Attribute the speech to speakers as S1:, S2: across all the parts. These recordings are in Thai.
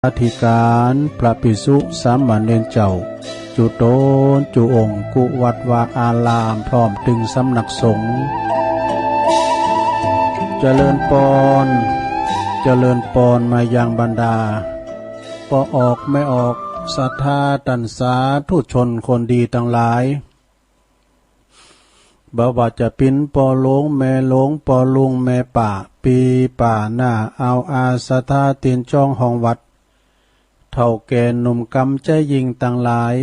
S1: อธิการพระภิกษุสามเณรเจ้าจุโตนจุองค์กุวัดวาอารามพร้อมถึงสำนักสงฆ์เจริญปอนเจริญปอนมายังบรรดาปออกไม่ออกศรัทธาตันสาธุชนคนดีทั้งหลายบ่ว่าจะเป็นปอหลงแม่หลงปอลุงแม่ป่าปีป่าหน้าเอาอาศรัทธาตีนจ้องห้องวัดเท่าแก่หนุ่มกำใจยิงต่างหลาย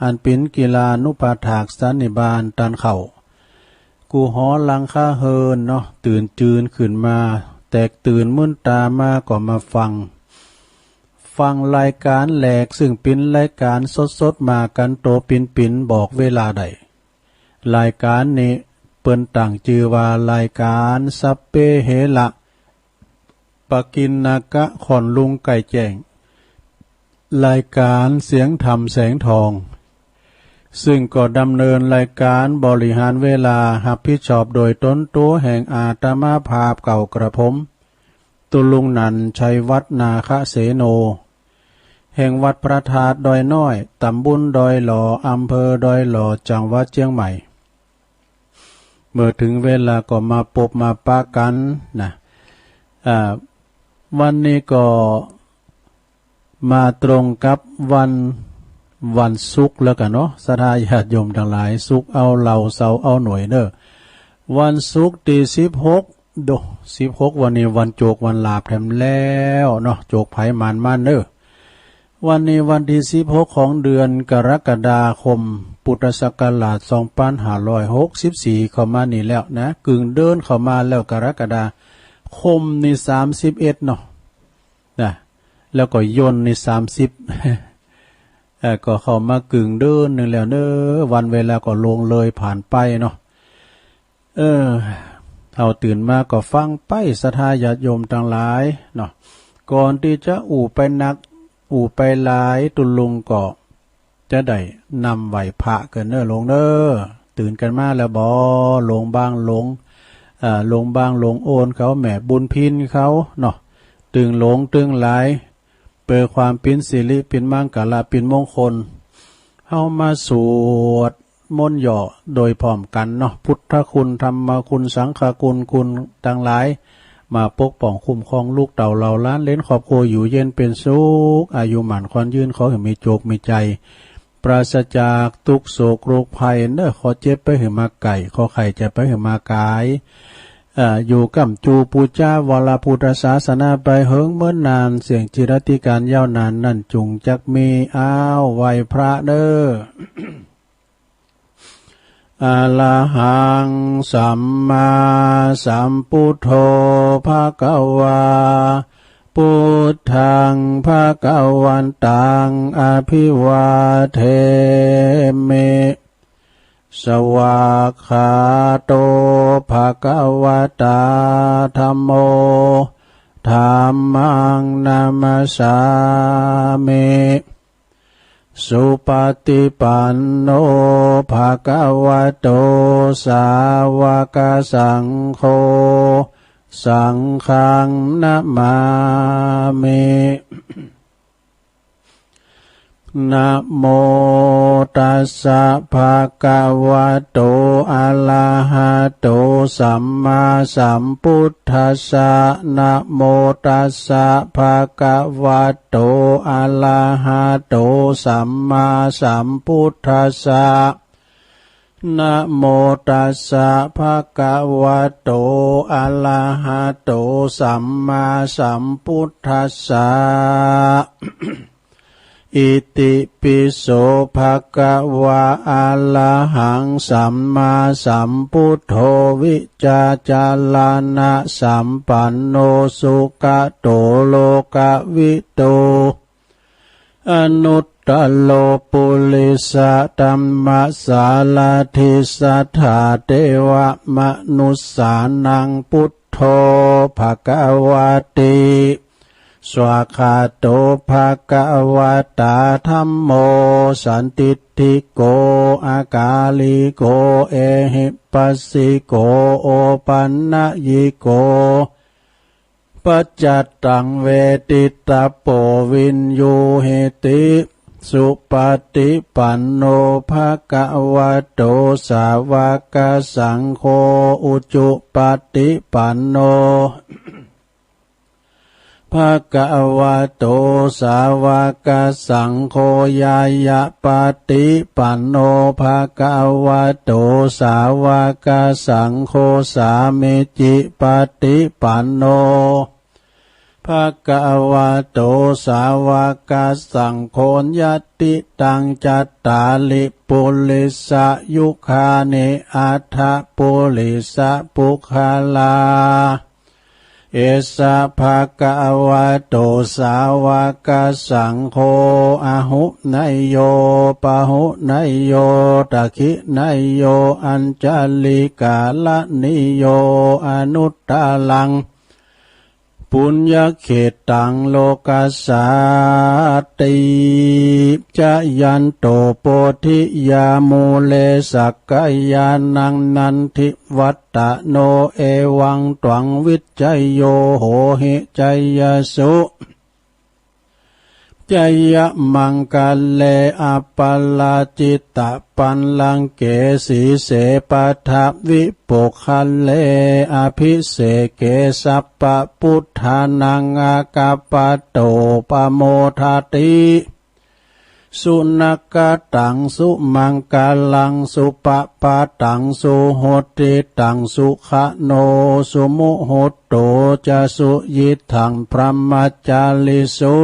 S1: อันเป็นกีฬานุปาถากสันนิบาลตันเข่ากูหอลังค่าเฮินเนาะตื่นจืนขึ้นมาแตกตื่นมื่นตามาก็มาฟังรายการแหลกซึ่งเป็นรายการสดมากันโตปินบอกเวลาใดรายการนี้เปิ้นต่างชื่อว่ารายการสัพเพเหระปกินนากะขอนลุงไก่แจ้งรายการเสียงธรรมแสงทองซึ่งก็ดำเนินรายการบริหารเวลารับผิดชอบโดยต้นตัวแห่งอาตมาภาพเก่ากระผมตุลุงนันชัยวัฒนาคเสโนแห่งวัดพระธาตุดอยน้อยตำบลดอยหล่ออำเภอดอยหล่อจังหวัดเชียงใหม่เมื่อถึงเวลาก็มาพบมาปะกันนะวันนี้ก็มาตรงกับวันศุกร์แล้วกันเนาะศรัทธาญาติโยมทั้งหลายศุกร์เอาเหล่าเสาร์เอาหน่วยเด้อวันศุกร์ที่16วันนี้วันโจกวันลาบแถมแล้วเนาะโจกไผมานเด้อวันนี้วันที่16ของเดือนกรกฎาคมพุทธศักราช2564เข้ามานี่แล้วนะกึ่งเดินเข้ามาแล้วกรกฎาคมนี่31เนาะนะแล้วก็ยนต์นี่30ก็เข้ามากึ่งเดินนึงแล้วเด้อวันเวลาก็ลงเลยผ่านไปเนาะเอาตื่นมาก็ฟังไปศรัทธาญาติโยมทั้งหลายเนาะก่อนที่จะไปนักไปหลายตุลุงก็จะได้นำไหวพระกันเด้อลงเด้อตื่นกันมาแล้วบ่ลงบ้างลงบ้างลงโอนเขาแม่บุญพินเขาเนาะตึงหลงตึงหลายเปิดความเป็นสิริเป็นมังกรเป็นมงคลเฮามาสวดมนต์ย่อโดยพร้อมกันเนาะพุทธคุณธรรมคุณสังฆคุณคุณทั้งหลายมาปกป้องคุ้มครองลูกเต่าเราล้านเล้นครอบครัวอยู่เย็นเป็นสุขอายุหมั่นขวัญยืนขอให้มีโจกมีใจปราศจากทุกโศกโรคภัยเน้อขอเจ็บไปให้มาไก่ขอไข่จะไปให้มากายอยู่กับจูปูจ้าวรพุทธศาสนาไปเฮิงเมื่อนานเสียงจิรติการยาวนานนั่นจุงจักมีไหวพระเด้อ อะระหังสัมมาสัมพุทโธภะคะวาพุทธังภะคะวันตังอภิวาเทมิสวากขาโตภะคะวะตาธัมโมธัมมังนามัสสามิสุปฏิปันโนภะคะวะโตสาวกสังโฆสังฆังนะมามินะโมตัสสะภะคะวะโตอะระหะโตสัมมาสัมพุทธัสสะนะโมตัสสะภะคะวะโตอะระหะโตสัมมาสัมพุทธัสสะนะโมตัสสะภะคะวะโตอะระหะโตสัมมาสัมพุทธัสสะอิติปิโสภะคะวะอะระหังสัมมาสัมพุทโธวิจาจาลานะสัมปันโนสุขโตโลกวิโตอนุตตโลปุริสธัมมัสสาลาธิสัทธาเทวมนุสสานังพุทโธภะคะวะติสวากขาโตภะคะวะตาธัมโมสันติทิโกอากาลิโกเอหิปัสสิโกโอปันนะยิโก ปัจจัตตังเวติตาโปวินโยเหติสุปฏิปันโนภะคะวะโตสาวกสังโฆอุจุปฏิปันโนภะคะวะโตสาวกสังโฆยายะปฏิปันโนภะคะวะโตสาวกสังโฆสามิจิปฏิปันโนภะคะวะโตสาวกสังโฆยัตติตังจัตตาลิปุริสยุคานิอัฏฐปุริสปุคลาเอสะภะคะวะโตสาวกสังโฆอะหุนยโยปะหุนยโยตคินยโยอัญจลิกาลนิโยอนุตตลังปุญญเขตังโลกัสสาติจะยันโตโพธิยามูเลสักกายานังนันทิวัตตโนเอวังตวังวิจัยโยโหหิจัยยสุจัยยมังกัลเลอปปลาจิตตปันลังเกสีเสปัทวิปุคัลเลอภิเสเกสัพปะพุทธานังอากาปะโตปะโมทาติสุนักตังสุมังกาลังสุปะปะตังสุโหติตังสุขโนสุมุโหโตจะสุยิทังพรหมจาริสุ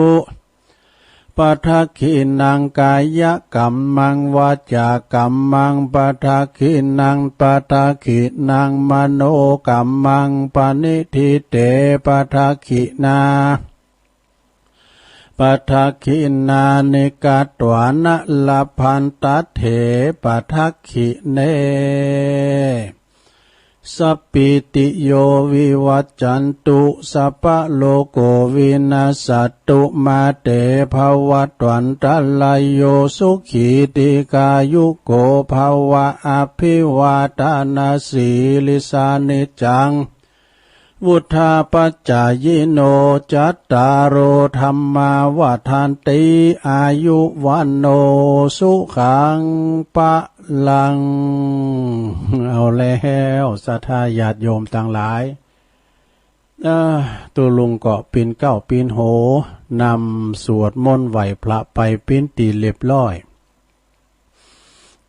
S1: ปัทขินังกายกัมมังวาจากัมมังปัทขินังปัทขินังมโนกัมมังปณิทิเตปัทขินาปัทขินานิกาตวานะลพันตเถปัทขิเนสัพพิติโยวิวัจจันตุสัพพะโลโกวินาศตุมาเตภวัตวันตลายโยสุขีติกายุโกภวะอภิวาทานาสีลิสานิจังวุธาปัจจายโนจัตตารโอธัมมาวาทานติอายุวันโนสุขังปะลังเอาแล้วศรัทธาญาติโยมต่างหลายตัวลุงก็ปีนเก้าปีนโหนำสวดมนต์ไหวพระไปปีนตีเรียบร้อย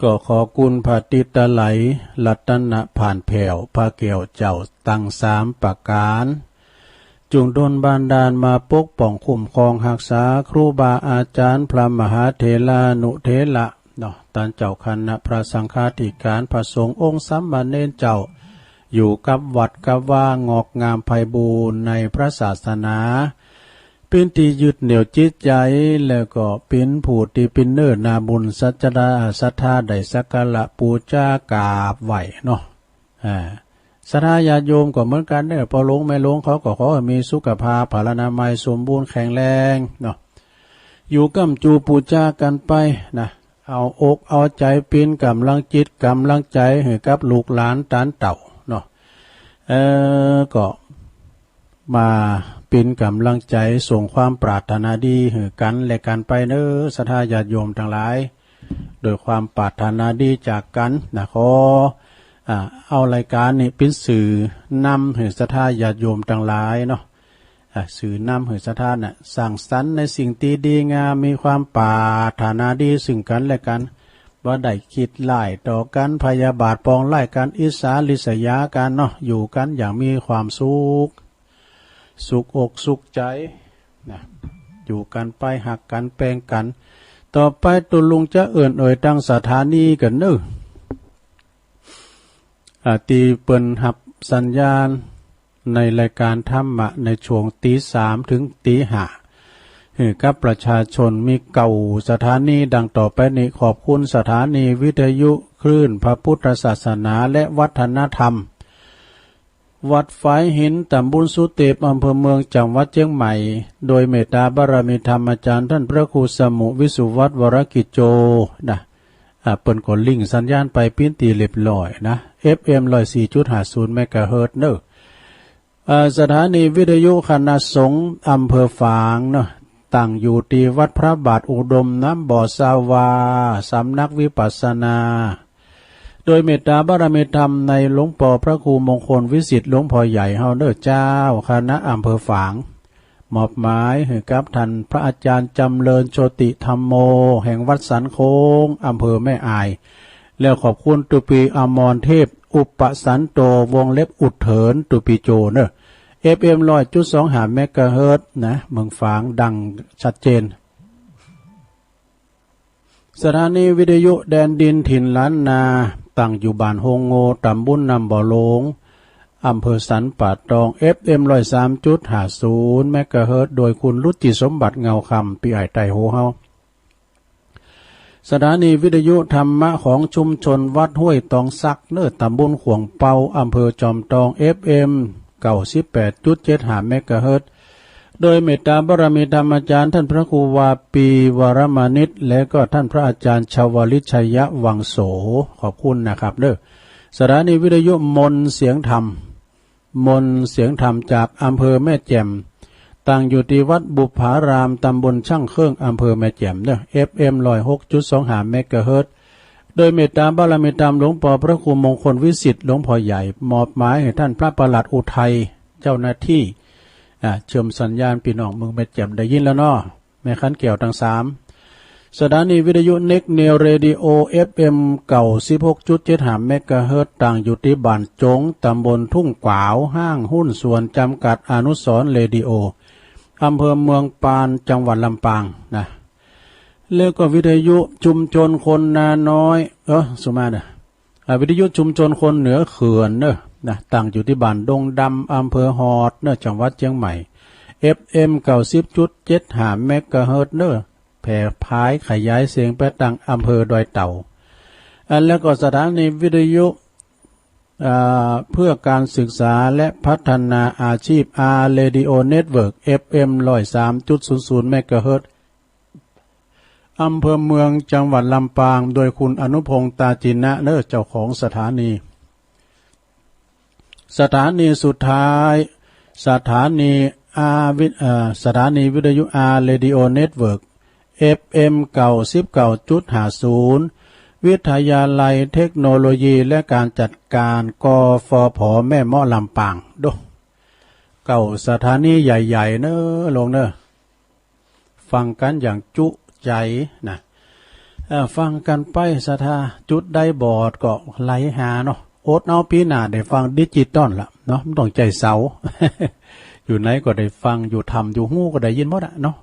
S1: ก็ขอกุณพระติตไหลรัตนะผ่านแผ่วพระเกี่ยวเจ้าตั้งสามประการจุงดลบานดาลมาปกป้องคุ้มครองรักษาครูบาอาจารย์พระมหาเถรานุเถระท่านเจ้าคณะพระสังฆาธิการพระสงฆ์องค์สัมมาเนรเจ้าอยู่กับวัดกับว่างอกงามไพบูรณ์ในพระศาสนาเป็นที่ยึดเหนี่ยวจิตใจแล้วก็เป็นผู้ที่เป็นเนื้อนาบุญสัจจาศรัทธาได้สักการะปูชากราบไหวเนาะศรัทธาญาติโยมก็เหมือนกันเนี่ยพอลงไม่ลงเขาก็ขอให้มีสุขภาพพลานามัยสมบูรณ์แข็งแรงเนาะอยู่กำจูปูชากันไปนะเอาอกเอาใจเป็นกำลังจิตกำลังใจให้กับลูกหลานตานเต่าเนาะก็มาเป็นกำลังใจส่งความปรารถนาดีให้กันและกันไปเน้อศรัทธาญาติโยมทั้งหลายโดยความปรารถนาดีจากกันนะขอเอารายการนี้เป็นสื่อนำให้ศรัทธาญาติโยมทั้งหลายเนาะสื่อนำให้ศรัทธาน่ะสร้างสรรค์ในสิ่งที่ดีงามมีความปรารถนาดีซึ่งกันและกันว่าได้คิดไล่ต่อกันพยาบาทปองไล่กันอิสาลิษยากันเนาะอยู่กันอย่างมีความสุขอกสุขใจนะอยู่กันไปหักกันแปลงกันต่อไปตุลุงจะตั้งสถานีกันเนตีเปิ้นหับสัญญาณในรายการธรรมะในช่วงตี 3ถึงตี 5ให้กับประชาชนมีเก่าสถานีดังต่อไปนี้ขอบคุณสถานีวิทยุคลื่นพระพุทธศาสนาและวัฒนธรรมวัดฝายหินตำบลสุเตปอำเภอเมืองจังหวัดเชียงใหม่โดยเมตตาบารมีธรรมอาจารย์ท่านพระครูสมุวิสุวัตวรกิจโจนะเปิ้นก็ลิงก์สัญญาณไปปิ้นตีเรียบร้อยนะ FM 104.50 เมกะเฮิรตซ์เนอะ สถานีวิทยุคณะสงฆ์อำเภอฝางเนาะตั้งอยู่ที่วัดพระบาทอุดมน้ำบ่อสาวาสำนักวิปัสสนาโดยเมตตาบารมีธรรมในหลวงปู่พระครูมงคลวิสิทธิ์หลวงพ่อใหญ่เฮาเด้อเจ้าคณะอำเภอฝางมอบหมายให้กับท่านพระอาจารย์จำเริญโชติธรรมโมแห่งวัดสันโค้งอำเภอแม่อายแล้วขอบคุณตุปีอมรเทพอุปสันโตวงเล็บอุดเถินตุปีโจเนอะFM 100.25 เมกะเฮิรตซ์นะเมืองฝางดังชัดเจนสถานีวิทยุแดนดินถิ่นล้านนาตั้งอยู่บ้านโฮงโงตำบลนำบ่อหลงอำเภอสันป่าตอง FM 103.50 เมกะเฮิรตซ์โดยคุณรุจิสมบัติเงาคำปีไอไตโฮเฮาสถานีวิทยุธรรมะของชุมชนวัดห้วยตองซักเนื้อตำบลขวงเปาอำเภอจอมตอง FM 98.75 เมกะเฮิรตซ์โดยเมตตาบารมีธรรมอาจารย์ท่านพระครูวาปีวรมานิชและก็ท่านพระอาจารย์ชาวลิชัยวังโสขอบคุณนะครับเด้อสถานีวิทยุมนเสียงธรรมจากอำเภอแม่แจ่มตั้งอยู่ที่วัดบุพารามตำบลช่างเครื่องอำเภอแม่แจ่มเด้อ FM 106.25 เมกะเฮิรตซ์โดยเมตตาบารมีธรรมหลวงปู่พระครูมงคลวิสิทธิ์หลวงพ่อใหญ่มอบหมายให้ท่านพระประหลัดอุทัยเจ้าหน้าที่เชื่อมสัญญาณพี่น้องเมืองแม่แจ่มได้ยินแล้วเนาะแม่ขันแก้วทั้ง3สถานีวิทยุเน็กเนลเรดิโอ FM 96.75 เมกะเฮิรตซ์ตั้งอยู่ที่บ้านจงตำบลทุ่งกวาวห้างหุ้นส่วนจำกัดอนุสรณ์เรดิโออำเภอเมืองปานจังหวัดลำปางนะแล้วก็วิทยุชุมชนคนนาน้อยสุมาเนอะวิทยุชุมชนคนเหนือเขื่อนเนอะนะตั้งอยู่ที่บ้านดงดำอำเภอฮอดเนอะจังหวัดเชียงใหม่ FM 90.75 เมกะเฮิรตซ์เนอะแผ่พายขยายเสียงไปตั้งอำเภอดอยเต่าแล้วก็สถานีวิทยุเพื่อการศึกษาและพัฒนาอาชีพ R Radio Network FM 103.00 เมกะเฮิรตซ์อำเภอเมืองจังหวัดลำปางโดยคุณอนุพงษ์ตาจินะเนอะเจ้าของสถานีสุดท้ายสถานีวิทยุ R Radio Network FM 99.50 วิทยาลัยเทคโนโลยีและการจัดการกฟผ.แม่เมาะลำปางดูสถานีใหญ่ๆเนอะลงเนอะฟังกันอย่างจุใจนะฟังกันไปสถาจุดได้บอดก็ไหลหาเนาะโอ๊ตเอาปีหน้าได้ฟังดิจิตอลละเนาะไม่ต้องใจเสา อยู่ไหนก็ได้ฟังอยู่ทำอยู่หู้ก็ได้ยินหมดอะเนาะ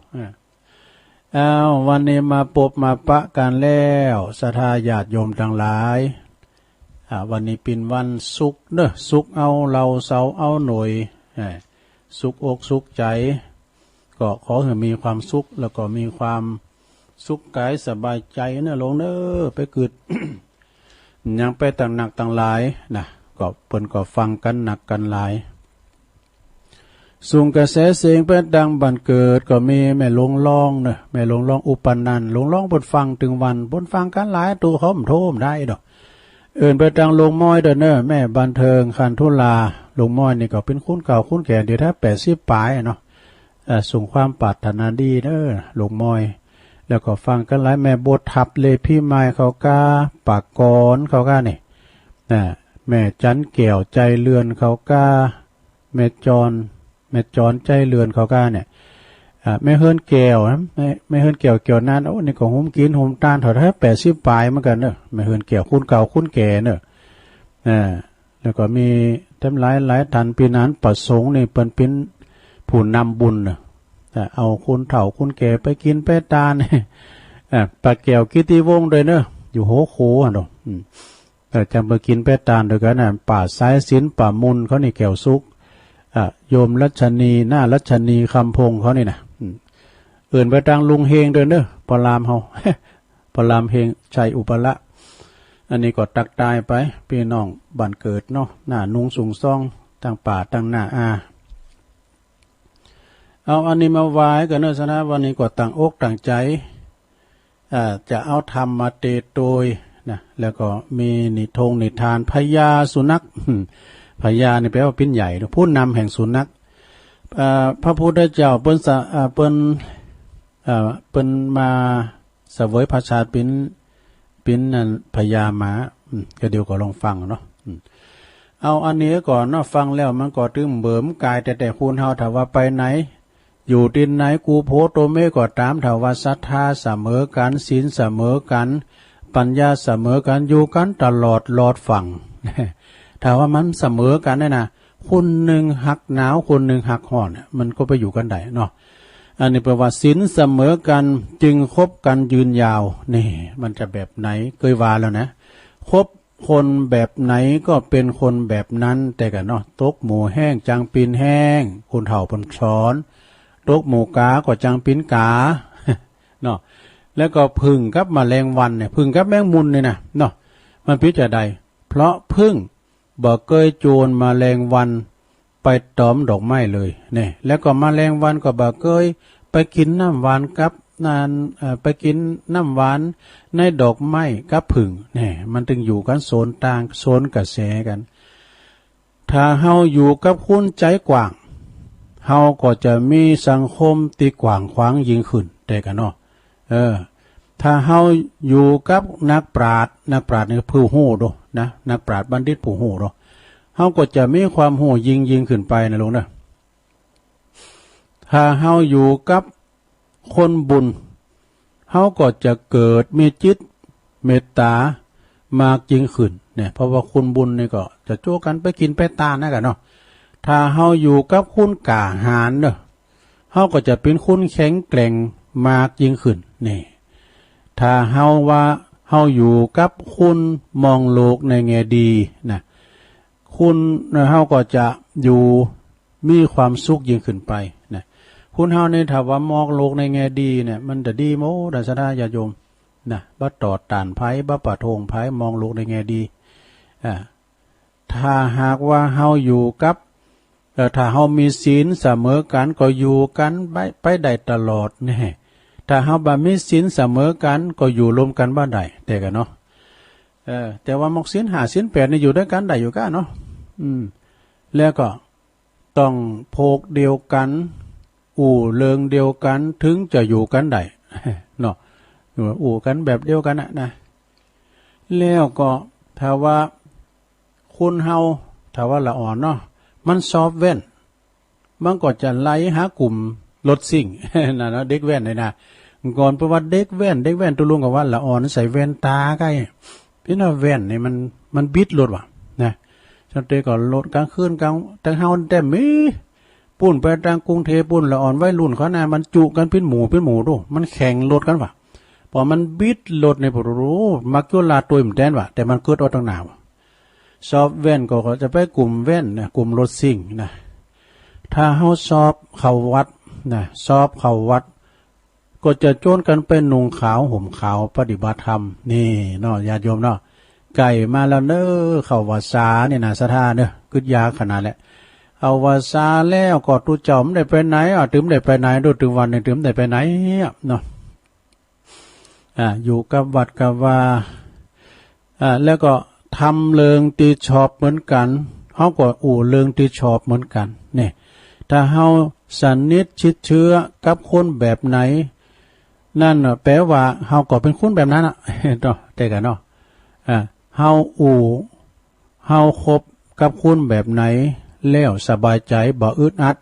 S1: วันนี้มาพบมาปะกันแล้วศรัทธาญาติโยมทั้งหลายวันนี้เป็นวันศุกร์เนอะศุกร์เอาเราเสาร์เอาหน่วยสุขอกสุขใจก็ขอให้มีความสุขแล้วก็มีความสุขกายสบายใจเนอะลงเนอะไปเกิด ยังไปต่างหนักต่างหลายนะก็เปิ้นก็ฟังกันหนักกันหลายส่งกระแสเสียงไปดังบันเกิดก็มีแม่ลงร้องเนอะแม่ลงร้องอุปนันท์ลงร้องบนฟังถึงวันบนฟังกันหลายตัวเขาโทมได้ดอกไปดังลงม้อยเด้อเนอะแม่บันเทิงคันทุลาลงม้อยนี่ก็เป็นคุ้นเก่าคุ้นแก่เดี๋ยวถ้า80ปลายเนาะส่งความปรารถนาดีเนอะลงม้อยแล้วก็ฟังกันหลายแม่บททับเลยพี่ไม้เขาก้าปากกอนเขาก้านี่แม่จันแก้วใจเลือนเขาก้าแม่จอนใจเลือนเขาก้าเนี่ยแม่เฮิรนแก้วนะแม่เฮิรนแก้วนั่นโอ้นี่ก็หุ้มกินหุ้มตานเท่าถ้า80ปลายเหมือนกันเนอะแม่เฮิรนแก้วคุ้นเก่าคุ้นแก่เนอะแล้วก็มีทำหลายท่านปีนั้นประสงค์นี่เป็นผู้นำบุญเนอะเอาคุณเฒ่าคุณแก่ไปกินไปตาเนี่ยปลาแก้วกิติวงศ์ด้วยเนอะอยู่โหโขอ่ะดอกจำไปกินไปตาโดยกันน่ะป่าสายศิลป่ามุนเขานี่แก้วซุกโยมรัชนีหน้ารัชนีคำพงเขานี่นะไปทางลุงเฮงด้วยเนอะปลามเฮา ปลามเฮงชัยอุปละอันนี้ก็ตักตายไปพี่น้องบ้านเกิดเนาะหน้านุงสูงซ่องตั้งป่าตั้งหน้าเอาอันนี้มาไว้กันเนอะสนะวันนี้ก็ตั้งอกตั้งใจจะเอาธรรมมาเตโดยนะแล้วก็มีนิทานพญาสุนัข พญานี่แปลว่าปิ้นใหญ่ผู้นำแห่งสุนัขพระพุทธเจ้าเปิ้นมาเสวยพระชาติปิ้นนั่นพญาม้าก็เดี๋ยวก็ลองฟังเนาะเอาอันนี้ก่อนเนาะฟังแล้วมันก็ตึงเบิ่มกายแต่คุณเฮาถ้าว่าไปไหนอยู่ดินไหนกูโพโตเมก็ตามถ้าว่าศรัทธาเสมอกันศีลเสมอกันปัญญาเสมอกันอยู่กันตลอดฝั่งถ้าว่ามันเสมอกันนะคนหนึ่งหักหนาวคนหนึ่งหักร้อนมันก็ไปอยู่กันได้เนาะอันนี้แปลว่าศีลเสมอกันจึงคบกันยืนยาวนี่มันจะแบบไหนเคยว่าแล้วนะคบคนแบบไหนก็เป็นคนแบบนั้นแต่กันเนาะตกหมูแห้งจังปีนแห้งคนเฒ่าปนช้อนตกหมูกาก็จังปีนกาเนาะแล้วก็พึ่งกับแมลงวันเนี่ยพึ่งกับแมงมุมเนี่ยนะเนาะมันพิจารณาเพราะพึ่งบ่เคยโจรแมลงวันไปตอมดอกไม้เลยเนี่ยแล้วก็แมลงวันก็บ่เคยไปกินน้ำหวานกับไปกินน้ำหวานในดอกไม้กับผึ่งเนี่ยมันถึงอยู่กันโซนต่างโซนกระแสกันถ้าเฮาอยู่กับคุณใจกว้างเฮาก็จะมีสังคมที่กว้างขวางยิ่งขึ้นแต่กันเนาะถ้าเฮาอยู่กับนักปราชญ์นี่ผู้ฮู้โดนะนักปราชญ์บัณฑิตผู้ฮู้โดเฮาก็จะมีความฮู้ยิ่งขึ้นไปนะลุงนะถ้าเฮาอยู่กับคนบุญเฮาก็จะเกิดมีจิตเมตตามากยิ่งขึ้นเนี่ยเพราะว่าคุณบุญนี่ก็จะโจกันไปกินไปตานะกันเนาะถ้าเฮาอยู่กับคุณกล้าหาญเนาะเฮาก็จะเป็นคุณแข็งแกร่งมากยิ่งขึ้นนี่ถ้าเฮาว่าเฮาอยู่กับคุณมองโลกในแง่ดีนะคุณเฮาก็จะอยู่มีความสุขยิ่งขึ้นไปนะคุณเฮาในถ้าว่ามองโลกในแง่ดีเนี่ยมันจะดีโมดัชดาญาโยมนะบ่ตอดตานไผบ่ปะโทงไผมองโลกในแง่ดีถ้าหากว่าเฮาอยู่กับถ้าเฮามีศีลเสมอกันก็อยู่กันไปได้ตลอดแน่ถ้าเฮาบ่มีศีลเสมอกันก็อยู่รวมกันบ่ได้แต่กันเนาะแต่ว่ามกศีล5ศีล8นี่อยู่ด้วยกันได้อยู่กันเนาะแล้วก็ต้องโพกเดียวกันอู่เลิงเดียวกันถึงจะอยู่กันได้เนาะอู่กันแบบเดียวกันนะแล้วก็ถ้าว่าคุณเฮาถ้าว่าละอ่อนเนาะมันซอฟเว่นมันก็จะไล่หากลุ่มรถซิ่งนะเนาะเด็กแว่นเลยนะก่อนเพราะว่าเด็กแว่นตัวลุงกับว่าละอ่อนใส่แว่นตาใกล้พี่น่ะแว่นนี่มันบิดรถว่ะนะฉันเตก็รถกลางคืนกลางแต่เฮาแต่มีปุ่นไปทางกรุงเทพปุ่นละอ่อนไว้รุ่นเขานะมันจุกันเป็นหมูดูมันแข่งรถกันว่ะพอมันบิดรถในผู้รู้มักจุลาตัวมันแดนว่ะแต่มันเกิดเอาตั้งหนาวสอบแว่นก็จะไปกลุ่มแว่นนะกลุ่มรถซิ่งนะถ้าเฮาสอบเข้าวัดนะสอบเข้าวัดก็จะโจนกันเป็นนุ่งขาวห่มขาวปฏิบัติธรรมนี่เนาะญาติโยมเนาะไก่มาแล้วเน้อเข้าวาสาเนี่ยนะสถานเน้อคึดยาขนาดแหละเอาวาสาแล้วก็ตุจอมได้ไปไหนถึงได้ไปไหนดูถึงวันนึงถึงได้ไปไหนเนาะอยู่กับวัดกับว่าแล้วก็ทำเริงตีชอบเหมือนกันเฮาก็อู่เริงตีชอบเหมือนกันเนี่ยถ้าเฮาสันนิษชิดเชื้อกับคนแบบไหนนั่นแปลว่าเฮาก็เป็นคนแบบนั้นเนาะแต่กันเนาะเฮาอู่เฮาคบกับคนแบบไหนแล้วสบายใจบ่อึดอัด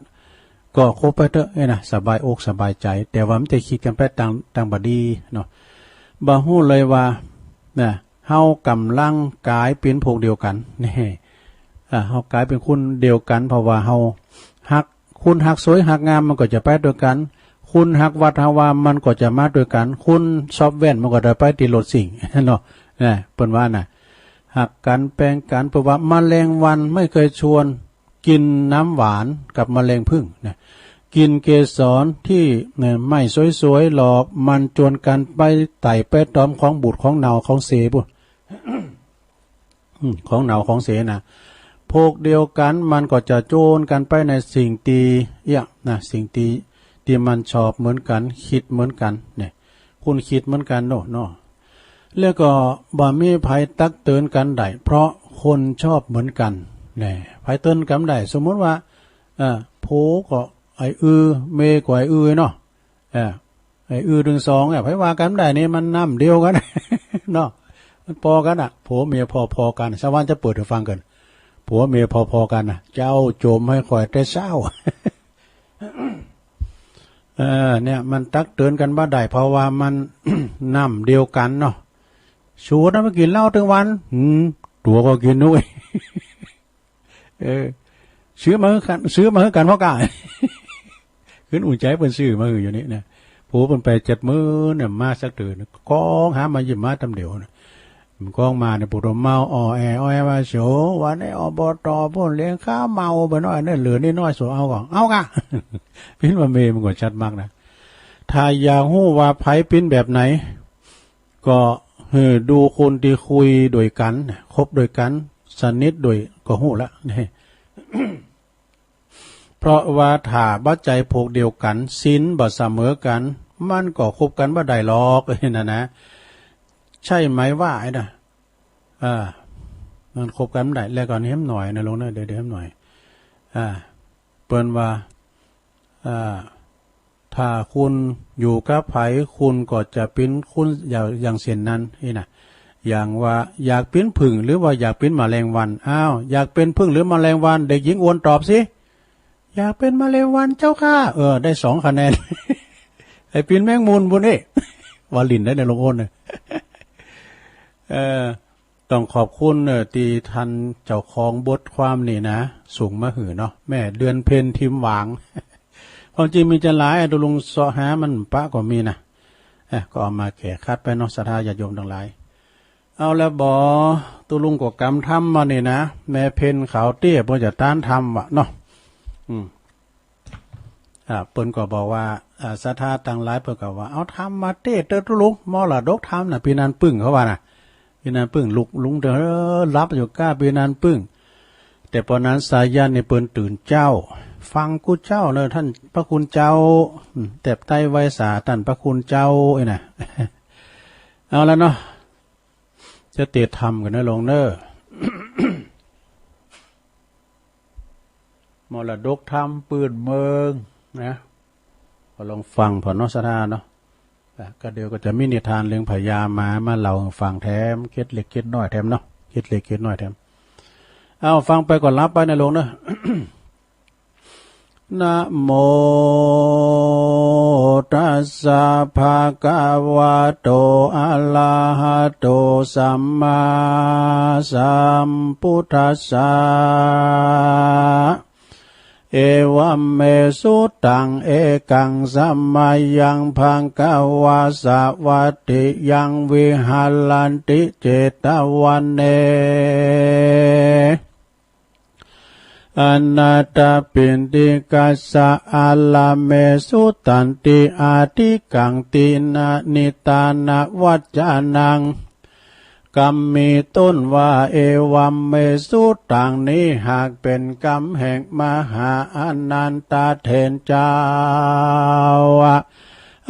S1: ก็คบไปเถอะนะสบายอกสบายใจแต่ว่ามันจะคิดกันไปต่างบ่ดีเนาะบ่ฮู้เลยว่านะเฮากำลังกายเป็นพวกเดียวกันนี่เฮากายเป็นคุณเดียวกันเพราะว่าเฮาฮักคุณฮักสวยฮักงามมันก็จะไปด้วยกันคุณฮักวัดฮาวามันก็จะมาด้วยกันคุณชอบแว่นมันก็จะไปติรถสิ่งเนาะเปิ้นว่าน่ะฮักกันแปลงกันเพราะว่าแมลงวันไม่เคยชวนกินน้ำหวานกับแมลงผึ้งนะกินเกสรที่ไม่สวยๆหลอกมันจวนกันไปไต่ไปตอมของบูดของเนาของเสบุของเนาของเสนะพวกเดียวกันมันก็จะโจรกันไปในสิ่งตีนะสิ่งตีที่มันชอบเหมือนกันคิดเหมือนกันเนี่ยคุณคิดเหมือนกันเนาะแล้วก็บ่มีภัยตักเตือนกันได้เพราะคนชอบเหมือนกัน เนี่ยไผเติ้นกำได้สมมุติว่าโพก็ไอ้เมก็ไอ้เนาะไอ้ถึง2ไผว่ากันได้นี่มันน้ำเดียวกัน เนาะมันพอกันผัวเมียพอๆกันชาวบ้านจะเปิดให้ฟังกันผัวเมียพอๆกันเจ้าโจมให้ข่อยแต่เช้า เนี่ยมันตักเตือนกันบ่ได้เพราะว่ามัน น้ำเดียวกันเนาะชูดมากินเหล้าทั้งวันตัวก็กินด้วย ซื้อมาให้กันเพราะกะ ขึ้นอุ่นใจเปิ้นซื้อมาอยู่นี่นะผู้เปิ้นไป7 มื้อเนี่ยมาสักตื่นกองหามายิ้มมาตำเดียวนะมันกองมาเนี่ยปุถมเมาอ้อแอว่าโสวันนี้อบตพุ่นเลี้ยงข้าวเมาไปน้อยเนี่ยเหลือนิดน้อยโสเอาก่อนเอากะ ปิ้นว่าเมมันก็ชัดมากนะถ้าอยากฮู้ว่าไผปิ้นแบบไหนก็ดูคนที่คุยด้วยกันคบด้วยกันสนิทด้วยก็ฮู้ละนี่ เพราะว่าถ้าบ่ใจพวกเดียวกันศีลบ่เสมอกันมันก็คบกันบ่ได้หรอกนะใช่ไหมว่าไอ้น่ะมันคบกันบ่ได้แล้วก่อนเฮ็มหน่อยนะลงนะเดี๋ยวเฮ็มหน่อยเปิ้นว่าถ้าคุณอยู่กับไผคุณก็จะเป็นคุณอย่างเช่นนั้นนี่น่ะอย่างว่าอยากเป็นผึ้งหรือว่าอยากเป็นแมลงวันอ้าวอยากเป็นผึ้งหรือแมลงวันเด็กหญิงอ้วนตอบสิอยากเป็นแมลงวันเจ้าค่ะได้2 คะแนน ไอ้ปีนแมงมุมบุญนี่ว่าลินได้ในลงอ้นเนี่ยต้องขอบคุณที่ทันเจ้าของบทความนี่นะสูงมาหือเนาะแม่เดือนเพ็ญทิมหวาง ความจริงมีจะหลายตุลุงเสาะหามันปะก็มีนะก็เอามาแก่คัดไปเนาะศรัทธาญาติโยมทั้งหลายเอาแล้วบ่ตุลุงก็กำทำมานี่นะแม่เพ็ญขาวเตี้ยเพิ่นจะต้านทำวะเนาะเปิ้นก็บอกว่าศรัทธาต่างหลายเปิ้นก็ว่าเอาทำมาเต้เตอตุลุงมรดกทำน่ะพี่นันปึ้งเขาว่าน่ะพี่นันปึ้งลุงเด้อรับอยู่ก้าพี่นันปึ้งแต่ปอนั้นสายันนี่เปิ้นตื่นเจ้าฟังกูเจ้าเลยท่านพระคุณเจ้าแต่ใต้ไว้สาท่านพระคุณเจ้าไอ้น่ะ เอาแล้วเนาะจะเตะทำกันนะลงเนอ มรดกทำปืนเมืองนะพอลองฟังพอนอสธาเนาะก็เดี๋ยวก็จะมีนิทานเรื่องพญามาเล่าฟังแถมเคล็ดเล็กเคล็ดน้อยแถมเนาะเคล็ดเล็กเคล็ดน้อยแถมเอาฟังไปก่อนรับไปนะลงเนอะ นะโมตัสสะภะคะวะโตอะระหะโตสัมมาสัมพุทธัสสะเอวัมเมสุตังเอกังสัมมายังภังคะวะสะวัตติยังวิหารันติเจตวันเนอนาตปินติกัสสะอาลาเมสุตันติอาทิกังตินะนิตานะวัจจานังกรรมมีต้นว่าเอวัมเมสุตังนี้หากเป็นกรรมแห่งมหาอนันตเถรเจ้า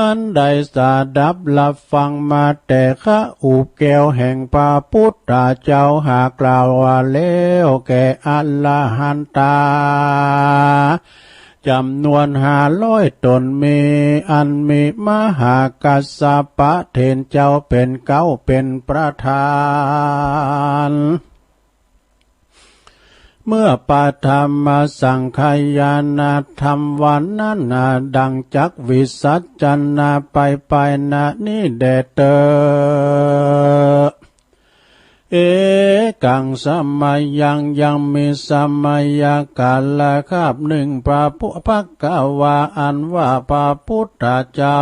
S1: อันใดสดับรับฟังมาแต่ข้าอุแก้วแห่งพระพุทธเจ้าหากกล่าวว่าแล้วแก่อรหันตาจำนวน500 ตนมีอันมีมหากัสสปะเถรเจ้าเป็นเก้าเป็นประธานเมื่อปาธรรมสังขยานาธรรมวันนั้นดังจักวิสัชจนาไปนานี้แดเตอเอกังสมัยยังมีสมัยกาลคาบหนึ่งพระพุทธกวาอันว่าพระพุทธเจ้า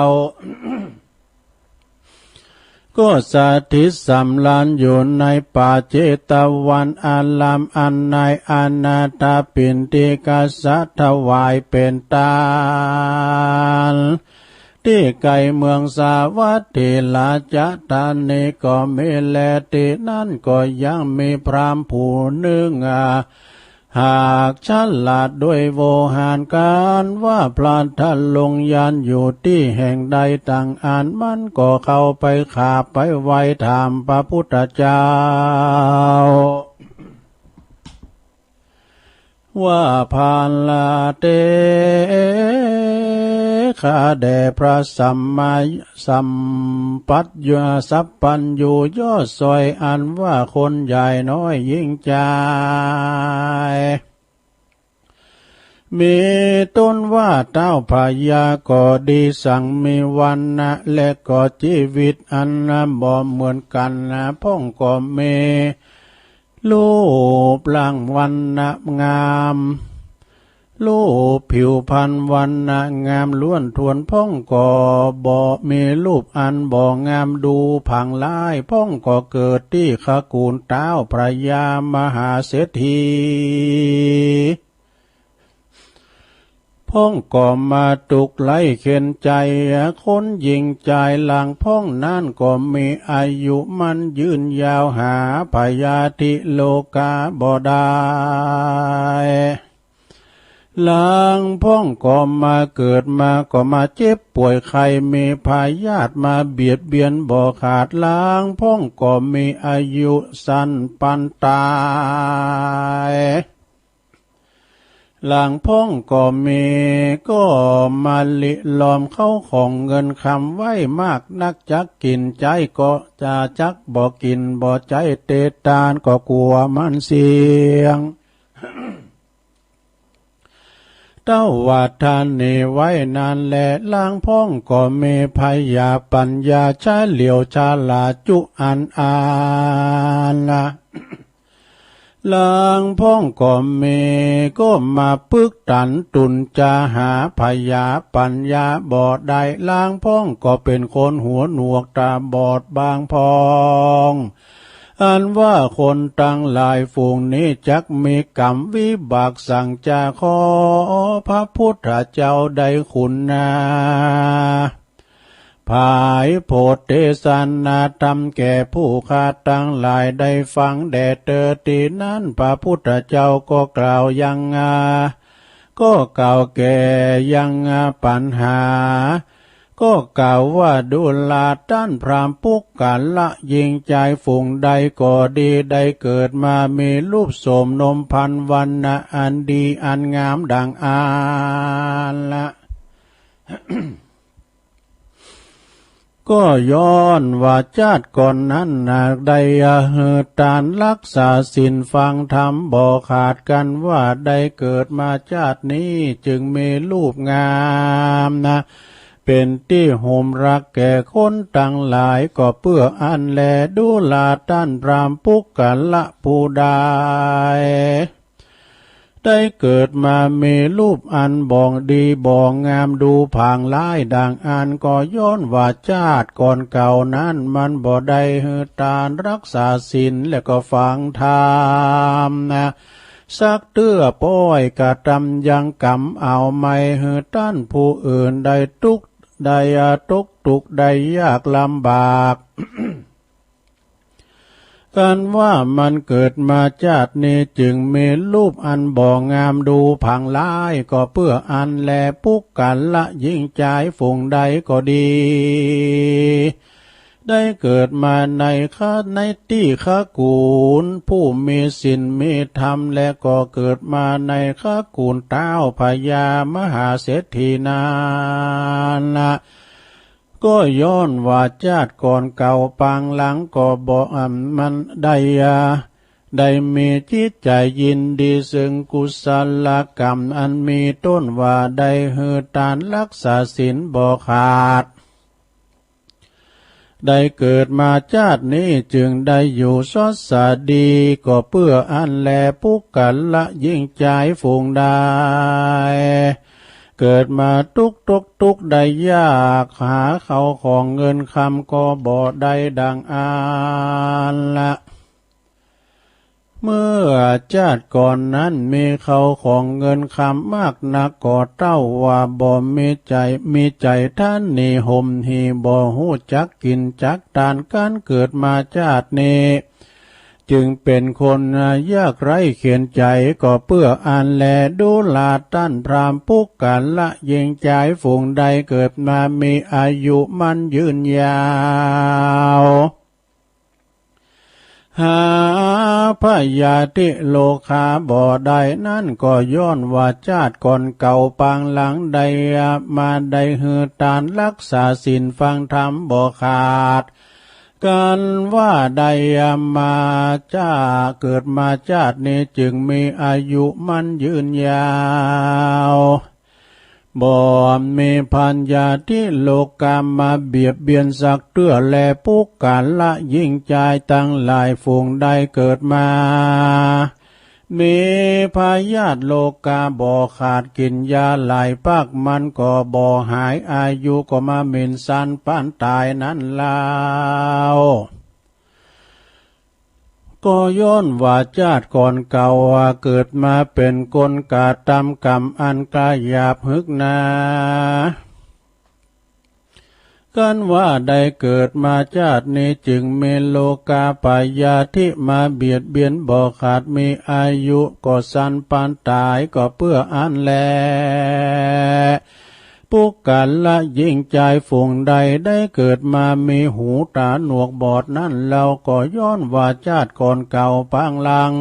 S1: ก็สถิตสำราญอยู่ในป่าเจตวันอารามอันในอนาถปิณฑิกษัตริย์ถวายเป็นทานที่ไกลเมืองสาวัตถีลาจตานีก็มีแลตินั่นก็ยังมีพราหมณ์ผู้หนึ่งหากฉลาดด้วยโวหารการว่าพระท่านลงยานอยู่ที่แห่งใดต่างอ่านมันก็เข้าไปขาบไปไว้ถามพระพุทธเจ้า ว่าพาลาเตข้าแด่พระสัมมาสัมปัญญาสัพพัญญูยอดซอยอันว่าคนใหญ่น้อยยิ่งใจมีต้นว่าเต้าพญาก็ดีสั่งมีวันนะและก็ชีวิตอันนะบ่เหมือนกันนะพ้องก็มีรูปร่างวันนะงามรูปผิวพรรณวันนะงามล้วนทวนพ้องก็บ่มีรูปอันบ่งามดูผังลายพ้องก็เกิดที่ขกูลเต้าพระยามหาเศรษฐีพ้องก็มาตุกไล่เข็นใจคนยิงใจหลังพ้องนั่นก็มีอายุมันยืนยาวหาพยาธิโลกาบ่ได้หลังพ้องก็มาเกิดมาก็มาเจ็บป่วยใครมีพยาธิมาเบียดเบียนบ่ขาดหลังพ้องก็มีอายุสั้นปันตายหลังพ้องก็มีก็มาลิลอมเข้าของเงินคำไว้มากนักจักกินใจก็จะจักบ่กินบ่ใจเตตานก็กลัวมันเสียง เต้าว่าท่านนี่ไว้นานแลล้างพ้องก็มีพยาปัญญาชาเหลียวชาลาจุอันอาละลางพ้องก็มีก็มาปึกตันตุนจะหาพยาปัญญาบอดได้ลางพ้องก็เป็นคนหัวหนวกตาบอดบางพองอันว่าคนตั้งหลายฝูงนี้จักมีกรรมวิบากสั่งจะขอพระพุทธเจ้าได้คุณนาภายโพธิสันนาธรรมแก่ผู้ข้าตั้งหลายได้ฟังแด่เตอตีนั้นพระพุทธเจ้าก็กล่าวยังก็กล่าวแก่ยังปัญหาก็กล่าวว่าดูลาต้านพรามปุกกันละยิงใจฝูงใดก็ดีได้เกิดมามีรูปโสมนมพันวันนะอันดีอันงามดังอาละ ก็ย้อนว่าชาติก่อนนั้นนาได้ตานรักษาศีลฟังธรรมบ่ขาดกันว่าได้เกิดมาชาตินี้จึงมีรูปงามนะเป็นที่โหมรักแก่คนตั้งหลายก็เพื่ออันแลดูลาต้านพรามปุกกันละผู้ใดได้เกิดมามีรูปอันบ่องดีบ่องงามดูผางลายดังอันก็ย้อนว่าชาติก่อนเก่านั้นมันบ่ได้หือตานรักษาศีลและก็ฟังธรรมนะสักเตื้อป้อยกะทำยังกำเอาไม่หือต้านผู้อื่นได้ทุกข์ได้ทุกข์ได้ยากลำบาก กันว่ามันเกิดมาชาตินี้จึงมีรูปอันบ่งามดูผังลายก็เพื่ออันแลปุกกันละยิ่งใจฝูงใดก็ดีได้เกิดมาในที่ขกูลผู้มีศีลมีธรรมและก็เกิดมาในขกูลเต้าพญามหาเศรษฐีนานะก็ย้อนว่าชาติก่อนเก่าปางหลังก็บ่มันได้มีจิตใจยินดีซึ่งกุศลกรรมอันมีต้นว่าได้หือตานรักษาศีลบ่ขาดได้เกิดมาชาตินี้จึงได้อยู่สดสดีก็เพื่ออันแลปุกกันละยิ่งใจฝูงได้เกิดมาทุกได้ยากหาเขาของเงินคำก็บ่ได้ดังอาละ เมื่อชาติก่อนนั้นมีเขาของเงินคำมากนักก็เต้าว่าบ่มีใจท่านนี่ห่มหีบ่หูจักกินจักทานการเกิดมาชาตินี้จึงเป็นคนยากไร้เขียนใจก็เพื่ออ่านแลดูลาต้านพรามปุกกันละยิงใจฝูงใดเกิดมามีอายุมันยืนยาว หาพยาธิโลคาบ่ได้นั่นก็ย้อนว่าชาติก่อนเก่าปางหลังใดมาได้หือตานรักษาศีลฟังธรรมบ่ขาดกันว่าใดมาจ้าเกิดมาชาตินี้จึงมีอายุมันยืนยาวบ่มีพัญญาที่โลกามาเบียดเบียนสักเตื้อแลผู้การละยิ่งใจตั้งหลายฝูงได้เกิดมามีพยาธิโลกาบ่ขาดกินยาหลายปักมันก็บ่หายอายุก็มาหมิ่นสันปานตายนั้นแล้วก็ย้อนว่าชาติก่อนเก่าเกิดมาเป็นคนกาตำกรรมอันกายหยาบฮึกนากันว่าได้เกิดมาชาตินี้จึงมีโลกาปายาธิมาเบียดเบียนบ่ขาดมีอายุก็สันปานตายก็เพื่ออันแลผู้กันละยิ่งใจฝูงใดได้เกิดมามีหูตาหนวกบอดนั่นเราก็ย้อนว่าชาติก่อนเก่าปางหลัง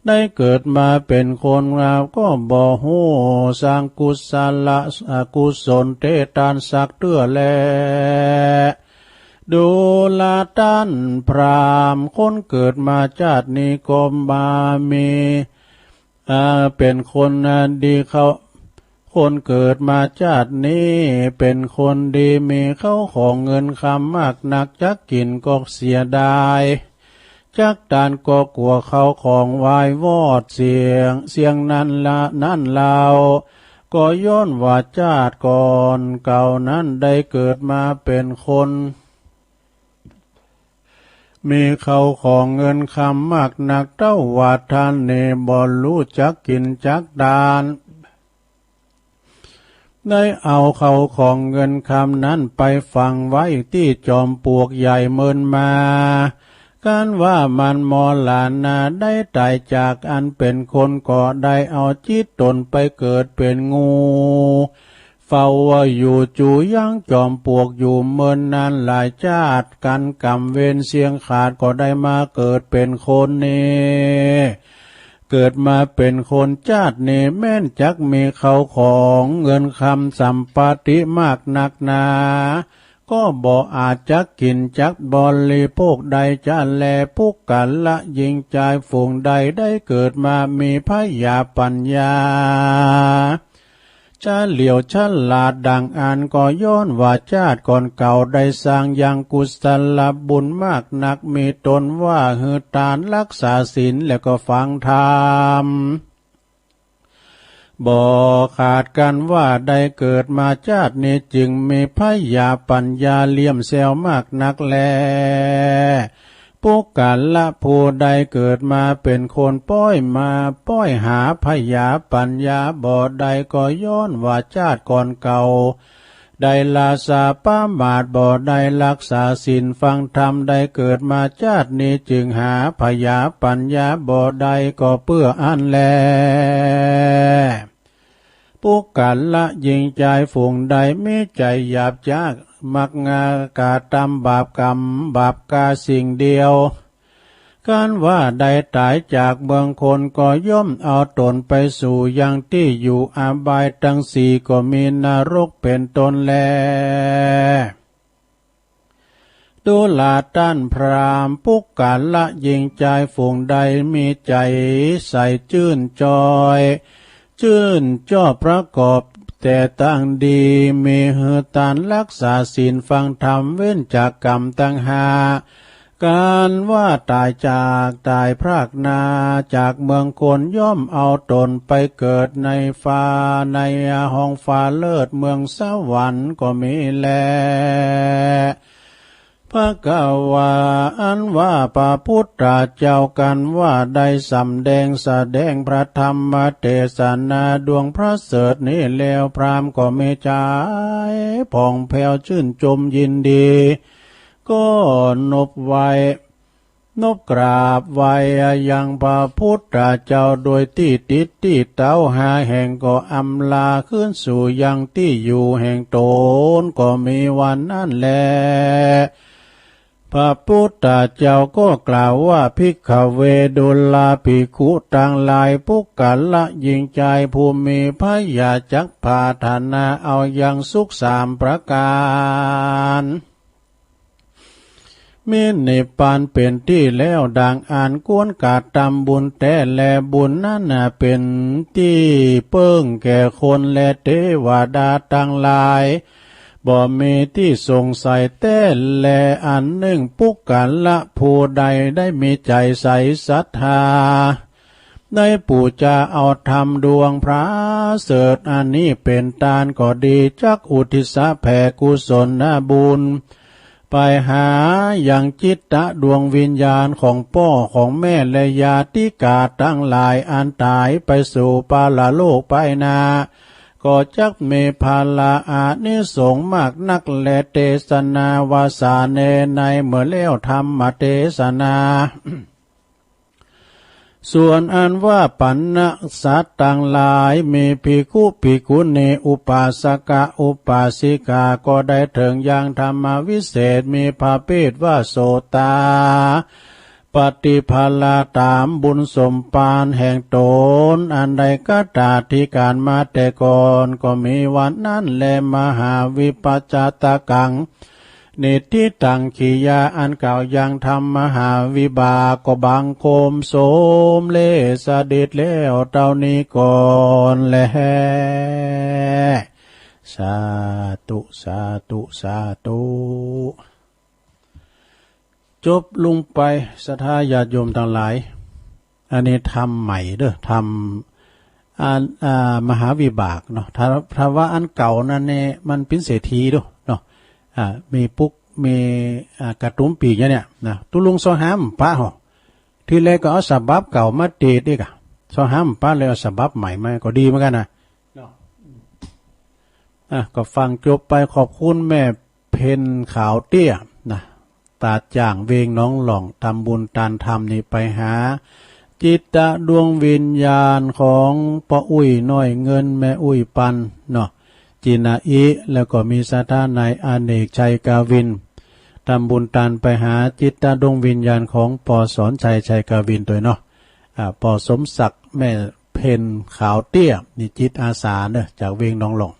S1: ได้เกิดมาเป็นคนเราก็บ่ฮู้สร้างกุศลกุศลเตตานสักเตื้อแลดูลาตันพรามคนเกิดมาชาตินี้ก็มามีเป็นคนดีเขาคนเกิดมาชาตินี้เป็นคนดีมีเข้าของเงินคำมากนักจักกินก็เสียดายจักดานก็กลัวเขาของวายวอดเสียงนั้นละนั่นเราก็ย้อนว่าชาติก่อนเก่านั้นได้เกิดมาเป็นคนมีเขาของเงินคำมากนักเต้าว่าท่านเนบ่รู้จักกินจักดานได้เอาเขาของเงินคำนั้นไปฝังไว้ที่จอมปลวกใหญ่เมินมาการว่ามันมอหลานนาได้ตายจากอันเป็นคนก็ได้เอาจิตตนไปเกิดเป็นงูเฝ้าอยู่จูยังจอมปลวกอยู่เมินนานหลายชาติกันกรรมเวรเสียงขาดก็ได้มาเกิดเป็นคนนี้เกิดมาเป็นคนชาตินี้แม่นจักมีเขาของเงินคำสัมปติมากนักหนาก็บ่อาจจักกินจักบริโภคใดจะแลผู้กันละยิงใจฝูงใดได้เกิดมามีพยาปัญญาจะเหลียวฉลาดดังอันก็ย้อนว่าชาติก่อนเก่าได้สร้างยังกุศลบุญมากนักมีตนว่าหือตานรักษาศีลแล้วก็ฟังธรรมบ่ขาดกันว่าได้เกิดมาชาตินี้จึงมีพยาปัญญาเลี่ยมแซวมากนักแลผู้กันละผู้ใดเกิดมาเป็นคนป้อยหาพยาปัญญาบ่ใดก็ย้อนว่าชาติก่อนเก่าได้ลาสาป้ามาดบ่ได้รักษาศีลฟังธรรมได้เกิดมาชาตินี้จึงหาพยาปัญญาบ่ใดก็เพื่ออันแลผู้กันละยิงใจฝูงใดไม่ใจหยาบจักมักงากาตำบาปกรรมบาปกาสิ่งเดียวการว่าใดตายจากเมืองคนก็ย่อมเอาตนไปสู่ยังที่อยู่อาบายทั้งสี่ก็มีนรกเป็นตนแลดูลาตันพรามผู้กันละยิงใจฝูงใดมีใจใส่ชื่นจอยชื่นจ่อประกอบแต่ตั้งดีมีหือตานรักษาศีลฟังธรรมเว้นจากกรรมตั้งหาการว่าตายจากตายพรากนาจากเมืองคนย่อมเอาตนไปเกิดในฟ้าในห้องฟ้าเลิศเมืองสวรรค์ก็มีแลพระกาวาอันว่าพระพุทธเจ้ากันว่าได้สำแสดงพระธรรมเทศนาดวงพระเสริฐนี้แล้วพรามก็ไม่ใจผ่องแผ้วชื่นชมยินดีก็นบกราบไหว้ยังพระพุทธเจ้าโดยที่ติดที่เต้าหาแห่งก็อำลาขึ้นสู่ยังที่อยู่แห่งตนก็มีวันนั้นแล พระพุทธเจ้าก็กล่าวว่าภิกขเวดุลาภิกขุต่างหลายปุกกัลละยิงใจภูมิพยาจักพาธนาเอายังสุข3 ประการมีนิพพานเป็นที่แล้วดังอ่านกวนกาตำบุญแต่แลบุญนั้นเป็นที่เปิ้งแก่คนและเทวดาทั้งหลายบ่มีที่สงสัยแต่แลอันหนึ่งปุกกัลละผู้ใดได้มีใจใสศรัทธาได้ปู่จะเอาธรรมดวงพระเสริฐอันนี้เป็นทานก็ดีจักอุทิศแผ่กุศลบุญไปหาอย่างจิตตะดวงวิญญาณของพ่อของแม่และญาติกาทั้งหลายอันตายไปสู่ปาลโลกไปนาก็จักมีภาลาอานิสงส์มากนักและเทศนาวาสาเนในเมื่อแล้วธรรมเทศนา ส่วนอันว่าปัณณสัตว์ต่างหลายมีภิกขุภิกขุณีอุปาสกะอุปาสิกาก็ได้ถึงอย่างธรรมวิเศษมีพระเพศว่าโสตาปฏิภาลาตามบุญสมปานแห่งตนอันใดก็ตาที่การมาแต่ก่อนก็มีวันนั้นแลมหาวิปัจจตกังนิทิตังขียาอันเก่ายังทำมหาวิบากก็บังคมโสมเลสเด็จแล้วเท่านี้ก่อนแลสาธุสาธุสาธุจบลงไปศรัทธาญาติโยมทั้งหลายอันนี้ทำใหม่เด้อทำมหาวิบากเนาะถ้าว่าอันเก่านั่นเนี่ยมันเป็นเศรษฐีด้วยเนาะมีปุ๊กมีกระตุ้มปีเนี่ยนะตุลุงซอห้ามป้าหอที่แรกก็เอาฉบับเก่ามาเตะดิกะซอห้ามป้าเลยเอาฉบับใหม่มาก็ดีเหมือนกันนะก็ฟังจบไปขอบคุณแม่เพนขาวเตี้ยนะตาจ่างเวงน้องหล่องทำบุญตานธรรมนี่ไปหาจิตตะดวงวิญญาณของป้าอุ้ยน้อยเงินแม่อุ้ยปันเนาะจินาอิแล้วก็มีสถานในอเนกชัยกาวินทำบุญตานไปหาจิตตะดวงวิญญาณของปอสอนชัยกาวินตัวเนาะปอสมศักดิ์แม่เพนขาวเตี้ยนี่จิตอาสาเนาะจากเวงน้องหล่อง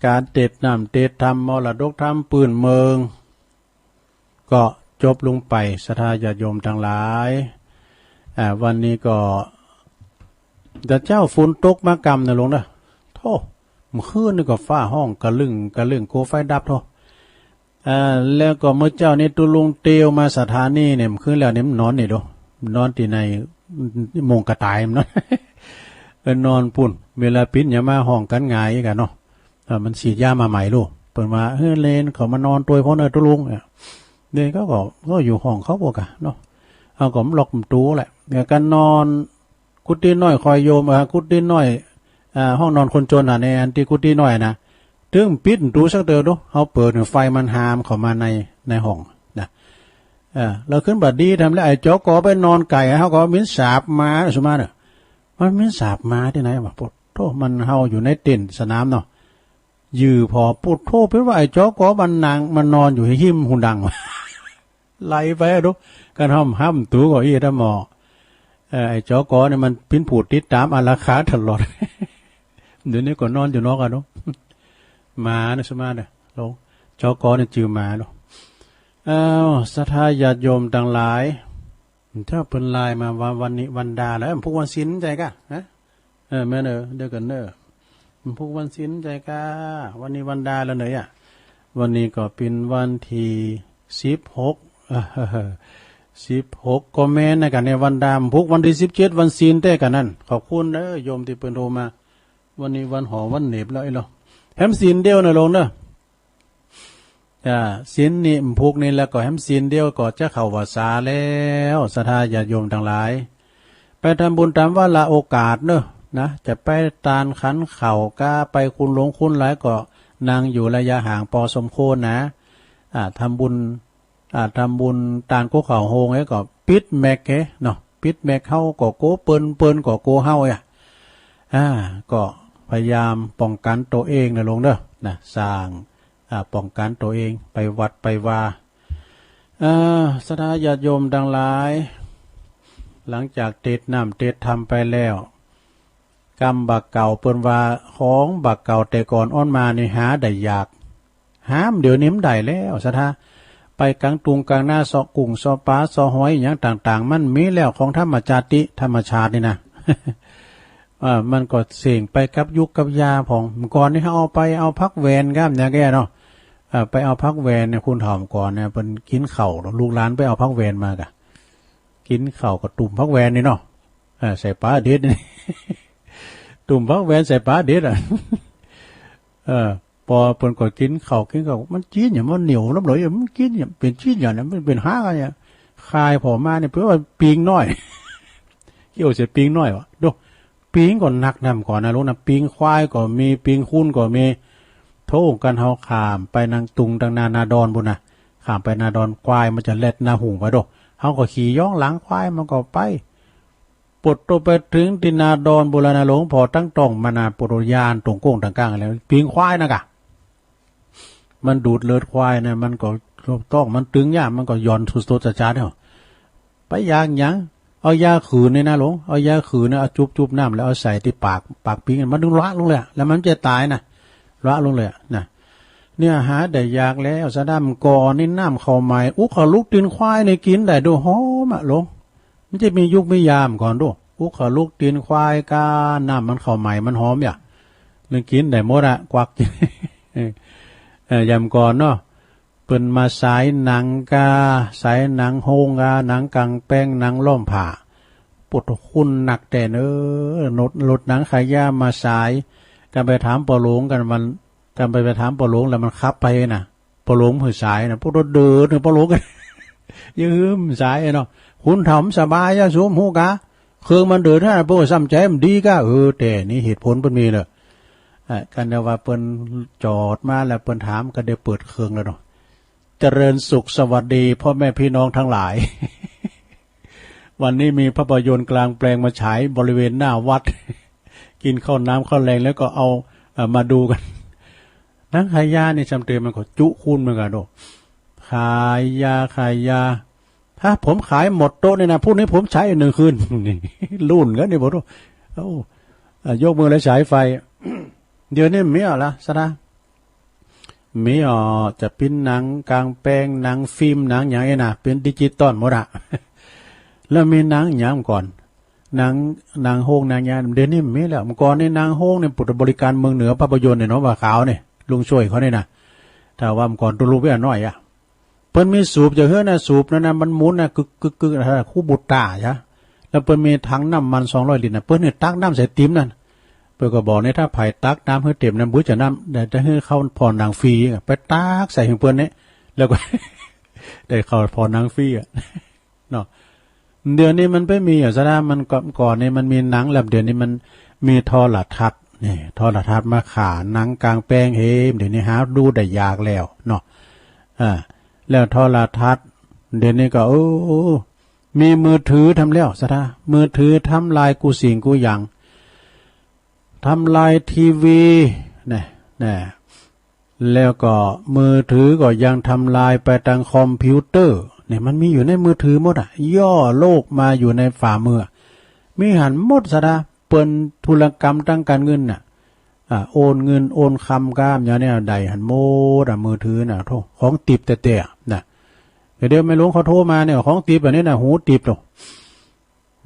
S1: การเตดน้ำเตดธรรมมรดกธรรมปืนเมืองก็จบลงไปศรัทธาญาติโยมทั้งหลายวันนี้ก็เจ้าฝนตกมากรรมนะลงนะโธ่เมื่อคืนนี่ก็ฟ้าห้องกระลึงโคไฟดับโธ่แล้วก็เมื่อเจ้านี่ตุลุงเตียวมาสถานีเนี่ยเมื่อคืนแล้วเนี่ยมันนอนนี่ดูนอนที่ในมงกระต่ายมันนอนปุ่นเวลาปิ้นอย่ามาห้องกันง่ายกันเนาะมันฉีดยามาใหม่ลูกเปิดมาเลนเขามานอนตัวเพราะเนตุลุงเนี่ยก็อยู่ห้องเขาบอกกันเนาะเอาก็ล็อกประตูแหละเนี่ยการนอนกุฏิน้อยคอยโยมกุฏิน้อยห้องนอนคนจนในอันที่กุฏิน้อยนะถึงปิดประตูสักเดียวดูเขาเปิดไฟมันหามเข้ามาในห้องนะเราขึ้นบัดดีทำแล้วไอ้จอกอไปนอนไก่เขาก็มิ้นสาบมาสมาเนี่ยมันมิ้นสาบมาที่ไหนวะปวดโทษมันเฮาอยู่ในเต็นท์สนามเนาะยือพอพูดโทษเพื่อว่าไอ้จอกอบันนางมันนอนอยู่ให้หิมหุ่นดังไล่ไปดูกันห้ามตัวก็อีถ้าหมอไอ้จอกอเนี่ยมันปิ้นผูดติดตามอาราคาตลอดเดี๋ยวนี้ก็นอนอยู่นอกกันดูมาเนี่ยสมาเนี่ยลงจอกอเนี่ยจือมาดูศรัทธาญาติโยมต่างหลายเจ้าเป็นลายมาวันนี้วันดาแล้วพวกวันศิลใจกะแม่เนอเดี๋ยวกันเนอพวกวันศิลใจกะวันนี้วันดาแล้วเนยวันนี้ก็เป็นวันที่16ก็แม่นกันในวันดามพวกวันที่17วันศีลแต่กันนั่นขอบคุณเด้อโยมที่เปิ้นโทรมาวันนี้วันหอวันเหน็บแล้วไอ้เราแฮมศีลเดียวนะลงเด้อศีลนี่พวกนี้แล้วก็แฮมศีลเดียวก็จะเข้าพรรษาแล้วศรัทธาญาติโยมทั้งหลายไปทำบุญตามว่าละโอกาสเนอะนะจะไปตานขันเข่าก้าไปคุณหลงคุณหลายก็นางอยู่ระยะห่างพอสมควรนะทำบุญตานกูเข่าโฮงไอ้ก็ปิดแม็กเนาะปิดแม็กเข้าก็โกเปิ้นก็โกเฮาก็พยายามป้องกันตัวเองนะลงเด้อนะสร้าง ป้องกันตัวเองไปวัดไปว่าสถาญาติโยมดังหลายหลังจากเทศน้ำเทศธรรมไปแล้วกรรมบักเก่าเปิ้นว่าของบักเก่าแต่ก่อนอ้อนมานี่หาได้ยากห้ามเดี๋ยวนี้มันได้แล้วสถาไปกลางตุงกลางหน้าซอกุ้งซอปลาซอหอยอย่างต่างๆมันมีแล้วของธรรมชาติธรรมชาตินี่นะ มันก็เสี่ยงไปกับยุคกับยาของก่อนนี่เอาไปเอาพักแวนครับอย่างแกเนาะไปเอาพักแวนเนี่ยคุณถามก่อนเนี่ยเป็นกินเข่าลูกหลานไปเอาพักแวนมากะกินเข่ากับตุ่มพักแวนนี่เนาะใส่ปลาเด็ดนี่ ตุ่มพักแวนใส่ปลาเด็ดพอเพิ่นก็กินเข่ามันจี๊ดอย่างมันเหนียวน้ำเหลยมันกินอย่างเป็นจี๊ดอย่างนั้นมันเป็นห้ากันอย่างคายพอมาเนี่ยเพื่อว่าปิงน้อย เกี่ยวเสียปิงน้อยวะดูปิงก่อนหนักนำก่อนนะลูกนะปิงควายก็มีปิงคุ้นก็มีโถกันเฮาขามไปนางตุงดังนาดอนบุญนะขามไปนาดอนควายมันจะเล็ดนาหุงไปดูเฮาก็ขี่ย่องหลังควายมันก็ไปปดตัวไปถึงตินาดอนโบราณหลวงพอตั้งตองมานาปดยานตรงโก้งต่างกลางอะไรปิงควายนะกะมันดูดเลือดควายเนี่ยมันก็ต้องมันตึงย่ามันก็ย่อนสุดๆจ้าๆเนี่ยไปย่างยังเอายาขืนเนี่ยนะหลวงเอายาขืนเนี่ยเอาจุบน้ำแล้วเอาใส่ที่ปากปิงมันดึงละลงเลยแล้วมันจะตายนะละลงเลยนะเนี่ยหาได้ยากแล้วสะดั้มก่อนี่น้ำเข้าใหม่เขาลุกตีนควายในกินได้ดูหอมอ่ะหลวงมันจะมียุคไม่ยามก่อนดูเขาลุกตีนควายกาน้ำมันเข้าใหม่มันหอมอย่างนึกกินได้หมดอะกวัก ยำก่อนเนาะเป็นมาสายหนังกาสายหนังโฮงกาหนังกังแป้งหนังล่อมผ่าปวดคุณหนักแต่ลดหนังขายยามาสายกันไปถามปอหลวงกันมันกันไปถามปอหลวงแล้วมันคับไปนะปอหลวงผือสายนะพวกรถเดินปอหลวงกัน ยืมสายเนาะคุณทำสบายอะสวมหูกะเครื่องมันเดินถ้าพวกซ้ำใจมันดีก็แต่นี่เหตุผลมันมีเลยกันเดี๋ยวว่าเปิ้นจอดมาแล้วเปิ้นถามก็ได้เปิดเครื่องแล้วเนาะเจริญสุขสวัสดีพ่อแม่พี่น้องทั้งหลาย วันนี้มีภาพยนตร์กลางแปลงมาฉายบริเวณหน้าวัด กินข้าวน้ำข้าวแรงแล้วก็เอามาดูกันนังขายยานี่จำเตือนมันก็จุคุณเหมือนกันโดขายยาถ้าผมขายหมดโต๊ะเนี่ยนะพรุ่งนี้ผมใช้1 คืนนี่รุ่นกันนี่บอกยกมือแล้วฉายไฟ เดี๋ยวนี้มีอะไรล่ะสนะมีจะเป็นหนังกลางแปลงหนังฟิล์มหนังอย่างนี้นะเป็นดิจิตอลหมดอะ แล้วมีหนังอย่างก่อนหนังโฮงหนังยาเดี๋ยวนี้มีแล้วเมื่อก่อนในหนังโฮงเนี่ยปุตบริการเมืองเหนือภาพยนตร์เนี่ยเนาะว่าขาวเนี่ยลุงช่วยเขาเนี่ยนะถ้าว่าเมื่อก่อนตัวลูกเบี้ยน้อยอะเปิ้นมีสูบจะเฮ้ยนะสูบนั่นนะมันหมุนนะกึกคู่บุตรตาใช่แล้วเปิ้นมีถังน้ำมัน200 ลิตรนะเปิ้นเนี่ยตักน้ำใส่ติ๋มนั่นเปิ้นก็บอกเนี่ยถ้าไผ่ตักน้ำให้เต็มน้ำบุ้ยจะน้ำแต่จะให้เข้าพอหนังฟรีไปตักใส่ของเปิ้นเนี่ยแล้วก็ ได้เข้าพอหนังฟรีอะเนาะเดี๋ยวนี้มันไม่มีอ่ะซะนะมันก่อนนี่มันมีหนังแล้วเดี๋ยวนี้มันมีโทรทัศน์นี่โทรทัศน์มาขาหนังกลางแปลงเฮ้เดี๋ยวนี้หาดูได้ยากแล้วเนาะแล้วโทรทัศน์เดี๋ยวนี้ก็มีมือถือทำแล้วซะนะมือถือทำลายกูสิ่งกูอย่างทำลายทีวีเนี่ยแล้วก็มือถือก็ยังทำลายไปทางคอมพิวเตอร์เนี่ยมันมีอยู่ในมือถือหมดอ่ะย่อโลกมาอยู่ในฝ่ามือมีหันหมดซะนะเปิ้นธุรกรรมตั้งการเงินน่ะโอนเงินโอนคำก้ามอย่างนี้ใดหันโมดมือถือน่ะโทษของติบแต่น่ะเดี๋ยวไม่รู้เขาโทรมาเนี่ยของติบแบบนี้น่ะหูติบหรอก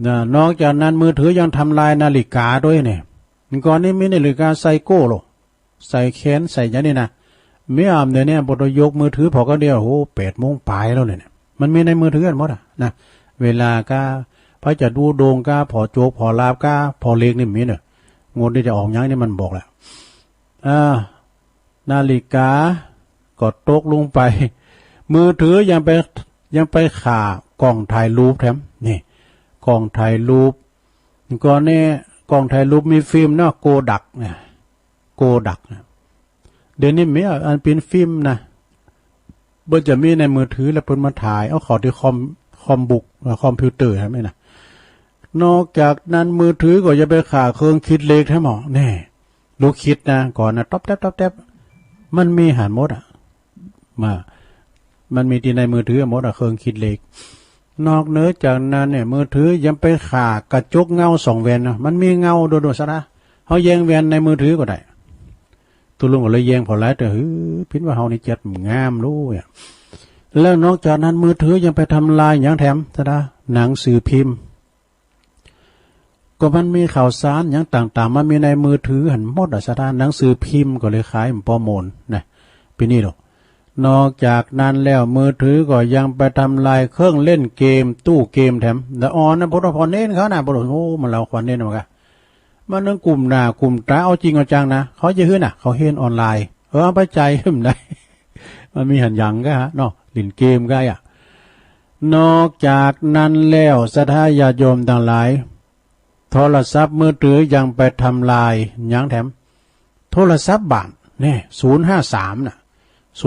S1: นะนอกจากนั้นมือถือยังทำลายนาฬิกาด้วยเนี่ยก่อนนี้มีนาฬิกาไซโก้หรอกใส่แขนใส่อย่างนี้นะไม่อามเนี่ยบทยกมือถือพอก็เดียว8 โมงปลายแล้วเนี่ยมันมีในมือถือกันหมดนะเวลาก็พระจะดูโดงก็พอโจกพอลาบก็พอเล็กนี่มีเนี่ยงดที่จะออกยังนี่มันบอกแหละนาฬิกากดตกลงไปมือถือยังไปขากล้องถ่ายรูปแถมนี่กล้องถ่ายรูปก่อนนี้กล้องถ่ายรูปมีฟิล์มเนาะโกดักเนี่ยโกดักนะเดี๋ยวนี้มีอันเป็นฟิล์มนะเบอร์จะมีในมือถือแล้วเพิ่นมาถ่ายเอาขอที่คอมบุกคอมพิวเตอร์ใช่ไหมนะนอกจากนั้นมือถือก็จะไปขาเครื่องคิดเลขให้หมอแน่ลูกคิดนะก่อนนะต๊อบแทบมันมีหันหมด มามันมีที่ในมือถือหมดเครื่องคิดเลขนอกเหนือจากนั้นเนี่ยมือถือยังไปขากระจกเงาสองแวนนะมันมีเงาโดดๆซะนะเขาแยงแวนในมือถือก็ได้ตุลุงก็เลยแยงพอแล้วแต่พินว่าเฮานี่จัดงามรู้อ่ะแล้วนอกจากนั้นมือถือยังไปทำลายอย่างแถมซะนะหนังสือพิมพ์ก็มันมีข่าวสารอย่างต่างๆมันมีในมือถือหันหมดอ่ะซะนะหนังสือพิมพ์ก็เลยขายเหมือนปอมนนะปีนี้หรอกนอกจากนั้นแล้วมือถือก็ยังไปทำลายเครื่องเล่นเกมตู้เกมแถมแต่อ่อนนะพุทธพรเน้นเขานะพุทธโอ้มันเราควันเน้นมามันนึงกลุ่มหน้ากลุ่มตาเอาจริงเอาจังนะเขาจะขึ้นอ่ะเขาเห็นออนไลน์เอาไปใจขึ้นได้มันมีหันยังก็ฮะเนาะเล่นเกมก็อ่ะนอกจากนั้นแล้วศรัทธาญาติโยมต่างหลายโทรศัพท์มือถือยังไปทำลายยังแถมโทรศัพท์บ้านเนี่ย053น่ะ052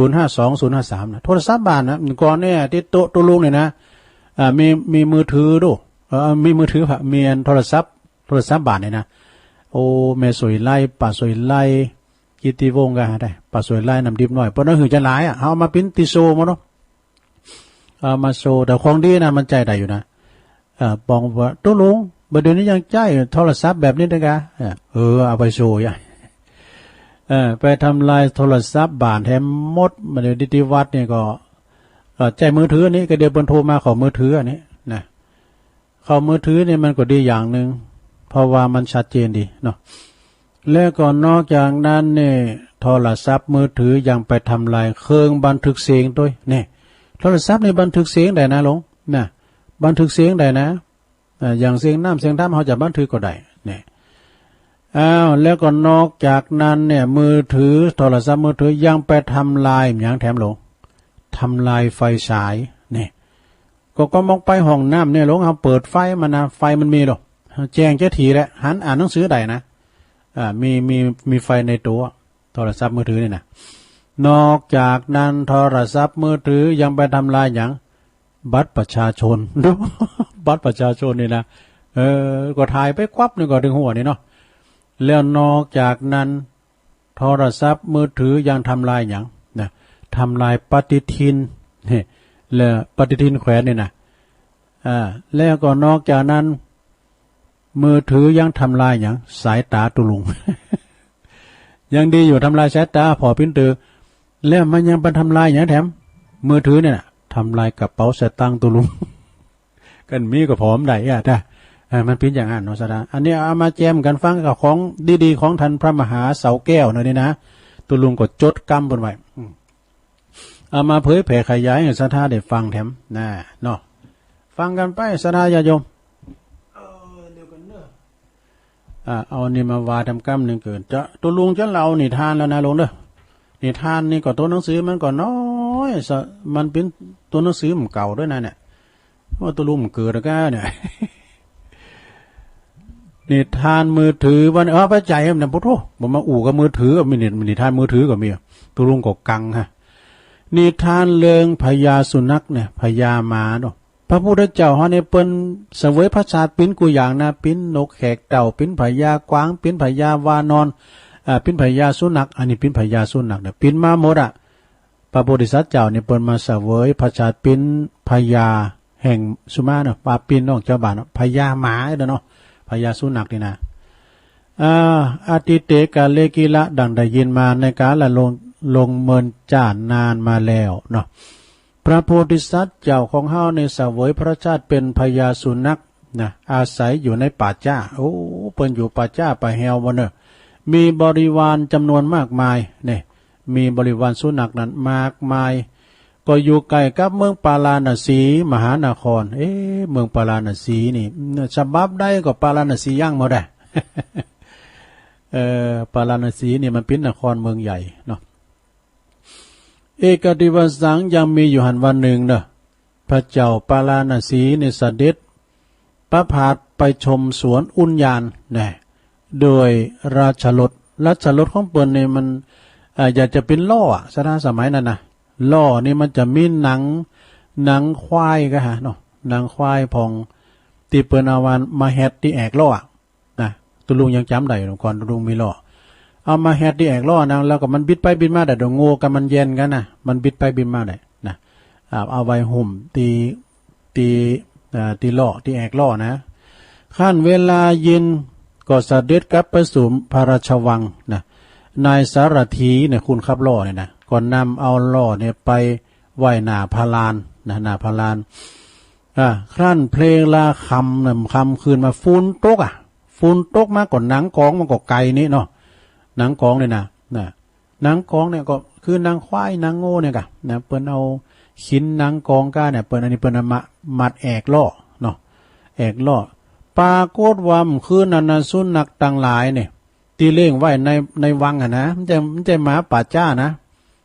S1: 053นะโทรศัพท์บ้านนะก่อนเนี่ยที่โต๊ะตัวลุงเนี่ยนะมีมือถือดูมีมือถือค่ะมีโทรศัพท์บ้านเนี่ยนะโอ้แม่สวยไล่ป่าสวยไล่กิติวงศ์ก็ได้ป่าสวยไล่นำดิบหน่อยเพราะนั่นคือจะหลายเอามาปิ้นติโซมาเนาะเอามาโซแต่ของดีนะมันใจได้อยู่นะปองว่าตัวลุงบัดเดี๋ยวนี้ยังใจโทรศัพท์แบบนี้ได้กะเอาไปโชว์อย่างไปทำลายโทรศัพท์บ้านแถมมดมาเดี๋ยวดิติวัดเนี่ยก็ใจมือถือนี้ก็เดี๋ยวเปิ้นโทรมาขอมือถืออันนี้นะขอมือถือเนี่ยมันก็ดีอย่างนึงเพราะว่ามันชัดเจนดีเนาะแล้วก็นอกจากนั้นเนี่ยโทรศัพท์มือถือยังไปทำลายเครื่องบันทึกเสียงด้วยเนี่ยโทรศัพท์ในบันทึกเสียงได้นะหลวงนะบันทึกเสียงได้นะอย่างเสียงน้ำเสียงท่าเขาจะบันทึกก็ได้เนี่ยแล้วก็นอกจากนั้นเนี่ยมือถือโทรศัพท์มือถือยังไปทำลายอย่างแถมหลงทำลายไฟฉายเนี่ยก็มองไปห้องน้ำเนี่ยหลงเขาเปิดไฟมานะไฟมันมีหรอกแจ้งเจ้าทีแหละหันอ่านหนังสือได้นะมีไฟในตัวโทรศัพท์มือถือเนี่ยนะนอกจากนั้นโทรศัพท์มือถือยังไปทำลายอย่างบัตรประชาชนดูบัตรประชาชนนี่นะก็ถ่ายไปควับนี่ก็ถึงหัวนี่เนาะแล้วนอกจากนั้นโทรศัพท์มือถือยังทำลายอย่างนะทำลายปฏิทินนี่แล้วปฏิทินแขวนนี่นะแล้วก็นอกจากนั้นมือถือยังทำลายอย่างสายตาตุลุง ยังดีอยู่ทำลายสายตาพอพิ้นตือแล้วมันยังไปทำลายอย่างแถมมือถือเนี่ยนะทำลายกระเป๋าสตางค์ตุลุง กันมีก็พร้อมได้จ้ะมันเป็นอย่างนั้นเนาะสดาอันนี้เอามาแจมกันฟังกับของดีๆของท่านพระมหาเสาแก้วหน่อยนี่นะตุลุงก็จดกำบนไว้เอามาเผยแผ่ขยายให้ศรัทธาได้ฟังแถมนะเนาะฟังกันไปศรัทธาญาติโยมเดี๋ยวกันเนอะเอานี่มาวาทำกำหนึ่งเกินจะตุลุงจะเล่านิทานแล้วนะลงเด้อนิทานนี่ก็ตัวหนังสือมันก็น้อยมันเป็นตัวหนังสือมันเก่าด้วยนะเนี่ยว่าตุลุงมันเกิดแล้วก็เนี่ยนิทานมือถือวันพระใจมันพุทโธผมมาอู่กับมือถือมีนิทานมือถือก็มีตุลุงก็กังฮะนิทานเรื่องพญาสุนัขเนี่ยพญาม้าเนาะพระพุทธเจ้าเขาเนี่ยเปิ้นเสวยพระชาติปิ้นกูอย่างนะปิ้นนกแขกเต่าปิ้นพญากวางปิ้นพญาวานอนปิ้นพญาสุนัขอันนี้ปิ้นพญาสุนัขเนี่ยปิ้นมาหมดอ่ะพระโพธิสัตว์เจ้าเนี่ยเปิ้นมาเสวยพระชาติปิ้นพญาแห่งสุมาเนาะปาปิ้นน้องเจ้าบ้านพญาม้าเนาะพญาสุนัขนี่นะอาทิเตกาเลกิละดังได้ยินมาในกาละลงเมินจ้านานมาแล้วเนาะพระโพธิสัตว์เจ้าของเฮาในเสวยพระชาติเป็นพญาสุนัขนะอาศัยอยู่ในป่าจ้าโอ้เปิ้นอยู่ป่าจ้าป่าแฮวบ่เนอะมีบริวารจำนวนมากมายเนี่ยมีบริวารสุนัขนั้นมากมายก็อยู่ใกล้กับเมืองปาราณสีมหานครเมืองปาราณสีนี่ฉบับได้ก็ปาราณสีย่างมาได้ ปาราณสีนี่มันเป็นนครเมืองใหญ่เนาะเอกติวสังยังมีอยู่หันวันหนึ่งเนอะพระเจ้าปาราณสีในเสด็จประพาสไปชมสวนอุญญาณเนี่ยโดยราชรถของเปิ้นเนี่ยมันอยากจะเป็นล่อสถานสมัยนั้นนะล่อนี่มันจะมีหนังควายก็ฮะเนาะหนังควายพองตีเปิ้นเอาวันมาแฮดที่แอกล่อนะตุลุงยังจำได้ก่อนตุลุงมีล่อ เอามาแฮดที่แอกล้อนะแล้วก็มันบิดไปบิดมาแต่ดงโง่กันมันเย็นกันนะมันบิดไปบิดมาได้นะเอาไว้ห่มตีล้อที่แอกล้อนะขั้นเวลาเย็นก็เสด็จกลับไปสู่พระราชวังนะนายสารถีเนี่ยคุณขับล้อเนี่ยนะก่อนนำเอาล้อเนี่ยไปไหวหน้าพาลานนะหน้าพาลานครั้นเพลงลาคำเนี่ยคำคืนมาฟูนตกฟูนตกมาก่อนหนังกองมันก็ไกลนี่เนาะหนังกองเนี่ยนะหนังกองเนี่ยก็คือนางควายนางโง่เนี่ยกะนะเปิ้นเอาขินนางกองก้าเนี่ยเปิ้นอันนี้เปิ้นมามัดแอกล้อเนาะแอกล้อปรากฏว่าคือนันสุนักต่างหลายเนี่ยตีเล่งไว้ในวังนะมันจะหมาป่าจ้านะ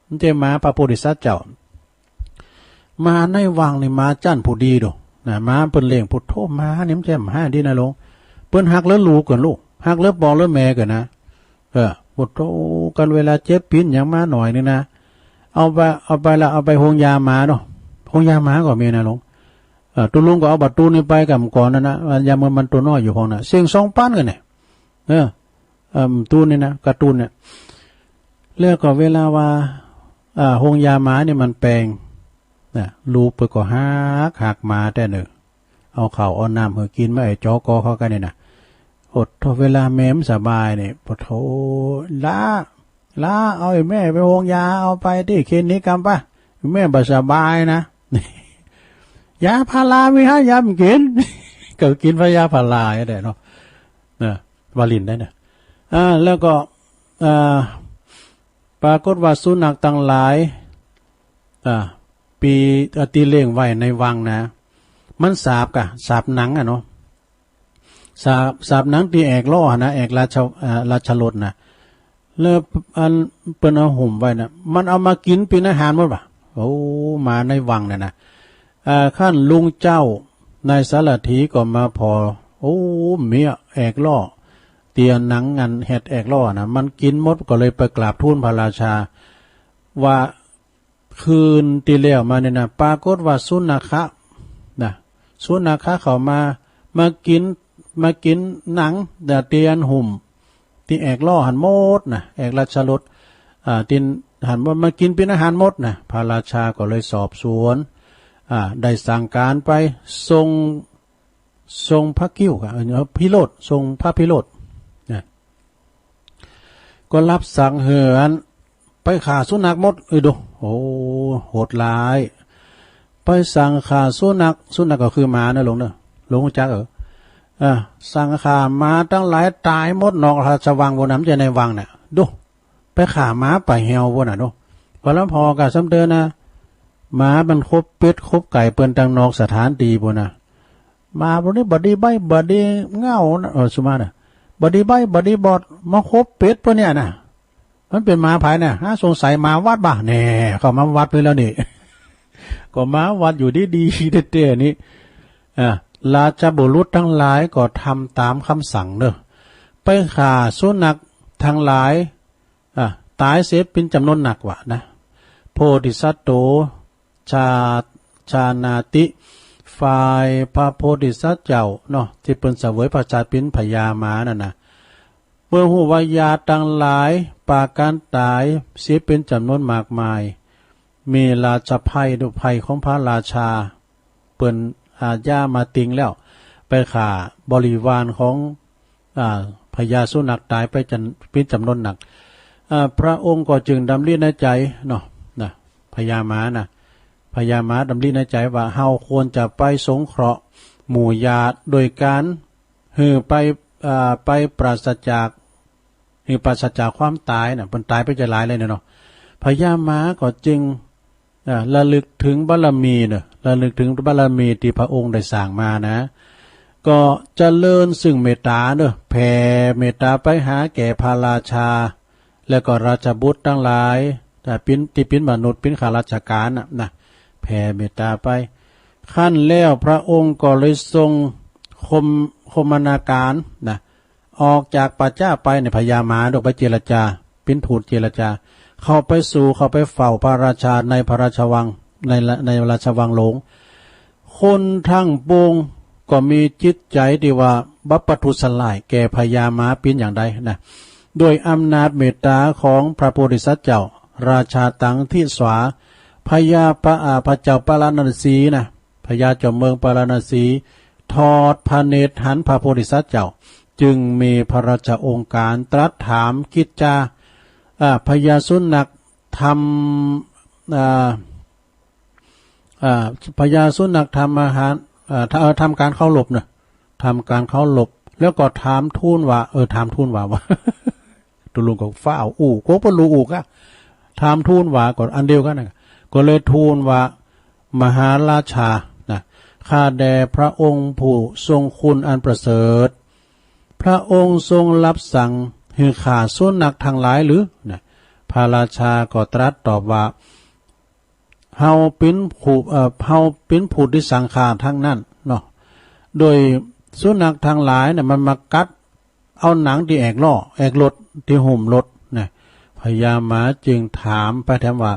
S1: มันจะหมาพระโพธิสัตว์เจ้ามาในวังนี่มาจั่นผู้ดีดูนะมาเปิ้นเล่งพุทโธมาเนี่ยมันจะมาดีนะลงเปิ้นหักแล้วลูกกันลูกหักแล้วบอกแล้วแม่กันนะพุทโธกันเวลาเจ็บปิ้นอย่างมาหน่อยนี่นะเอาไปโฮงยาหมาเนาะโฮงยาหมาก็มีนะลงตุลุงก็เอาบัตรตูนี่ไปกับก่อนนะยามันตัวน้อยอยู่ห้องน่ะเสียงสองปั้นกันเนี่ยตูนนี่นะการ์ตูนเนี่ยเรื่องก็เวลาว่าโฮงยาหมาเนี่ยมันแปลงลูกไปก็หักมาแต่เนอเอาข้าวเอาน้ำเพื่อกินไม่ไอ้จอกอเขากันเนี่ยนะอดทนเวลาแม่มสบายเนี่ยปะโถล้าเอาไอ้แม่ไปโฮงยาเอาไปที่คลินิกกันป่ะแม่บ่สบายนะยาพารามีฮะยากินก็กินพยาพาราได้เนาะวาลินได้เนี่ยแล้วก็ปรากฏว่าสุนัขต่างหลายปีตีเลี้ยงไว้ในวังนะมันสาบหนังเนาะสาบหนังตีแอกล้อนะแอกราชรถนะแล้วอันเปิ้นเอาห่มไว้นะมันเอามากินเป็นอาหารหมดป่ะโอ้มาในวังนะขั้นลุงเจ้านายสารถีก็มาพอโอ้เมียแอกล้อเตียนหนังงันเห็ดแอกล้อนะมันกินหมดก็เลยไปกราบทูลพระราชาว่าคืนตีเลี้ยวมาเนี่ยนะปรากฏว่าสุนัขเขามากินหนังแต่เตียนหุ่มที่แอกล้อหันหมดนะแอกราชรถตินหันว่ามากินเป็นอาหารหมดนะพระราชาก็เลยสอบสวนได้สั่งการไปทรงพระกิ้วพิโรธทรงพระพิโรธก็รับสั่งเหือนไปฆ่าสุนัขหมดดูโอ้โหดร้ายไปสั่งฆ่าสุนัขก็คือหมานะหลงจักสั่งฆ่าหมาตั้งหลายตายหมดนอกราชวังบนน้ำใจในวังเนี่ยดูไปฆ่าหมาไปเหี่ยวบนน่ะดูพอแล้วพอกับสำเดินนะหมามันคบเป็ดคบไก่เปิ้นตังนอกสถานดีบนน่ะมาบนนี้บดีใบบดีเง่าสุมาน่ะบดีใบบดีบอดมาคบเป็ดพวกเนี้ยน่ะมันเป็นหมาภายน่ะสงสัยมาวัดบ้าแน่เขามาวัดไปแล้วนี่ ก็มาวัดอยู่ดีเต้ๆนี่ราชบุรุษทั้งหลายก็ทำตามคำสั่งเนอะไปฆ่าสุนัขทั้งหลายตายเสียเป็นจำนวนหนักว่ะนะโพธิสัตว์โตชานาติฝ่ายพระโพธิสัตว์เจ้าเนาะที่เป็นเสวยพระชาเป็นพญาม้านั่นนะเมื่อหูวายาต่างหลายปาการตายเสียเป็นจำนวนมากมายมีราชภัยดุภัยของพระราชาเปิ้นอาญามาติงแล้วไปฆ่าบริวารของพญาสุนัขตายไปเป็นจำนวนหนักพระองค์ก็จึงดำริในใจเนาะพญาม้าดำริในใจว่าเฮาควรจะไปสงเคราะห์หมู่ญาติโดยการไปปราศจากความตายน่ะเพิ่นตายไปจะหลายเลยเนาะพญาม้าก็จึงระลึกถึงบารมีระลึกถึงบารมีที่พระองค์ได้สร้างมานะก็เจริญซึ่งเมตตาแผ่เมตตาไปหาแก่พระราชาแล้วก็ราชบุตรทั้งหลายแต่เป็นมนุษย์เป็นข้าราชการนะแผ่เมตตาไปขั้นแล้วพระองค์ก็เลยทรงคมนาการออกจากป่าจ้าไปในพญาม้าไปเจรจาเป็นทูตเจรจาเข้าไปเฝ้าพระราชาในพระราชวังในราชวังหลวงคนทั้งปวงก็มีจิตใจที่ว่าบัพปทุสลายแก่พญาม้าเป็นอย่างใดนะ ด้วยอำนาจเมตตาของพระโพธิสัตว์เจ้าราชาตังที่สวาพญาพระเจ้าปาราณสีนะพญาเจ้าเมืองปาราณสีทอดพระเนตรหันพระโพธิสัตว์เจ้าจึงมีพระราชองค์การตรัสถามกิจจาพญาสุนัขทำพญาสุนัขทำอาหารทำการเข้าหลบเนอะทำการเข้าหลบแล้วก็ถามทูลว่าถามทูลว่า ตุลุงก็ฟ้าอู่โกปลูอู่ก็ถามทูลว่าก่อนอันเดียวกันนะก็เลยทูลว่ามหาราชานะข้าแด่พระองค์ผู้ทรงคุณอันประเสริฐพระองค์ทรงรับสั่งให้ฆ่าสุนัขทั้งหลายหรือนะพระราชาก็ตรัสตอบว่าเฮาเป็นผู้ที่สังฆาทั้งนั้นเนาะโดยสุนัขทั้งหลายเนี่ยมันมากัดเอาหนังที่แอกล่อแอกรถที่ห่มรถนะพญาม้าจึงถามไปถามว่า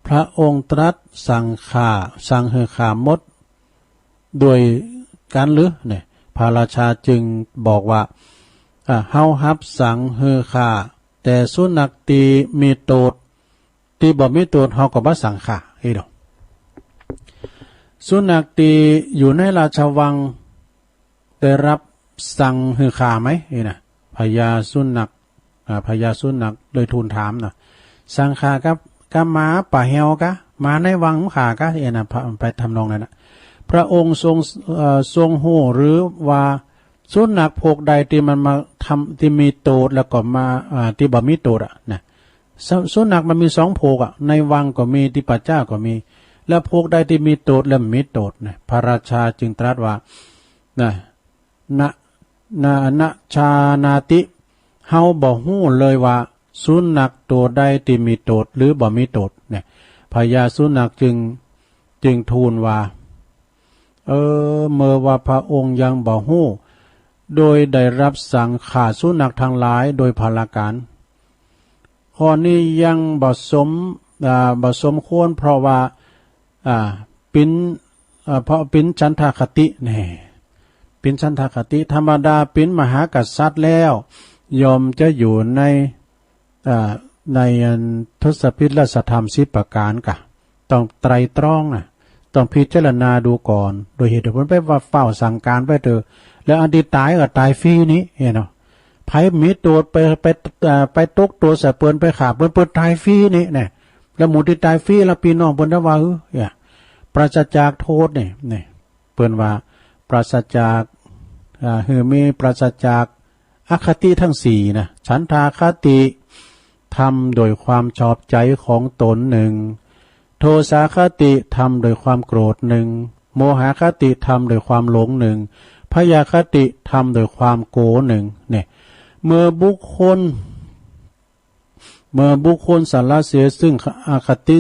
S1: พระองค์ตรัสสั่งให้ฆ่ามดโดยการหรือเนี่ยพระราชาจึงบอกว่าเฮาฮับสั่งให้ฆ่าแต่สุนัขตีมีโตดตีบ่มีโตดเฮาก็บ่สั่งฆ่าเด้อสุนัขตีอยู่ในราชวังได้รับสั่งให้ฆ่าไหมนะพญาสุนัขเลยทูลถามนะสั่งฆ่ากับหมาป่าเหี่ยวกะหมาในวังฆ่ากะนะไปทำนองนั้นนะพระองค์ทรงหู้หรือว่าสุนัขพวกใดที่มันมาทำที่มีโตดแล้วก็มาที่บ่มีโตดนะสุนัขมันมีสองพวกในวังก็มีที่ป่าเจ้าก็มีแล้วพวกใดที่มีโตดและมีโตดนะพระราชาจึงตรัสว่านะชานาติเฮาบ่ฮู้เลยว่าสุนัขตัวใดที่มีโตดหรือบ่มีโตดเนี่ยพญาสุนัขจึงทูลว่าเมื่อว่าพระองค์ยังบ่ฮู้โดยได้รับสั่งฆ่าสุนัขทั้งหลายโดยพลาการข้อนี้ยังบ่สมควรเพราะว่าเพราะเป็นฉันทคติเนี่ยเป็นฉันทคติธรรมดาเป็นมหากษัตริย์แล้วยอมจะอยู่ในทศพิธราชธรรม10ประการกะต้องไตรตรองนะต้องพิจารณาดูก่อนโดยเหตุผลไปว่าเฝ้าสั่งการไปเถอะแล้วอันที่ตายก็ตายฟรีนี้เนาะไผมีตัวไปตกตัวเสเปิ้นไปขาเปิ้นตายฟรีนี่เนี่ยแล้วหมู่ที่ตายฟรีแล้วพี่น้องเปิ้นว่าปราศจากโทษนี่เปิ้นว่าปราศจากมีปราศจากอคติทั้ง4นะฉันทาคติทำโดยความชอบใจของตนหนึ่งโทสาคติทำโดยความโกรธหนึ่งโมหคติทำโดยความหลงหนึ่งพยาคติทำโดยความโกรธหนึ่งเนี่ยเมื่อบุคคลสารเสียซึ่งอคติ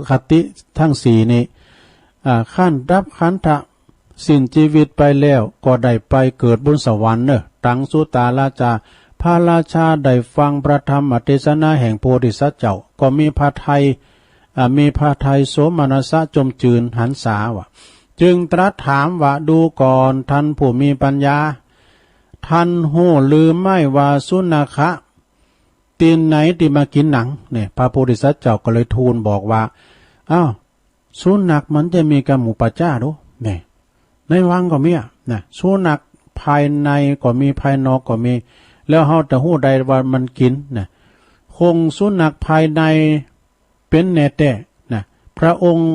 S1: คติทั้ง4นี้ขั้นรับขันธะสิ้นชีวิตไปแล้วก็ได้ไปเกิดบนสวรรค์ตังสุตาราชาพระราชาได้ฟังพระธรรมเทศนาแห่งโพธิสัตว์เจ้าก็มีพระทัยโสมนัสจมจืนหันษาวะจึงตรัสถามว่าดูก่อนท่านผู้มีปัญญาท่านหู้ลืมไม่ว่าสุนัขะตีนไหนที่มากินหนังเนี่ยพระโพธิสัตว์เจ้าก็เลยทูลบอกว่าสุนัขมันจะมีกับหมูป่าจ้าดูเนี่ยในวังก็มีนะสุนัขภายในก็มีภายนอกก็มีแล้วเฮาจะฮู้ได้ว่ามันกินนะคงสุนัขภายในเป็นแน่แต่นะพระองค์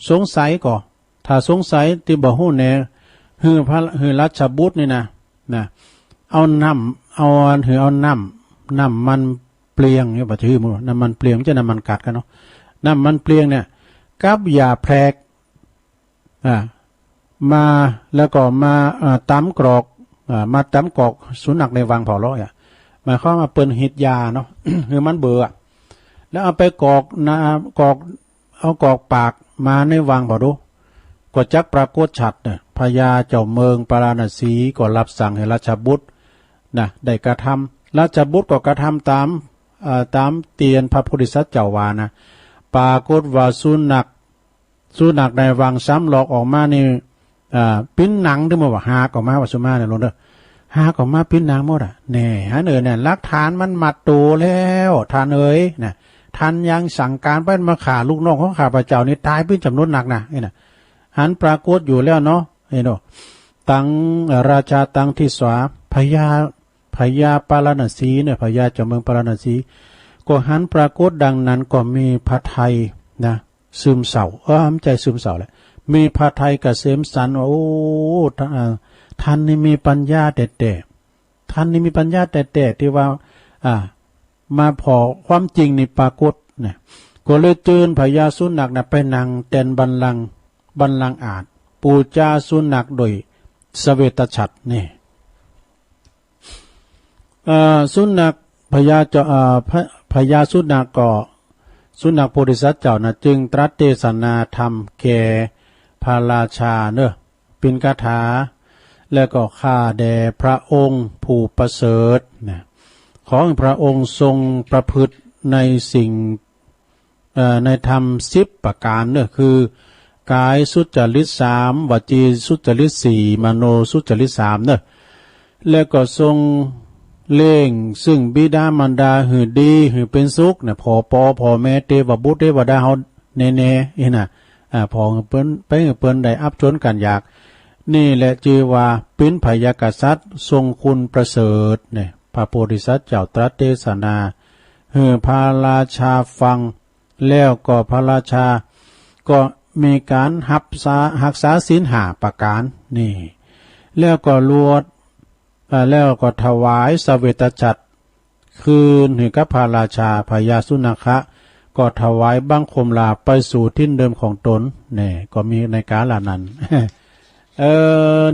S1: สงสัยก็ถ้าสงสัยที่บ่ฮู้แน่ฮือราชบุตรนี่นะเอาน้ำมันเปลียงเนี่ยบ่ถือมื้อน้ำมันเปลียงจะน้ำมันกัดกันเนาะน้ำมันเปลียงเนี่ยกับยาแพรกมาแล้วก็มาตำกรอกมาตำกรอกสุนัขในวังเผาร้อยหมายความว่าเปิ้นหิดยาเนาะ คือมันเบื่อแล้วเอาไปกรอกเอากรอกปากมาในวังเผาดูก็จักปรากฏชัดเนี่ยพญาเจ้าเมืองปาราณสีก็รับสั่งให้ราชบุตรได้กระทำราชบุตรก็กระทำตามเตียนพระโพธิสัตว์เจ้าวานะปรากฏว่าสุนัขในวังซ้ำหลอกออกมานี่ปิ้นหนังที่มาว่าหากออกมาว่าสุมาเนี่ยลงเด้อ หาก็มาปิ้นนางหมดอ่ะแน่ฮะเนี่ยหลักฐานมันมัดตัวแล้วท่านเอ๋ยนะท่านยังสั่งการไปมาฆ่าลูกน้องของข้าพเจ้านี่ตายเป็นจำนวนหนักนะนี่นะหันปรากฏอยู่แล้วเนาะเนาะตังราชาตังที่สวาพญาปาลนสีเนี่ยพญาเจ้าเมืองปาลนสีก็หันปรากฏดังนั้นก็มีพระไทยนะซึมเศร้าใจซึมเศร้าแหละมีพระไทยกเกษมสันต์โอ้ท่านนี่มีปัญญาแต่ท่านนี่มีปัญญาแต่ที่ว่ามาพอความจริงในปรากฏเนี่ยก็เลยเจิญพญาสุนัขนะไปนั่งแตนบัลลังก์อาจปูจาสุนัขโดยสเวตฉัตรนี่สุนัขพญาสุนัขก็สุนัขโพธิสัตว์เจ้านะจึงตรัสเทศนาธรรมแก่พระราชาเนอะเป็นคาถาแล้วก็ข้าแด่พระองค์ผู้ประเสริฐนะขอให้พระองค์ทรงประพฤติในสิ่งในธรรม10ประการเนอะคือกายสุจริต3วจีสุจริต4มโนสุจริต3เนอะแล้วก็ทรงเล่งซึ่งบิดามารดาหือดีหือเป็นสุขเนี่ยพ่อแม่เทวบุตรเทวดาเฮาแน่ๆนี่นะพอเปิ้นได้อับจนกันอยากนี่แหละชื่อว่าเป็นพยากษัตริย์ทรงคุณประเสริฐเนี่ยพระโพธิสัตว์เจ้าตรัสเทศนาพระราชาฟังแล้วก็พระราชาก็มีการหักษาศีล5ประการนี่แล้วก็แล้วก็ถวายสเวตฉัตรคืนให้กับพระราชาพญาสุนัขะก็ถวายบังคมลาไปสู่ที่เดิมของตนเนี่ยก็มีในกาลนั้น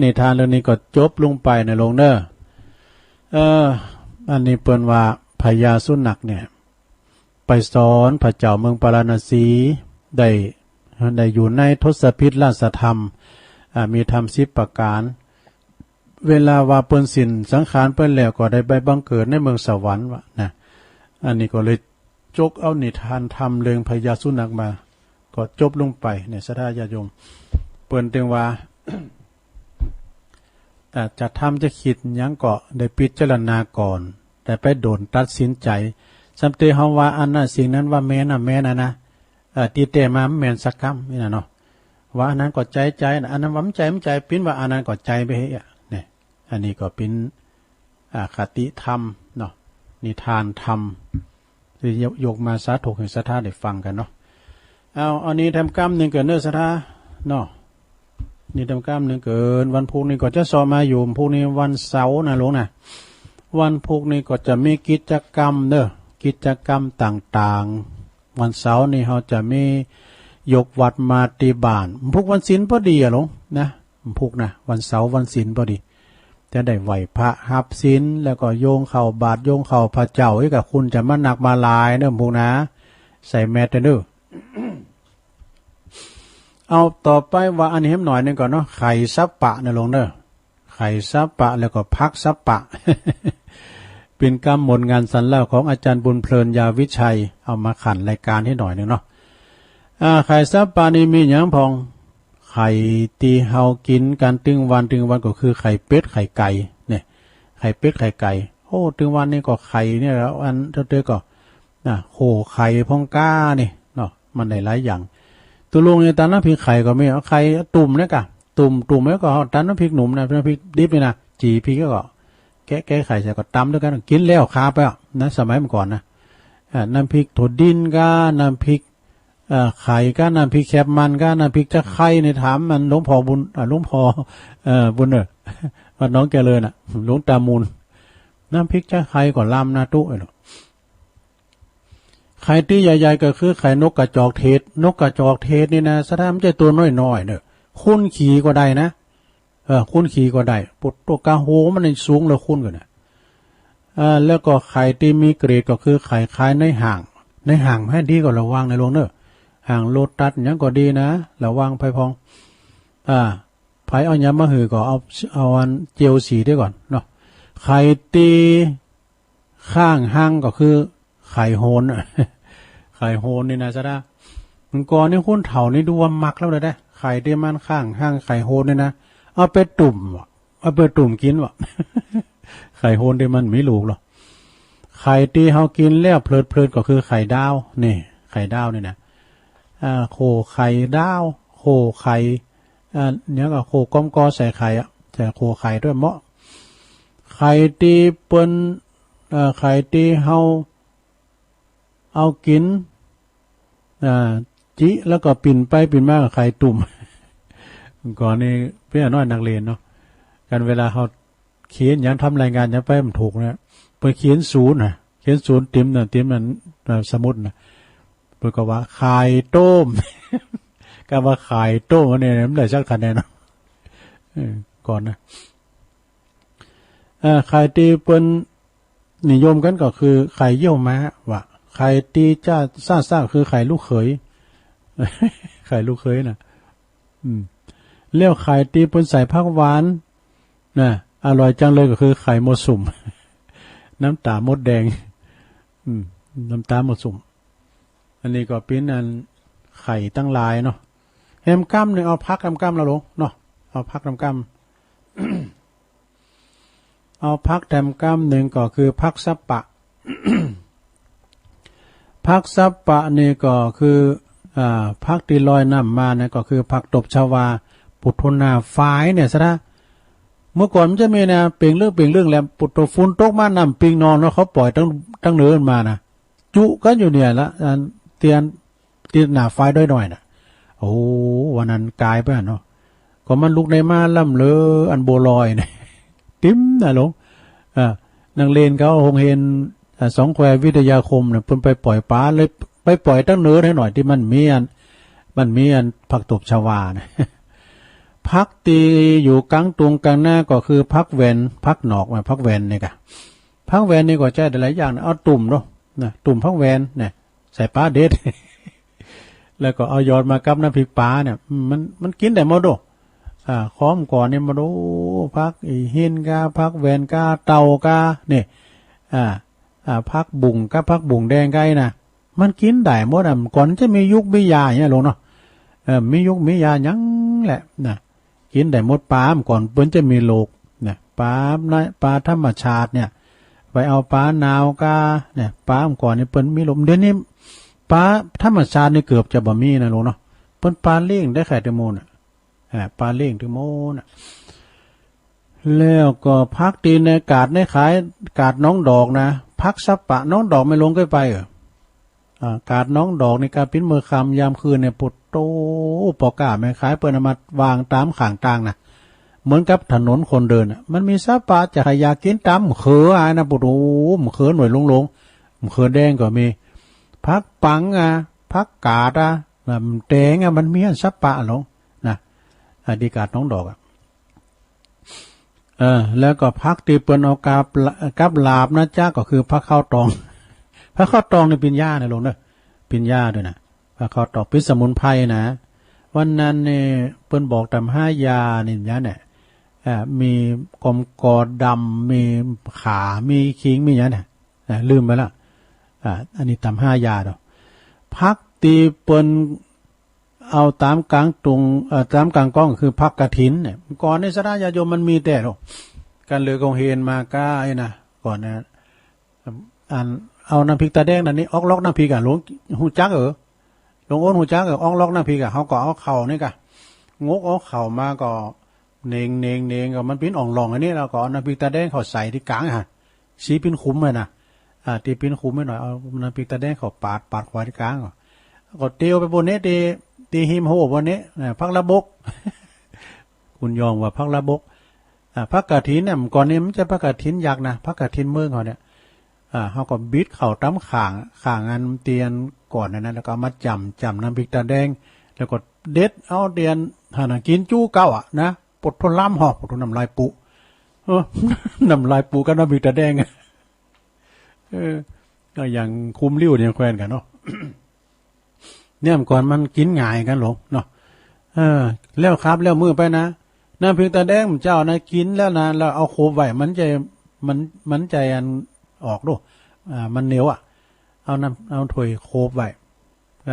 S1: นิทานเรื่องนี้ก็จบลงไปในลงเนออันนี้เปิ้นว่าพญาสุนัขเนี่ยไปสอนพระเจ้าเมืองปาราณสีได้อยู่ในทศพิธราชธรรมมีธรรม10ประการเวลาว่าเปิ้นสิ้นสังขารเปิ้นแล้วก็ได้ไปบังเกิดในเมืองสวรรค์วะนะอันนี้ก็เลยจกเอานิทานธรรมเรื่องพญาสุนัขมาก็จบลงไปเนี่ยสัทธาญาติโยมเปิ้นถึงว่า แต่จะทำจะคิดยังก็ได้พิจารณาก่อนแต่ไปโดนตัดสินใจสัมเตเฮาว่าอันนั้นสิ่งนั้นว่าแม่นะตีเตมาแม่นสักคำนี่นะเนาะว่าอันนั้นก็ใจอันนั้นว่าไม่ใจปิ้นว่าอันนั้นก็ใจไปเฮ้ยเนี่ยอันนี้ก็เป็นคติธรรมเนาะนิทานธรรมที่ยกมาสาธุให้ศรัทธาได้ฟังกันเนาะเอานี้ทำกรรมหนึ่งเกิดเนื้อศรัทธาเนาะนี่ทำกรรมหนึ่งเกินวันพุธนี้ก็จะสอบมาอยู่พุธนี้วันเสาร์นะหลวงนะวันพุธนี้ก็จะมีกิจกรรมเด้อกิจกรรมต่างๆวันเสาร์นี้เขาจะมียกวัดมาติบานพุธวันศีลพอดีหลวงนะพุธนะวันเสาร์วันศีลพอดีจะได้ไหวพระหับศีลแล้วก็โยงเข่าบาทโยงเข่าพระเจ้าให้กับคุณจะมาหนักมาลายเด้อพุธนะใส่แมสเด้อ เอาต่อไปว่าอันนี้หน่อยนึงก่อนเนาะไข่ซับปะนะลงเด้อไข่ซับปะแล้วก็พักซับปะ เป็นกรรมมนงานสันเล่าของอาจารย์บุญเพลินยาวิชัยเอามาขันรายการให้หน่อยนึงเนาะไข่ซับปะนี่มีอย่างพองไข่ตีเฮากินกันตึงวันก็คือไข่เป็ดไข่ไก่เนี่ยไข่เป็ดไข่ไก่โอ้ตึงวันนี่ก็ไข่เนี่ยแล้วอันเต้ก็โคไข่พองก้านี่เนาะมันได้หลายอย่างตัวลุงในตาน้ำพริกไข่ก็มีเอาไข่ตุ่มเนี่ยกะตุ่มแล้วก็ตาน้ำพริกหนุ่มนะน้ำพริกดิบนี่นะจีพริกก็แกะไข่ใส่ก็ตำด้วยกันกินแล้วคาไปอ่ะนะสมัยเมื่อก่อนนะน้ำพริกถั่วดินก็น้ำพริกไข่ก็น้ำพริกแคบมันก็น้ำพริกจะไข่ในถามมันหลวงพ่อบุญหลวงพ่อบุญวัดน้องแกเลยน่ะหลวงตามูลน้ำพริกจะไข่ก็ลำนะตู้ไอ้หรอไข่ที่ใหญ่ๆก็คือไข่นกกระจอกเทศนี่นะสถานมันจะตัวน้อยๆเนี่ยคุ้นขี่ก็ได้นะคุ้นขี่ก็ได้ปุตตัวกาโหมันสูงแล้วคุ้นกันนะแล้วก็ไข่ที่มีเกรดก็คือไข่คล้ายในห่างให้ดีก็ระวังในโรงเนอะห่างโลตัสยังก็ดีนะระวังไผ่พองไผ่เอายามาหือก็เอาอันเจียวสีได้ก่อนเนาะไข่ตีข้างห้างก็คือไข่โหนไข่โหนนี่นะจ๊ะนะมันก่อนนี่คนเถ่านี่ดูว่ามักแล้วเลยได้ไข่ที่มันข้างห้างไข่โหนนี่นะเอาไปตุ่มกินวะ ไข่โฮนที่มันมีลูกหรอไข่ที่เฮากินแล้วเพลิดๆก็คือไข่ดาวนี่ไข่ดาวนี่นะโคไข่ดาวโคไข่เนี่ยก็โคก้อมกอใส่ไข่ใส่โคไข่ด้วยเหมาะไข่ที่เปิ้นไข่ที่เฮาเอากินจิแล้วก็ปิ่นไปปิ่นมากับไข่ตุ่มก่อนนี้เพื่อนน้อยนักเรียนเนาะกันเวลาเขาเขียนยังทำรายงานยังไปมันถูกนะเปิดเขียนศูนย์นะเขียนศูนย์เต็มน่ะเต็มนั้นสมุดนะเปิดก็ว่าไข่ต้มก็ว่าไข่ต้มเนี่ยมันได้สักคะแนนเนาะก่อนนะไข่ตีเปิ้นนิยมกันก็คือไข่เยี่ยวม้าว่ะไข่ตีจ้าซ่าคือไข่ลูกเขยไข่ลูกเขยน่ะเลี้ยวไข่ตีเปิ้นใส่ผักหวานนะอร่อยจังเลยก็คือไข่มดสุ่มน้ำตามดแดงน้ำตามดสุ่มอันนี้ก็เป็นอันไข่ตั้งหลายเนาะแฮมกั้มหนึ่งเอาพักแฮมกั้มแล้วลงเนาะเอาพักแฮมกั้ม เอาพักแฮมกั้มหนึ่งก็คือพักซับปะ พักซับปะนี่ก็คือพักตีลอยน้ำมาเนี่ยก็คือพักตบชวาปุถุนาฝ้ายเนี่ยซะนะเมื่อก่อนมันจะมีนะเปล่งเรื่องแล้วปุถุฝุ่นตกมาน้ำปิงนอนแล้วเขาปล่อยตั้งเนื้อมานะจุกันอยู่เนี่ยละเตียนหน้าฝ้ายด้วยหน่อยนะโอ้วันนั้นกายไปเนาะก็มันลุกในมาล่ำเลออันโบลอยเนี่ยติ้มนะลงนางเลนเขาหงเฮนสองแคววิทยาคมเนี่ยเพิ่นไปปล่อยปลาเลยไปปล่อยตั้งเนื้อให้หน่อยที่มันมีอันผักตบชวานะพักตีอยู่กลางตรงกลางหน้าก็คือพักแวนพักหนอกมาพักแวนนี่กะพักแวนนี่ก็ใช้หลายอย่างนะเอาตุ่มเนาะนะตุ่มพักแวนเนี่ยใส่ปลาเด็ด แล้วก็เอายอดมากับน้ำพริกปลาเนี่ยมันกินได้หมดโดค้อมก่อนเนี่ยมาดูพักเห็นกาพักแวนกาเต่ากาเนี่ยพักบุ่งกับพักบุ่งแดงไก่นะมันกินได้หมดก่อนจะมียุคมียาอย่างเงี้ยลงเนาะมียุคมียายังแหละนะกินได้หมดปลาก่อนเปิ้นจะมีโลกเนี่ยปลาธรรมชาติเนี่ยไปเอาปลานาวกาเนี่ยปลาก่อนเนี่ยเปิ้นมีลมเดี๋ยวนี้ปลาธรรมชาตินี่เกือบจะบ่มีนะลงเนาะเปิ้นปลาเลี้ยงได้แค่แต่โมนปลาเลี้ยงที่โมนแล้วก็พักตีในกาดในขายกาดน้องดอกนะพักซับปะน้องดอกไม่ลงก็ไปกาดน้องดอกในการปิ้นมือคำยามคืนเนี่ยปุดโตปอกาแม่ขายเปิดมาวางตามข่างต่างนะเหมือนกับถนนคนเดินมันมีซับปะจะขยากินตามเขือนะปุดโอ้เขือหน่วยลงเขือแดงก็มีพักปังพักกาดแดงมันมีซับปะลงนะดีกาดน้องดอกแล้วก็พักตีเปิ้นเอากับลาบนะจ้าก็คือพักข้าวตองพักข้าวตองในปิญญาเนี่ยลงเนอะปิญญาด้วยนะพักข้าวตองเป็นสมุนไพรนะวันนั้นเนี่ยเปิ้นบอกตำ5 ยาเนี่ยมีกอมกอดำมีขามีขิงมีเนี่ยลืมไปละอันนี้ตำ5 ยาดอกพักตีเปิ้นเอาตามกลางตรงตามกลางก้องคือพักกฐินเนี่ยก่อนในสระญาโยมมันมีแต่หรอกการเลือกองเฮนมาก้าไอ้นะก่อนนะเอาน้ำพริกตาแดงนั่นนี่ออกล็อกน้ำพริกหลวงหูจักหลวงโอนหูจักออกล็อกน้ำพริกเขาก็เอาเข่านี่กะงกเอาเข่ามาก็เนงก็มันปิ้นอ่องลองอันนี้แล้วก็น้ำพริกตาแดงเขาใส่ที่กลางสีปิ้นคุ้มเลยนะตีปิ้นคุ้มไม่หน่อยเอาน้ำพริกตาแดงเขาปาดควายที่กลางก็เตียวไปบนนี้ตีหิมโหวันนี้พักระบก คุณยองว่าพักระบกพักกฐินเนี่ยก่อนนี้มันจะพักกฐินยักษ์นะพักกฐินเมืองเขาเนี่ยเขาก็บิดเข่าตั้มข่างอันเตียนก่อนนะแล้วก็มาจำน้ำพริกตาแดงแล้วก็เด็ดเอาเตียนหากินจู้เก้านะปดทนล้ำหอกปดทนน้ำลายปุน้ำลายปุกับน้ำพริกตาแดงก็อย่างคุมริ้วเนี่ยแควนกันเนาะ เนี่ยก่อนมันกินง่ายกันหรอเนาะแล้วครับแล้วมือไปนะน้ำพริกตาแดงเจ้านะกินแล้วนะแล้วเอาโคบไว้มันใจอันออกดูมันเหนียวเอาถ้วยโคบไว้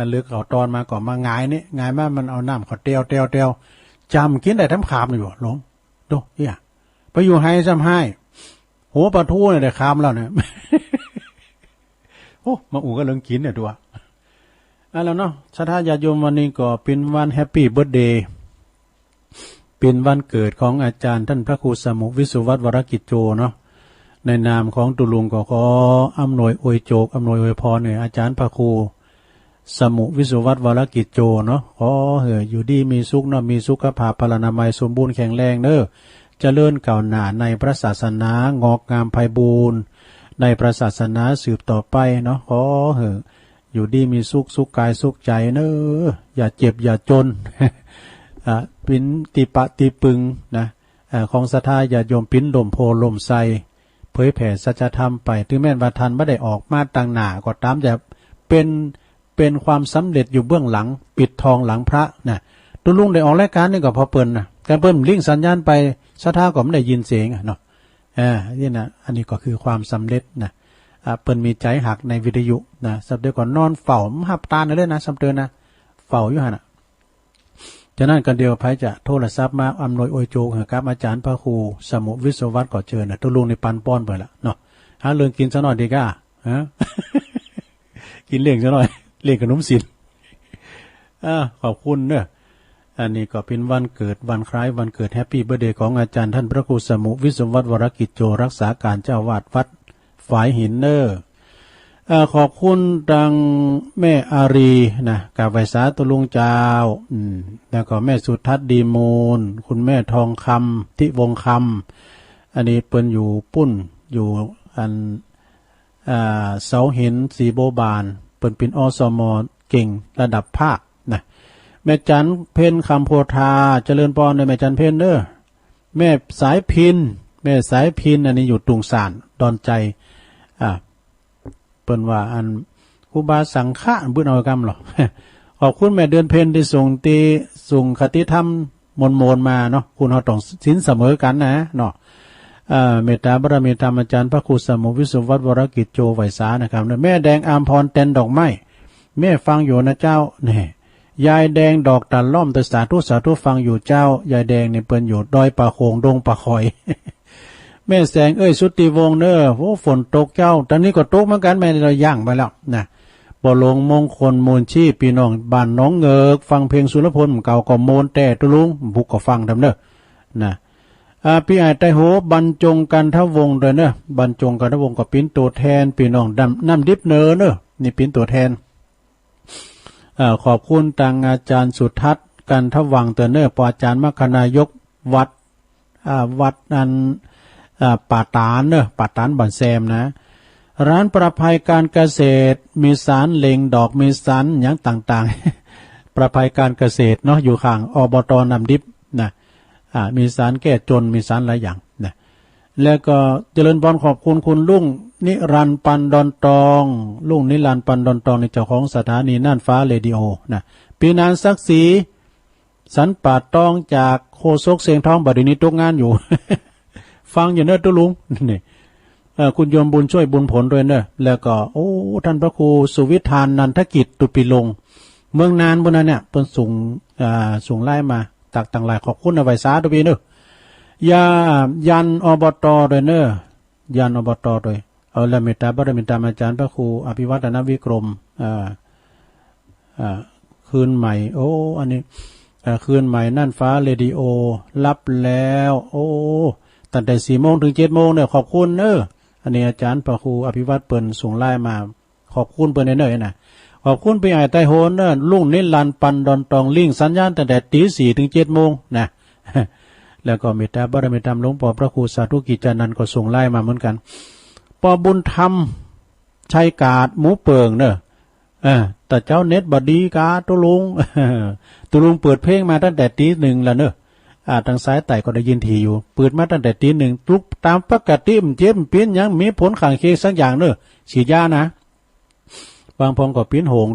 S1: เลือกเขาตอนมาก่อนมาง่ายนี่ง่ายมากมันเอาน้ำเขาเตียวจำกินได้ทั้งขาบเลยอยู่หลงดูเนี่ยไปอยู่ให้ซ้ำให้ หัวปลาทูเนี่ยได้คามแล้วเนี่ยโอ้มาอู่ก็เรื่องกินเนี่ยตัวแล้วเนาะศรัทธาญาติโยมวันนี้ก็เป็นวันแฮปปี้เบิร์ธเดย์เป็นวันเกิดของอาจารย์ท่านพระครูสมุวิสุวัฒน์วรกิจโจเนาะในนามของตุลุงก็ขออำนวยอวยโจกอำนวยอวยพรเนี่ยอาจารย์พระครูสมุวิสุวัฒน์วรกิจโจเนาะขออยู่ดีมีสุขเนาะมีสุขภาพพลานามัยสมบูรณ์แข็งแรงเด้อเจริญก้าวหน้าในพระศาสนางอกงามไพบูรณ์ในพระศาสนาสืบต่อไปเนาะขออยู่ดีมีสุขกายสุขใจเนอะอย่าเจ็บอย่าจนปิ้นติปะติปึงนะของศรัทธาญาติโยมปิ้นลมโพลมไซเผยแผ่สัจธรรมไปถึงแม้ว่าท่านไม่ได้ออกมาต่างหน้าก็ตามจะเป็นความสำเร็จอยู่เบื้องหลังปิดทองหลังพระนะตุลุงได้ออกรายการนี่ก็พอเปิ้นนะการเปิ้นลิงสัญญาณไปศรัทธาก็ไม่ได้ยินเสียงเนาะนี่นะอันนี้ก็คือความสำเร็จนะเปิ้นมีใจหักในวิทยุนะสัปดาห์ก่อนนอนเฝ้าหับตาเลยนะสัปดาห์นะเฝ้าอยู่หั่นน่ะฉะนั้นกันเดียวไผจะโทรศัพท์มาอำนวยอวยโจกกับอาจารย์พระครูสมุวิศวัฒน์ก็เชิญนะตุลุงในปันป้อนไปละเนาะหาเรื่องกินซะหน่อยดีก้ากินเลี้ยงซะหน่อยเลี้ยงขนมศีลขอบคุณเนอะอันนี้ก็เป็นวันเกิดวันคล้ายวันเกิดแฮปปี้เบิร์ธเดย์ของอาจารย์ท่านพระครูสมุวิศวัฒน์วรกิจโจรักษาการเจ้าวาดวัดฝายหินเนอขอบคุณดังแม่อารีนะกาบไหว้สาตุลุงเจ้าแล้วก็แม่สุทัศน์ดีมูลคุณแม่ทองคำทิวงคำอันนี้เปิ้นอยู่ปุ้นอยู่อันเสาหินสีโบบานเปิ้นเป็นอสมเก่งระดับภาคนะแม่จันเพ็ญคำโพธาเจริญพรในแม่จันเพ็ญเด้อแม่สายพินแม่สายพินอันนี้อยู่ตุงสานดอนใจเปิ้นว่าอันครูบาสังฆะบุญเอากรรมหรอขอบคุณแม่เดือนเพ็ญที่ส่งคติธรรมมนมาเนาะคุณเราต้องสินเสมอกันนะเนาะเมตตาบารมีธรรมอาจารย์พระครูสมุวิสุวัฒน์วรกิจโจไหวสานะครับแม่แดงอามพรเต็นดอกไม้แม่ฟังอยู่นะเจ้าเนี่ยยายแดงดอกตันล่อมตสาธุฟังอยู่เจ้ายายแดงเนี่ยเปิ้นอยู่ดอยป่าโขงดงป่าคอยแม่แสงสุติวงศ์เนอโอ้ฝนตกเจ้าตอนนี้ก็ตกเหมือนกันแม่เราย่างไปแล้วนะบ่ลงมงคลมูลชีพี่น้องบ้านน้องเงกฟังเพลงสุรพลเก่าก็โมนแต่ตุลุงบุกก็ฟังทำเนอนะพี่ไอ้ไตโหบรรจงกันทวงด้วยเนอะบรรจงกันทวงก็ปิ้นตัวแทนพี่น้องน้ำดิบเนอเนอะนี่ปิ้นตัวแทนขอบคุณทางอาจารย์สุทัศน์กันทวังเตอเนอร์ปอาจารย์มคณายกวัดอันป่าตานเนอะป่าตานบันแซมนะร้านประภัยการเกษตรมีสารเล็งดอกมีสารอย่างต่างๆประภัยการเกษตรเนาะอยู่ข้างอบต.น้ำดิบนะมีสารแก้จนมีสารหลายอย่างนะแล้วก็เจริญพรขอบคุณคุณลุงนิรันดร์ปันดอนตองลุงนิรันดร์ปันดอนตองในเจ้าของสถานีน่านฟ้าเรดิโอนะปีนานศักดิ์ศรีสันป่าตองจากโคศกเสียงทองบัดนี้ตกงานอยู่ ฟังอยู่เนอะตุลุงนี่คุณโยมบุญช่วยบุญผลด้วยเนอะแล้วก็โอ้ท่านพระครูสุวิธานนันทกิจตุปิลงเมืองนานบนนั้นเนี่ยเป็นส่งไล่มาตักต่างหลายขอบคุณเอาไว้สาธุพี่เนอะยันอบต.ด้วยเนอะยันอบต.ด้วยเอาละเมตตาบารมีตามอาจารย์พระครูอภิวัฒนวิกรมคืนใหม่โอ้อันนี้คืนใหม่น่านฟ้าเรดิโอรับแล้วโอ้ตั้งแต่ 4 โมงถึง 7 โมงเนี่ยขอบคุณเนอะอันนี้อาจารย์พระครูอภิวัฒน์เปิ้นส่งไลน์มาขอบคุณเปิ้นเนอะนะขอบคุณพี่ไอ้ไตโหนเนอะลุงนิรันดร์ปันดอนตองลิงสัญญาณตั้งแต่ 4 ถึง 7 โมงนะแล้วก็เมตตาบารมีธรรมหลวงพ่อพระครูสาธุกิจจานันท์ก็ส่งไลน์มาเหมือนกันปอบุญธรรมชัยกาดหมูเปิงเนอะแต่เจ้าเน็ตบดีกาตุลุงเปิดเพลงมาตั้งแต่ 1:00 แล้วเนอะทางซ้ายไต่ก็ได้ยินทีอยู่เปิดมาตั้งแต่ 1:00ลุกตามปกติมันเจ็บเปลี่ยนยังมีผลข้างเคียงสักอย่างเนอะฉีดยานะบางพงก็ปิ้นโหง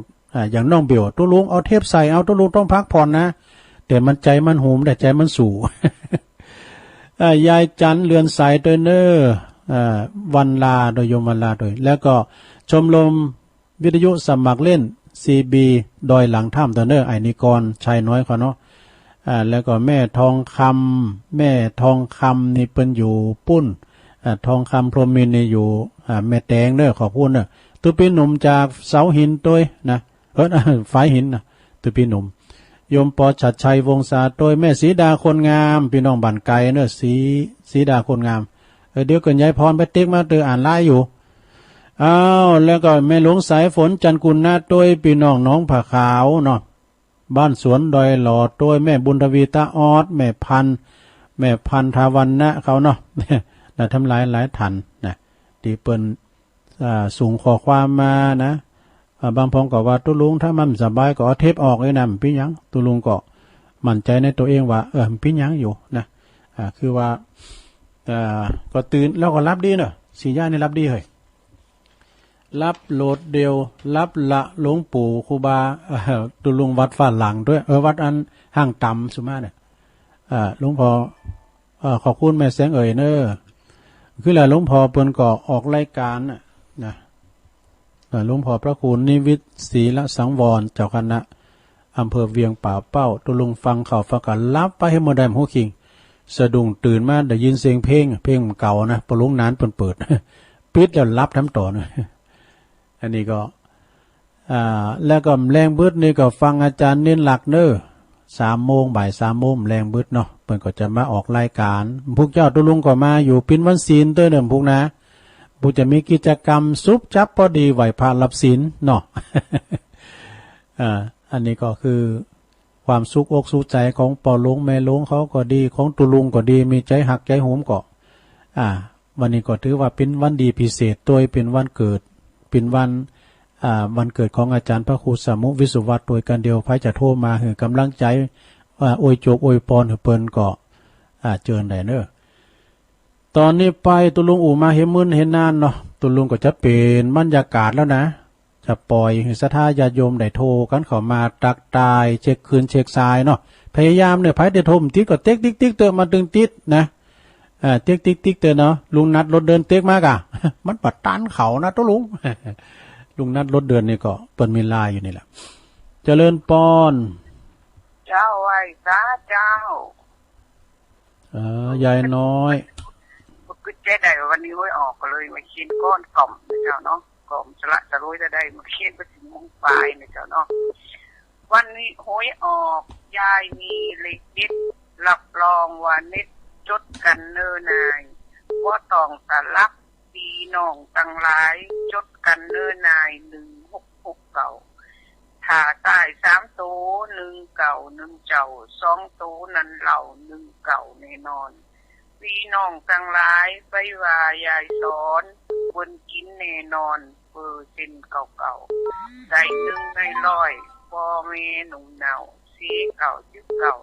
S1: อย่างน้องเบียวตุลุงเอาเทปใส่เอาตุลุงต้องพักผ่อนนะแต่มันใจมันโหมแต่ใจมันสู่ ยายจันเรือนสายเตอร์เนอร์วันลาโดยยมวันลาโดยแล้วก็ชมรมวิทยุสมัครเล่น CB ดอยหลังถ้ำเตอร์เนอร์ไอนิกรชัยน้อยเขาเนาะแล้วก็แม่ทองคำนี่เปิ้นอยู่ปุ้น ทองคำพรหมินทร์นี่อยู่แม่แตงเด้อขอพูดเด้อตุปีหนุ่มจากเสาหินตัวนะฝายหินนะตุปีหนุ่มโยมปอชัดชัยวงศาโดยแม่สีดาคนงามพี่น้องบ้านไกลเนอะสีดาคนงามเดี๋ยวเกินยายพรไปติ๊กมาเตออ่านไล่อยู่อ้าวแล้วก็แม่หลวงสายฝนจันกุลนาโดยพี่น้องน้องผาขาวเนาะบ้านสวนดอยหล่อโดยแม่บุญทวีตาออดแม่พันทาวันนะเขาเนาะแต่ทำหลายทันนะที่เปิ้นสูงขอความมานะบางพองก็ว่าตุลุงถ้ามันสบายก็เอาเทปออกเลยนะพี่ยังตุลุงก็มั่นใจในตัวเองว่าพี่ยังอยู่นะคือว่าก็ตื่นแล้วก็รับดีเนอะสีย่านี่รับดีเฮ้ยรับโหลดเดียวรับละหลวงปู่ครูบาตุลุงวัดฝาหลังด้วยวัดอันห่างต่ำสุมาเนี่ยหลวงพ่อขอบคุณแม่แสงเอ่ยเนอะคือแหละหลวงพ่อเปิ้นก็ออกรายการนะหลวงพ่อพระคุณนิวิตศรีละสังวรเจ้าคณะอำเภอเวียงป่าเป้าตุลุงฟังข่าวฟังกันรับไปให้หมดได้หูคิงสะดุ้งตื่นมาได้ยินเสียงเพลงเก่านะปลุงนานเปิดปิดแล้วรับทั้งต่อนะอันนี้ก็แล้วก็แรงบึดนี่ก็ฟังอาจารย์เน้นหลักเนอ3 โมงบ่าย3 โมงแรงบึดเนาะเปิ้นก็จะมาออกรายการพวกเจ้าตุลุงก็มาอยู่ปินวันศีลเต้อเดิมพวกนะผู้จะมีกิจกรรมซุบจับพอดีไหวพระรับศีลเนาะ อันนี้ก็คือความสุขอกสุขใจของปอลุงแม่ลุงเขาก็ดีของตุลุงก็ดีมีใจหักใจโหมก็วันนี้ก็ถือว่าเป็นวันดีพิเศษตัวเป็นวันเกิดเป็นวันเกิดของอาจารย์พระครูสามุวิสุวัตโดยการเดียวพระจะโทรมาคือกำลังใจว่าอวยโจกอวยปอนเปิ้นก็เจิญได้เนอะตอนนี้ไปตุลุงอู่มาเห็นมื้นเห็นนานเนาะตุลุงก็จะเป็นบรรยากาศแล้วนะจะปล่อยให้ศรัทธาญาติโยมได้โทรกันเข้ามาตักตายเช็คคืนเช็คทรายเนาะพยายามเนี่ยไผได้โทรติดก็เต็กติ๊กเตอมาตึงติดนะเต็กติ๊กเตอเนาะลุงนัดรถเดินเต็กมากมันปัดตันเขานะตุลุง ลุงนัดรถเดินนี่ก็เปิ้นมีลายอยู่นี่แหละเจริญปอน
S2: เจ้าไว้ซาเจ้
S1: ายายน้อย
S2: ก็เจ๊ได้วันนี้ห้วยออกก็เลยมาเขียนก้อนกล่อมนะเจ้าเนาะกล่อมสละจะรู้จะได้มาเขียนไปถึงมุงปลายนะเจ้าเนาะวันนี้ห้วยออกยายมีเลขเด็ดรับรองว่าเน็ตจดกันเนิ่นนายว่าต้องสลักปีน้องตั้งหลายจดกันเนิ่นนาย1669ถ้าตาย3 ตัว1 เก่า1 เจ้า2 ตัวนั้นเหล่า1 เก่าแน่นอนพี่น้องตั้งหลายไปว่ายายสอนบนกินแน่นอนเซ็นเก่าๆได้1 ใน 100พ่อแม่หนุ่มเนา4 เก่า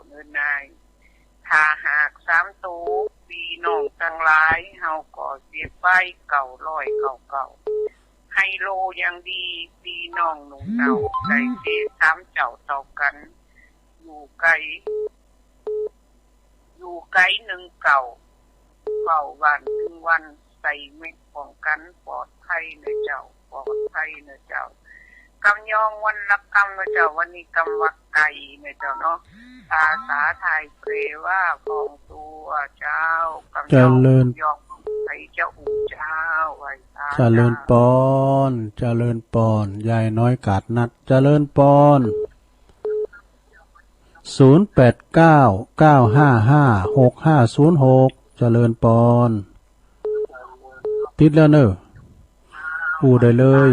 S2: เนิ่นนายถ้าหาก3 ตัวพี่น้องทั้งหลายเฮาก็เสียไปเก่าไฮโลยังดีพี่น้องหนุ่มเนาได้เสีย3 เจ้าต่อกันอยู่ไกล1 เก่าเฝ้าวันถึงวันใส่เม็ดป้องกันปลอดภัยนะเจ้ากำยองวันละกำนะเจ้าวันนี้กำวักไก่นะเจ้าเนาะภาษาไทยเปรว่าของตัวเจ้ากำยองไปเจ้าอู่เจ้าไว้เจริญป
S1: อนยายน้อยกาดนัดเจริญปอน0899556506เจริญปอนติดแล้วเนอะอูได้เลย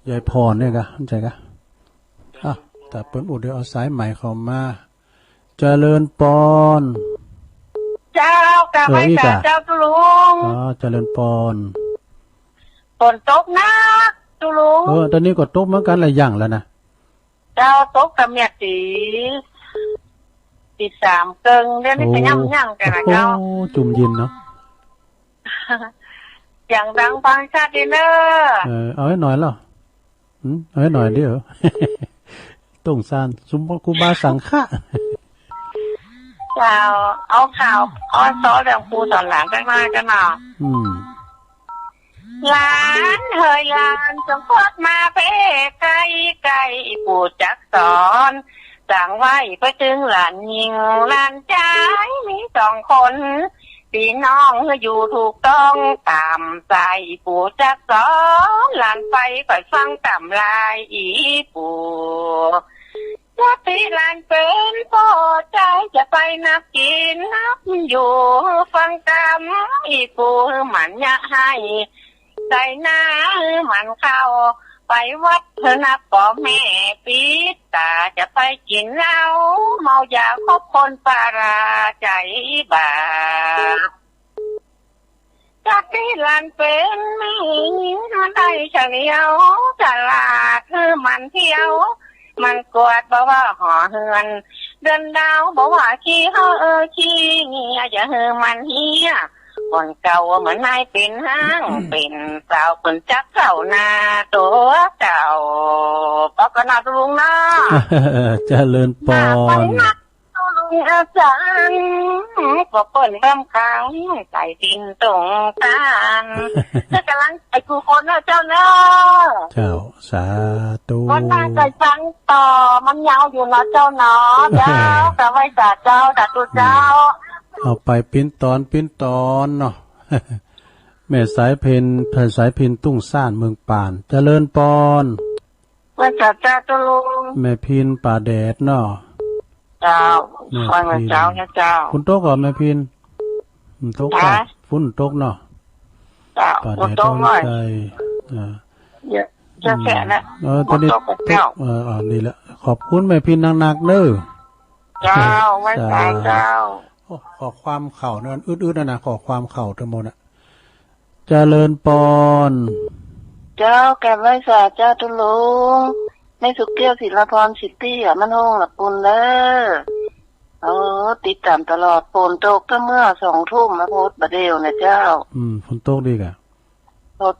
S1: ยายพรเนี่ยกะเข้าใจกะแต่เปิ้นอูเดี๋ยวเอาสายใหม่เข้ามาเจริญปอน
S2: เจ้ากะไม่แต่เจ้าตุลุง
S1: เจริญปอน
S2: ฝนตกนะตุลุง
S1: ตอนนี้ก็ตกเหมือนกันหลายอย่างแล้วนะ
S2: เจ้าตกกับเมียตี3 เกิงเดี๋ยวนี้ก็ย่ำกันนะเจ้า
S1: จุ่มยินเนาะ
S2: อย่างดังฟังชาติเนอ
S1: เอาให้หน่อยเหรอเอาให้หน่อยเดียวต้องซานซุมกูบาสังฆะ
S2: เจ้าเอาข่าวอ้อนซ้อเรื่องปูสอนหลานกันมากันหน่อหลานเฮยหลานจงพอดมาเพ่ไก่ปู่จักสอนสั่งไว้ไปถึงหลานยิงหลานใจมี2 คน พี่น้องอยู่ถูกต้องตามใจปู่จักสอนหลานไปคอยฟังตามลายอีปู่ว่าพี่หลานเป็นพ่อใจจะไปนับกินนับอยู่ฟังตามอีปู่มันอยากให้ใจหน้ามันเข้าไปวัดเธอนับก่อแม่ปิดตาจะไปกินเหล้าเมายาคบคนปาราใจบาปจากที่หลานเป็นไม่ได้เฉลียวตลาดคือมันเที่ยวมันกวาดบอกว่าห่อเฮือนเดินดาวบอกว่าขี้ขี้เงียอย่าเฮือมันเฮียคนเก่าเหมือนนายเป็นห้างเป็นสาวคนจักเก่านาตัวเก่าปกนาตุลุงนะ
S1: เจริญปอน
S2: ตุลุงอาจารย์ก็เปิดเริ่มกลางใจดินตรงกันจะกำลังไอ้กูคนนะเจ้าเนาะ
S1: เจ้าสาธุ
S2: คนน่าใจฟังต่อมันยาวอยู่นะเจ้าเนาะเจ้าแต่ไว้จ่าเจ้าจ่าตุเจ้า
S1: เอาไปปิ้นตอนเนาะแม่สายเพนเธอสายเพนตุ้งซ่านเมืองป่านเจริญปอน
S2: ไว้จ่าเจ้าตุลุง
S1: แม่พินป่าแดดเนาะ
S2: เจ้าฟังเจ้านะเจ้า
S1: คุณโต๊ะก่อนแม่พินโต๊ะก่อนฝุ่นโต๊ะเนาะ
S2: ป่าแดดต้องใจจะแค่นะ
S1: ตอนนี้ดีแล้วขอบคุณแม่พินหนักๆเด้อ
S2: เจ้าไว้ใจเจ้า
S1: ขอความเข่านั่นอืดๆนะขอความเข่าทั้งหมดอ่ะเจริญปอน
S2: เจ้าแกไว้สาเจ้าตุลุงไม่สุกเกี้ยวศิลปรสิตี้อ่ะมันห้องหลับปุ่นเด้อติดตามตลอดฝนตกก็เมื่อ2 ทุ่มมาโพสบะเดียวนะเจ้า
S1: ฝนตกดีกะ
S2: ฝน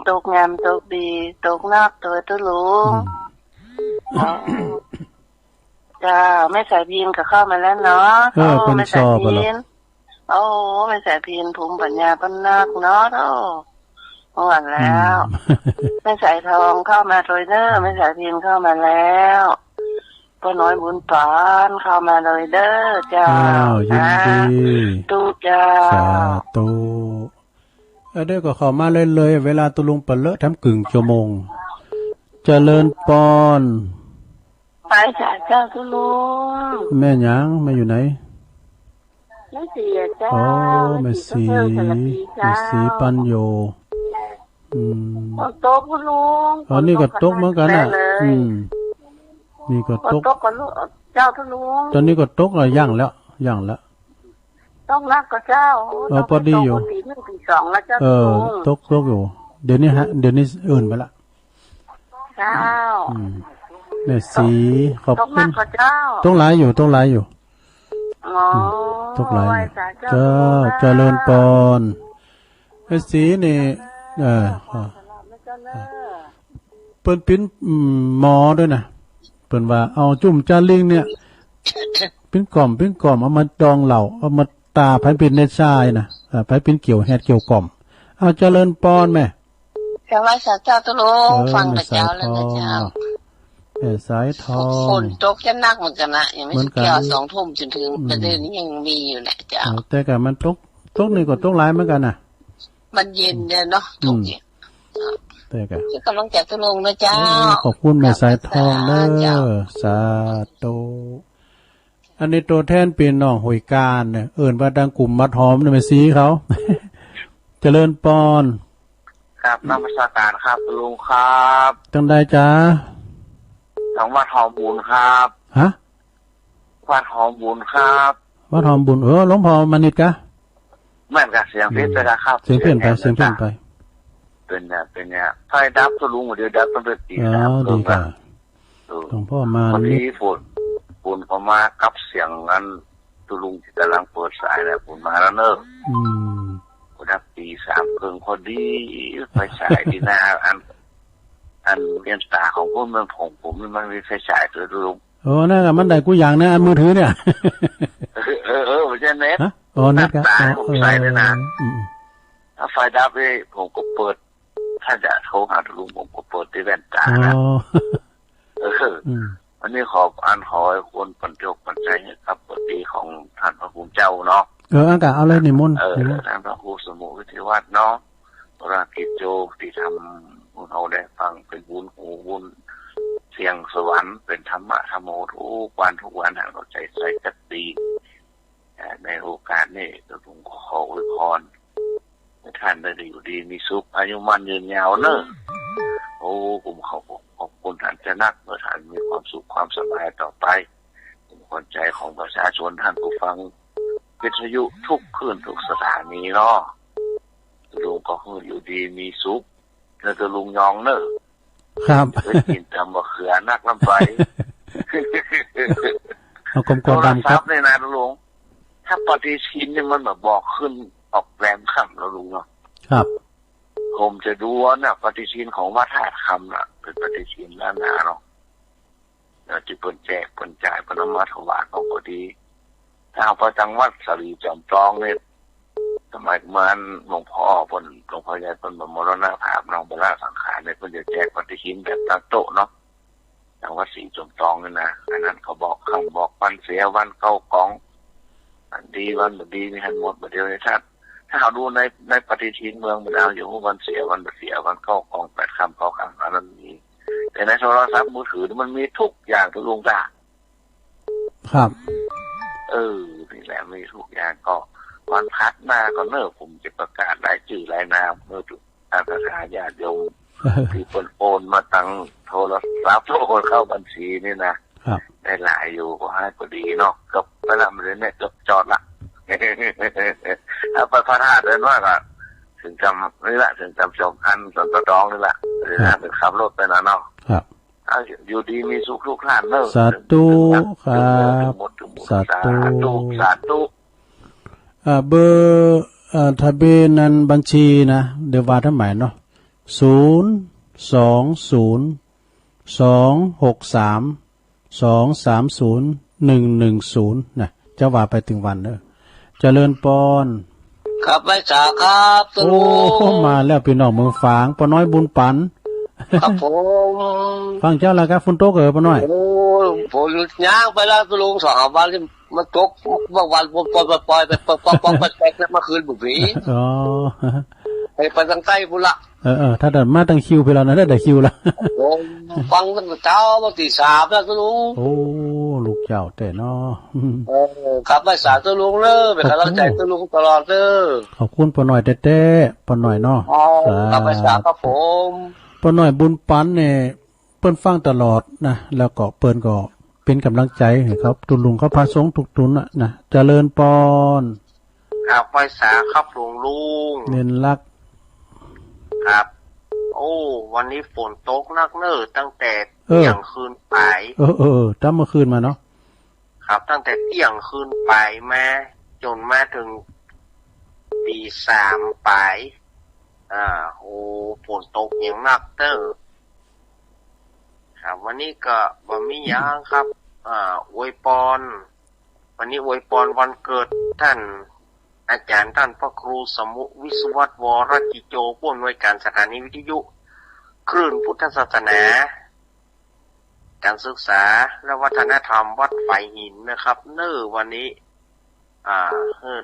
S2: ตกงามตกดีตกนักตัวตุลุงจ้าไม่ใส่พินก็เข้ามาแล้วเนาะ
S1: ไม่ใส่พิน
S2: ไม่ใส่พินภูมิปัญญาปนักเนาะหวานแล้วไม่ใส่ทองเข้ามาโดยเนอไม่ใส่พินเข้ามาแล้วป้าน้อยบุญปานเข้ามาเลยเด้อจ้า
S1: ยินดี
S2: ตู้จ้า
S1: สาธุเด้อก็เข้ามาเลยเวลาตุลุงเปิดเลอะทำกึ่งชั่วโมงเจริญปอน
S2: ไปจ้าเจ้าตุลุง
S1: แม่หยังแม่อยู่ไหน
S2: แม่สีเจ้า
S1: แม่สีปัญโย
S2: ตกลุง
S1: นี่ก็ตกเหมือนกันน่ะนี่ก็ตก
S2: กับลูกเจ้าทุลุง
S1: ตอนนี้ก็ตกแล้วย่างแล้ว
S2: ต้องรักกับเจ้า
S1: พอดีอยู่
S2: ตี 2แล้วเจ้า
S1: ตกอยู่เดี๋ยวนี้อื่นไปละ
S2: เจ้า
S1: แม่สีขอบคุณต้องหลายอยู่ตกหลายเจ้าเจริญปอนแม่สีนี่เปิ้นปิ้นหมอด้วยนะเปิ้นว่าเอาจุ่มจาลิงเนี่ยปิ้นกล่อมเอามาดองเหล่าเอามาตาไผเป็นในทรายนะไผเป็นเกี่ยวแฮดเกี่ยวกล่อมเอาเจริญปอนแม่
S2: จังหวัดสระเจ้าตุลุงฟังแต่เจ้าแล้วนะเจ้า
S1: สายทอง
S2: ฝนตกจะนักเหมือนกันนะยังไม่เกี่ยว2 ทุ่มจนถึงประเดี๋ยวนี้ยังมีอยู่แหละเจ้า
S1: แต่ก็มันตกนี่ก็ตกหลายเหมือนกันน่ะ
S2: มันเย็นเนี่ยเนาะทุกอย่าง
S1: แต่ก็
S2: กำลังจัดตุลุงนะเจ้า
S1: ขอบคุณแม่สายทองเด้อสาธุอันนี้ตัวแทนเป็นน้องหวยการเนี่ยว่าดังกลุ่มมัดหอมเนี่ยแม่สีเขาเจริญปอน
S2: ครับนมัสการครับลุงครับ
S1: จังได้จ้า
S2: ของวัดหอมบุญครับ
S1: ฮะ
S2: วัดหอมบุญครับ
S1: วัดหอมบุญหลวงพ่อมานิดกะ
S2: แม่นกับเสียงเพชรนะครับ
S1: เสียงเปลี่ยนไป
S2: เป็นเนี่ยไฟดับตุลุงเดี๋ยวดับต้องเป็นตี
S1: นะครับดีค่ะหลวงพ่อมา
S2: นิดฝนพอมากับเสียงนั้นตุลุงที่กำลังเปิดสายแล้วฝนมาแล้วเนอะดับตี 3 ครึ่งพอดีไฟฉายที่หน้าอันเรียนตาของพวกเมืองผมมันมีไฟฉายตัวลุง
S1: นั่นมันได้กูอย่างนะอันมือถือเนี่ย
S2: ไม่ใช่เน็ต
S1: เน็ตครับ
S2: ตาผมใส่เลยนะถ้าไฟดับเลยผมก็เปิดถ้าจะโทรหาลุงผมก็เปิดที่แว่นตานะวันนี้ขอให้คนปัญญาปัญญาครับปกติของท่านพระภูมิเจ้าเนาะ
S1: อากาศเอาเลยนิมนต์
S3: ทางพระครูสมุวิทยวัฒน์เนาะพระกิจโจที่ทำบุญเราได้ฟังเป็นบุญหูบุญเสียงสวรรค์เป็นธรรมะธรรมโอทุกวันทางเราใจใส่จักตีในโอกาสนี้เราต้องขออวยพรให้ท่านได้อยู่ดีมีสุขอายุมั่นยืนยาวเนอะโอ้ผมขอบคุณท่านจะนักเมื่อท่านมีความสุขความสบายต่อไปผมคนใจของประชาชนท่านผู้ฟังวิทยุทุกคืนทุกสถานีเนาะลุงก็อยู่ดีมีสุขแล้วก็ลุงยองเนอะ
S1: ครับ
S3: เคยกินตำบะเขือนักลำไป
S1: เอากลมๆดำครับ
S3: เนี่ยนะลุงถ้าปฏิทินเนี่ยมันแบบบอกขึ้นออกแรมค่ำแล้วลุงเนาะ
S1: ครับ
S3: ผมจะดูว่าน่ะปฏิทินของวัดธาตุคำน่ะเป็นปฏิทินล้านนาเนาะแล้วจะเปิดแจกเปิดจ่ายเปิดนำมาถวายของพอดีถ้าเอาไปจังวัดสรีจอมตองเนี่ยสมัยมันหลวงพ่อหลวงพ่อใหญ่เป็นมรณภาพน้องบลาสังขารเนี่ยเพิ่นจะแจกปฏิทินแบบตั้งโต๊ะเนาะจังวัดศรีจอมตองนี่นะอันนั้นเขาบอกคำบอกวันเสียวันเข้ากองอันดีวันบดีนี่ทันหมดบดเดียวเลยถ้าเอาดูในปฏิทินเมืองมันเอาอยู่วันเสียวันเสียวันเข้ากอง8 ค่ำ9 ค่ำอันนั้นมีแต่ในโทรศัพท์มือถือมันมีทุกอย่างทุกลุงจ้า
S1: ครับ
S3: นี่แหละมีทุกอย่างก็วันพัดหน้าก็เนิ่ผมจะประกาศรายชื่อรายนามเมื่ออาสาญาติโยมที่โอนมาตั้งโทรศัพท์โอนเข้าบัญชีนี่นะได้หลายอยู่ก็ให้พอดีเนาะกับเวลามันเนี่ยจอดละถ้าไปพระธาตุเดินว่าก็ถึงจำนี่แหละถึงจำ2 อันส่วนตองนี่แหละหรือเป็นขับรถไปนะเนาะอยู่ดีมีสุขทุกท่านเนอะ
S1: สาธุครับสา
S3: ธุ
S1: เบอร์ทะเบียนนั้นบัญชีนะเดี๋ยวว่าทำไมเนาะ0202632301110นะจะว่าไปถึงวันเด้อเจริญปอน
S4: ครับไม่จ่าครับ
S1: โอ้มาแล้วพี่น้องเมืองฝางปอน้อยบุญปัน
S4: ครับผม
S1: ฟังเจ้าแล้วครับฝนตกปอน้อย
S4: โอ้ผมย่างไปแล้วลุง2 วันที่มันตกบางวันผมปล่อยไปปองไปแตกแล้วเมื่อคืนบุ๋ย
S1: อ๋อ
S4: ไปทางใต้พุ่นละ
S1: ถ้าเดินมาตั้งคิวไปแล้วนะได้คิวแล้ว
S4: ฟังตั้งแต่เช้าตี 3แล้วลุง
S1: โอ้ลูกเจ้าแต่เนาะ
S4: ครับไม่สาตุลุงเด้อเป็นกำลังใจตุลุงตลอดเด้อ
S1: ขอบคุณปอน้อยเต้ๆปอน้อยเนาะ
S4: ครับไม่สาครับผม
S1: ปอน้อยบุญปันเนี่ยเปิ้นฟังตลอดนะแล้วก็เปิ้นก็เป็นกำลังใจให้ครับตุลุงเขาพาสงทุกตุนนะเจริญปอน
S3: ครับไม่สาครับลุง
S1: เน้นรัก
S3: ครับโอ้วันนี้ฝนตกนักเนิ่ตั้งแต่เที่ยงคืนไป
S1: ตั้งเมื่อคืนมาเนาะ
S3: ครับตั้งแต่เที่ยงคืนไปมาจนมาถึงตี 3ไปโอ้ฝนตกอย่างหนักครับวันนี้ก็บ่มีหยังครับอวยพรวันนี้อวยพรวันเกิดท่านอาจารย์ท่านพระครูสมุวิศวัตวรกิจโจผู้อำนวยการสถานีวิทยุคลื่นพุทธศาสนาการศึกษาและวัฒนธรรมวัดไฝหินนะครับวันนี้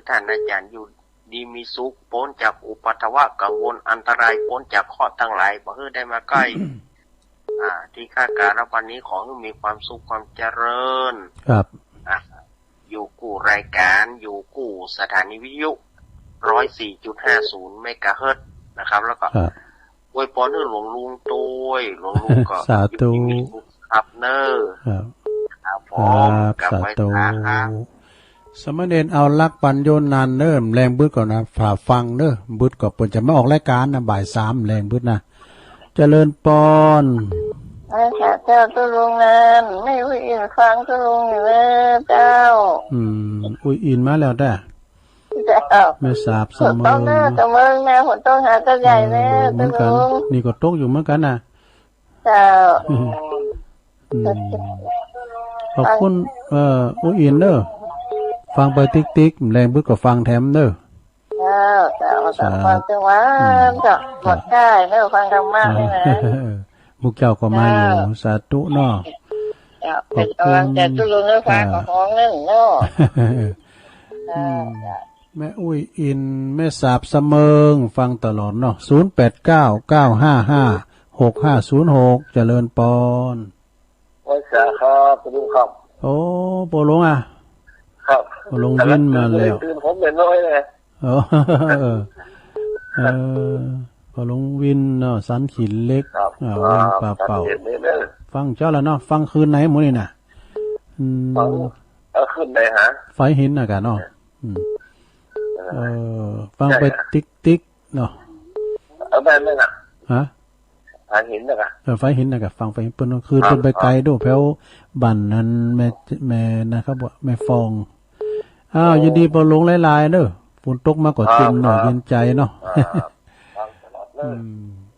S3: ท่านอาจารย์อยู่ดีมีสุขพ้นจากอุปัฏฐวะกังวลอันตรายพ้นจากข้อทั้งหลายบ่ให้ได้มาใกล้ที่ข้าการวันนี้ขอให้มีความสุขความเจริญ
S1: ครับ
S3: อยู่กู้รายการอยู่กู้สถานีวิทยุ 104.50 เมกะเฮิรตซ์นะครับแล้วก็อวยพรให้หลวงลุงตุ้ยหลวงลุงก็
S1: สาธุ
S3: ครับครับผมกับไปครับ
S1: สมณเณรเอาลักปัญโยนานเนิ่มแรงบึดก่อนนะฝ่าฟังเน้อบึดก็เปิ่นจะมาออกรายการนะบ่าย 3แรงบึดนะเจริญปอน
S2: ค่ะเจ้าตุลุงนั้นไม่อุ้ยอินฟังตุลุงอยู่เลยเจ้า
S1: อุ้ยอินมาแล้วได้
S2: เจ้า
S1: ไม่ทราบเสมอ
S2: ต้องหน้าเสมอแม่ฝนต้องหาตัวใหญ่แน่ตุลุง
S1: นี่ก็ตกอยู่เหมือนกันนะ
S2: เจ้า
S1: ขอบคุณอุ้ยอินเด้อฟังไปติ๊กๆแรงบึดก็ฟังแถมเด้อ
S2: เจ้าฟังจังหวะเจ้าหมดได้เด้อฟังธรรมะนี่นะ
S1: มุกเจ้าก็มาอยู่สาธุเนาะ
S2: เป็นกำลังใจตุลุงให้ฟังของนึงเนาะ
S1: แม่อุ้ยอินแม่สาบเสมิงฟังตลอดเนาะ0899556506เจริญปอน
S4: ไว้สาครับไปดูครับ
S1: โอ้โปลงอ่ะ
S4: ครับ
S1: โปลงวินมาแล้ว
S4: ตื่นผมเป็นน้อยเลย
S1: โปลงวินเนาะสันขินเล็กวินป่าเป่าฟังเจ้าแล้วเนาะฟังคืนไหนหมูนี่น่ะ
S4: ขึ้นไหนฮะ
S1: ไฟหินน่ะกันเนาะฟังไปติ๊กเนาะ
S4: แม่น่ะ
S1: ฮะ
S4: ไฟหินน่ะกะ
S1: ไฟหินน่ะกะฟังไฟหินเปิ้นคืนเปิ้นไปไกลโดแถวบ้านนั้นแม่นะครับว่าแม่ฟองยินดีบ่ลงหลายๆเด้อฝนตกมาก็เต็มหน่อยเย็นใจเนาะ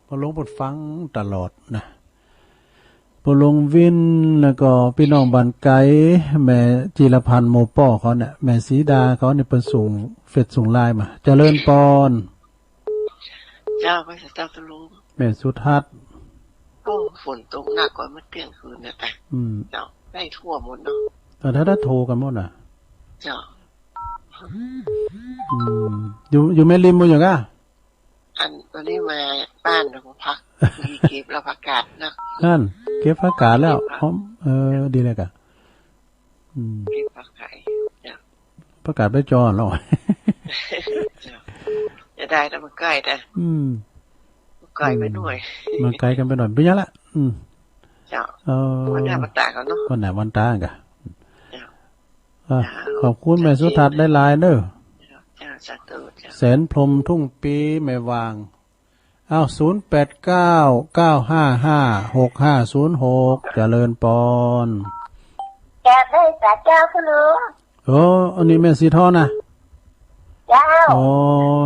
S1: บ่ลงปดฟังตลอดนะบ่ลงวินแล้วก็พี่น้องบ้านไกลแม่จิรพันธ์โมป้อเขาเนี่ยแม่ศรีดาเขาเนี่ยเพิ่นส่งเฟซส่งไลน์มาเจริญปอน
S5: เจ้าก็จะเจ้าก็รู้
S1: แม่สุทัศน์
S5: ฝนตกหนักกว่าเมื่อเที่ยงคืนเนี่ยแต่เจ้าได้ทั่วหมดเนาะ
S1: แต่ถ้าโทรกันหมดน่ะ
S5: เจ้า
S1: อยู่แม่ริมบ่อย่างอ่ะ
S5: วันนี้มาบ้านเราพักมีเก็บแล้วผักกาดนะ
S1: นั่นเก็บผักกาดแล้วดีเลยกะ
S5: เก็บผักไก่
S1: ผักกาดไปจอแล้ว
S5: จะได้แต่มันใกล้แต่ไกลไปหน่อย
S1: มันไกลกันไปหน่อยเป็นยังละ
S5: เจ้าวันไหนวันตาเขาเนาะ
S1: วันไหนวันตากะขอบคุณแม่สุทัศน์ได้หลายเด้อแสนพรมทุ่งปีไม่วาง0899556506เจริญปอน
S6: จะได้แต่เจ้าคุณลุง
S1: อันนี้แม่สีทอนะ
S6: เจ้า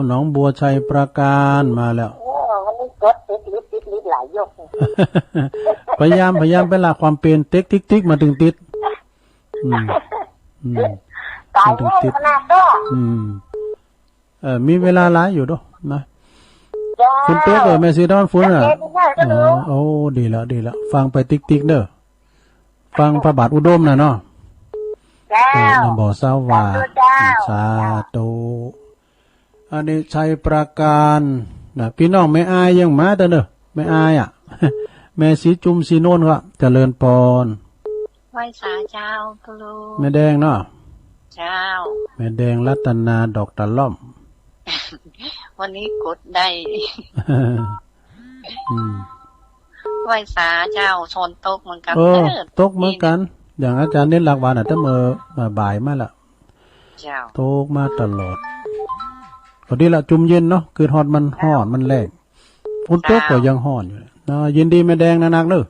S1: หนองบัวชัยประการมาแล้ว
S6: วันนี้กดติดลิดหลายยก
S1: พยายามไปละความเป็นติ๊กมาถึงติด
S6: ตายแน่ขนาดก็
S1: มีเวลาหลายอยู่ด้วยนะคุณเป๊กแม่ซีดอนฟุ้นโอ้ดีแล้วฟังไปติ๊กเด้อฟังพระบาทอุดมน่ะเนาะนำบ่อเศร้าว่าสาธุอันนี้ชัยประการนะพี่น้องไม่อายยังมาเด้อไม่อายอ่ะแม่สีจุ่มสีโน่นก็เจริญปอน
S6: ไหว้สาเจ้าพลู
S1: แม่แดงเนาะ
S6: เจ้า
S1: แม่แดงรัตนาดอกตะล่อม
S6: วันนี้กดได้ไหว้สาเจ้าชนตกเหมือนกัน
S1: ตกเหมือนกันอย่างอาจารย์เน้นหลักวันแต่เมื่อบ่ายมาละ
S6: เจ้า
S1: ตกมาตลอดพอดีละจุ่มเย็นเนาะคือฮอดมันฮ้อนมันแรงฝนตกก็ยังฮ้อนอยู่เนาะยินดีแม่แดงนักเด้อ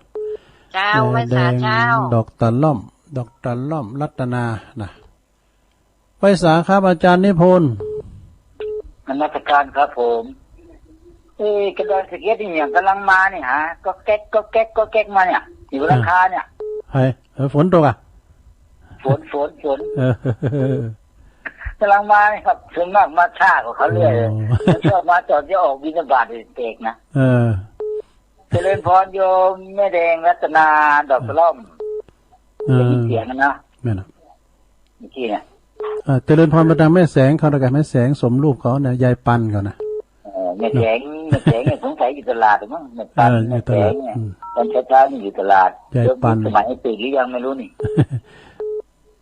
S6: เจ้าไหว้สาเจ้า
S1: ดอกตะล่อมรัตนานะไหว้สาครับอาจารย์นิพนธ์
S7: นมัสการครับผมกระดานสเก็ตนี่อย่างกำลังมาเนี่ยฮะก็แก๊กมาเนี่ยอยู่ราคาเนี่ย
S1: ฝนตกอ่ะ
S7: ฝนกำลังมาครับส่วนมากมาช้ากว่าเขาเรื่อยชอบมาจอดจะออกบิณฑบาตเด็กนะเจริญพรโยมแม่แดงรัตนาดอกล่อมเสียงนะ
S1: แม่นะ
S7: เมื่อกี้เนี่ย
S1: เจริญพรประดังแม่แสงเขาตะกันแม่แสงสมรูปเขาเนี่ยยายปันเขานะ
S7: แม่แสงเนี่ยสงสัยอยู่ตลาดหรือมั้งแม่ปันแม่แสงเนี่ยตอนเช้านี่อยู่ตลาด
S1: ยายปัน
S7: สมัยปีหรือยังไม่รู้นี่